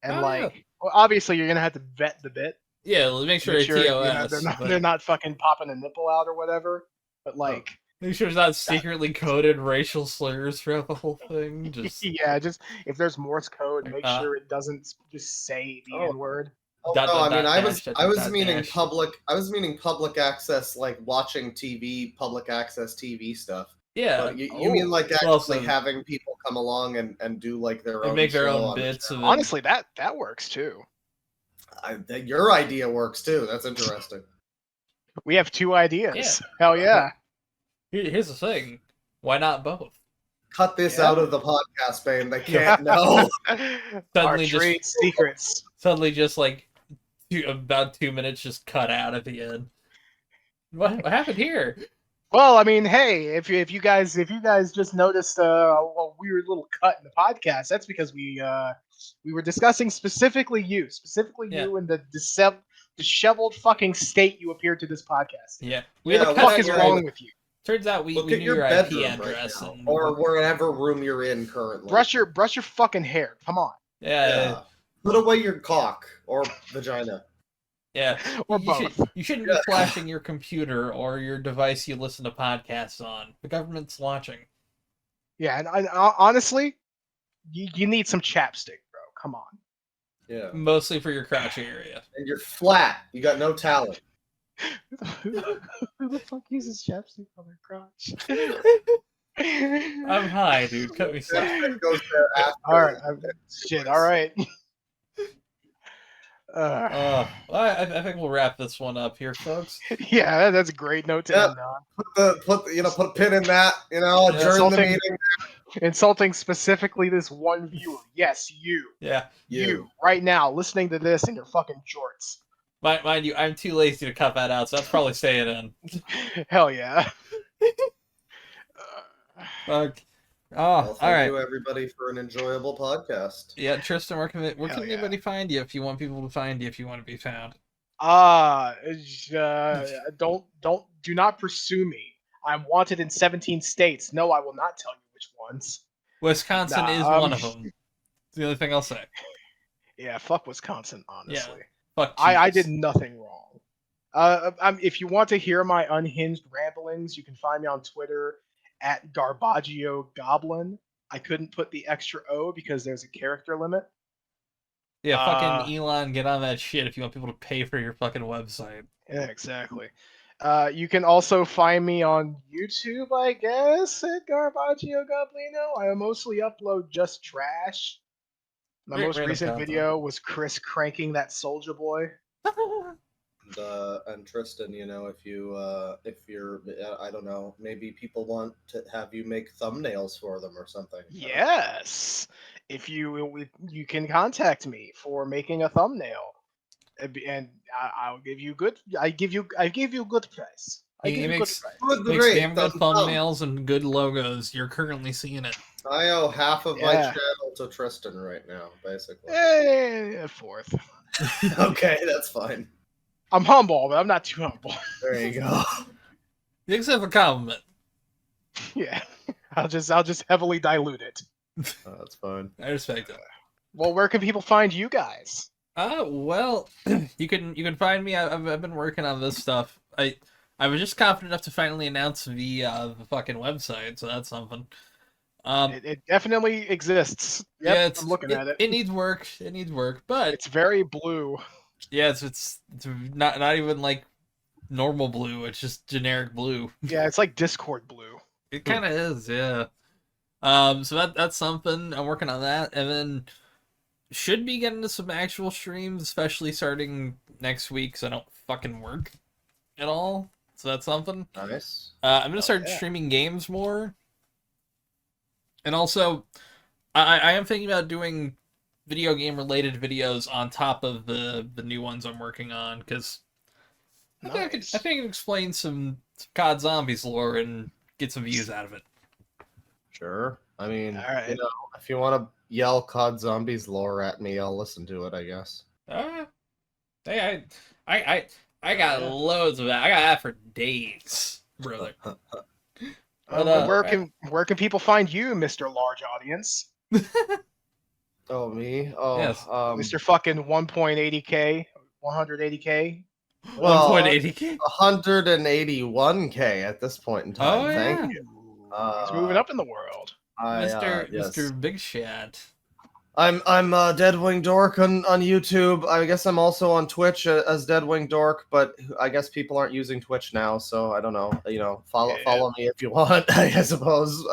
and well, obviously you're gonna have to vet the bit. Yeah, make sure it's TOS. They're not fucking popping a nipple out or whatever. But like, make sure it's not secretly coded racial slurs throughout the whole thing. Just just if there's Morse code, make sure it doesn't just say the N word. I was meaning public access, like watching TV, public access TV stuff. Yeah, but you mean like actually having people come along and do like their own, make their own bits. Honestly, that works too. Your idea works too. That's interesting. We have 2 ideas. Yeah. Hell yeah. Here's the thing. Why not both? Cut this out of the podcast, babe. They can't know. Our trade secrets. Suddenly just like about 2 minutes just cut out at the end. What happened here? Well, I mean, hey, if you guys just noticed a weird little cut in the podcast, that's because we were discussing specifically you in the disheveled fucking state you appeared to this podcast. Yeah. What the fuck is wrong with you? Turns out we knew your IP address right now, or wherever room you're in currently. Brush your fucking hair. Come on. Yeah. Put away your cock or vagina. Yeah. Or both. You shouldn't be flashing your computer or your device you listen to podcasts on. The government's watching. Yeah, and honestly, you need some chapstick, bro. Come on. Yeah. Mostly for your crotch area. And you're flat. You got no talent. Who the fuck uses chapstick on their crotch? I'm high, dude. Cut me slack. Alright. Shit, alright. I think we'll wrap this one up here, folks. Yeah, that's a great note to end on. Put a pin in that. Adjourn the meeting. Insulting specifically this one viewer. Yes, you. Yeah, you right now listening to this in your fucking jorts. Mind you, I'm too lazy to cut that out, so that's probably staying in. Hell yeah. Fuck. Thank you everybody for an enjoyable podcast. Yeah, Tristan, where can anybody find you if you want people to find you, if you want to be found? Do not pursue me. I'm wanted in 17 states. No, I will not tell you which ones. Wisconsin is one of them. It's the only thing I'll say. Yeah, fuck Wisconsin, honestly. Yeah, fuck I did nothing wrong. If you want to hear my unhinged ramblings, you can find me on Twitter at Garbaggio Goblin. I couldn't put the extra O because there's a character limit. Yeah, fucking Elon, get on that shit if you want people to pay for your fucking website. Yeah, exactly. You can also find me on YouTube, I guess, at Garbaggio Goblino. I mostly upload just trash. My most Random recent content. video was Chris cranking that Soldier Boy. And Tristan, you know, if you're, I don't know, maybe people want to have you make thumbnails for them or something. Yes, if you can contact me for making a thumbnail, and I'll give you good. I give you good price. He makes Great, damn good thumbnails and good logos. You're currently seeing it. I owe half of my channel to Tristan right now, basically. Fourth. Okay, that's fine. I'm humble, but I'm not too humble. There you go. You accept a compliment. Yeah, I'll just heavily dilute it. Oh, that's fine. I respect it. Well, where can people find you guys? Well, you can find me. I've been working on this stuff. I was just confident enough to finally announce the fucking website, so that's something. It definitely exists. Yep, yeah, I'm looking at it. It needs work. It needs work, but it's very blue. Yeah, it's not even like normal blue. It's just generic blue. Yeah, it's like Discord blue. It kind of is, yeah. So that's something. I'm working on that, and then should be getting to some actual streams, especially starting next week, because I don't fucking work at all. So that's something. Nice. I'm gonna start streaming games more, and also, I am thinking about doing video game related videos on top of the new ones I'm working on, because I think I can explain some COD Zombies lore and get some views out of it. Sure. I mean, right. You know, if you want to yell COD Zombies lore at me, I'll listen to it, I guess. Hey, I got loads of that. I got that for days, brother. Where can people find you, Mr. Large Audience? Oh, me? Oh, yes. Mr. fucking 1.80K, 180K. Well, 1.80K? 181K at this point in time. Oh, Thank you. He's moving up in the world. Mr. Big Shot. I'm Deadwing Dork on YouTube. I guess I'm also on Twitch as Deadwing Dork, but I guess people aren't using Twitch now, so I don't know. You know, follow me if you want. I suppose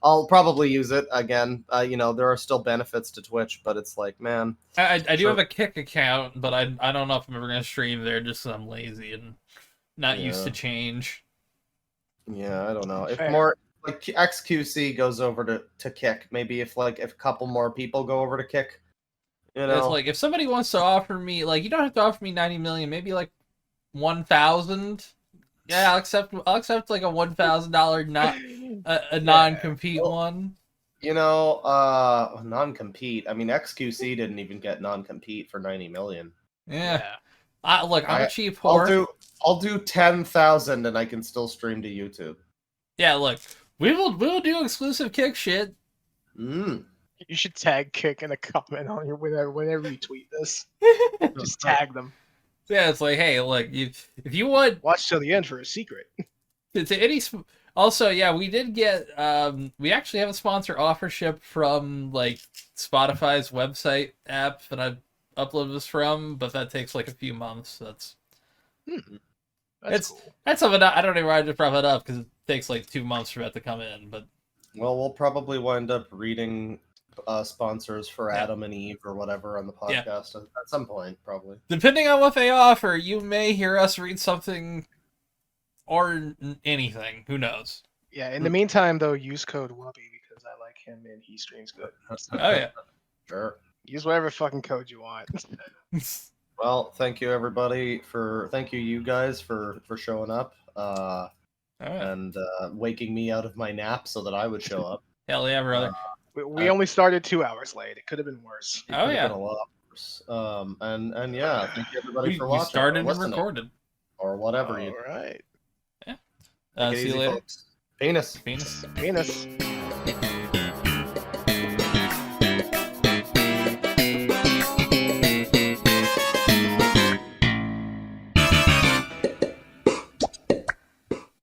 I'll probably use it again. You know, there are still benefits to Twitch, but it's like, man. I do have a Kick account, but I don't know if I'm ever gonna stream there just because I'm lazy and not used to change. Yeah, I don't know. If more like XQC goes over to Kick, maybe if a couple more people go over to Kick, you know. It's like if somebody wants to offer me, like, you don't have to offer me 90 million, maybe like 1,000. Yeah, I'll accept like a $1,000 not a non-compete one. You know, non-compete. I mean, XQC didn't even get non-compete for 90 million. Yeah. Look, I'm a cheap whore. I'll do 10,000 and I can still stream to YouTube. Yeah, look, we'll do exclusive Kick shit. You should tag Kick in a comment on your whenever you tweet this. Just tag them. Yeah, it's like, hey, look, if you want, watch till the end for a secret. Also, yeah, we did get we actually have a sponsor offership from like Spotify's website app that I uploaded this from, but that takes like a few months. That's cool. That's something I don't even want to prop it up because it takes like 2 months for that to come in. But well, we'll probably wind up reading sponsors for Adam and Eve or whatever on the podcast at some point, probably. Depending on what they offer, you may hear us read something or anything. Who knows? Yeah. In the meantime, though, use code Wubby because I like him and he streams good. Oh yeah, sure. Use whatever fucking code you want. Well, thank you everybody thank you guys for showing up and waking me out of my nap so that I would show up. Hell yeah, brother. We only started 2 hours late. It could have been worse. It could have been a lot worse. And yeah, thank you everybody for watching. We started and recorded. Or whatever you. All right. Yeah. See you later. Folks. Penis. Penis.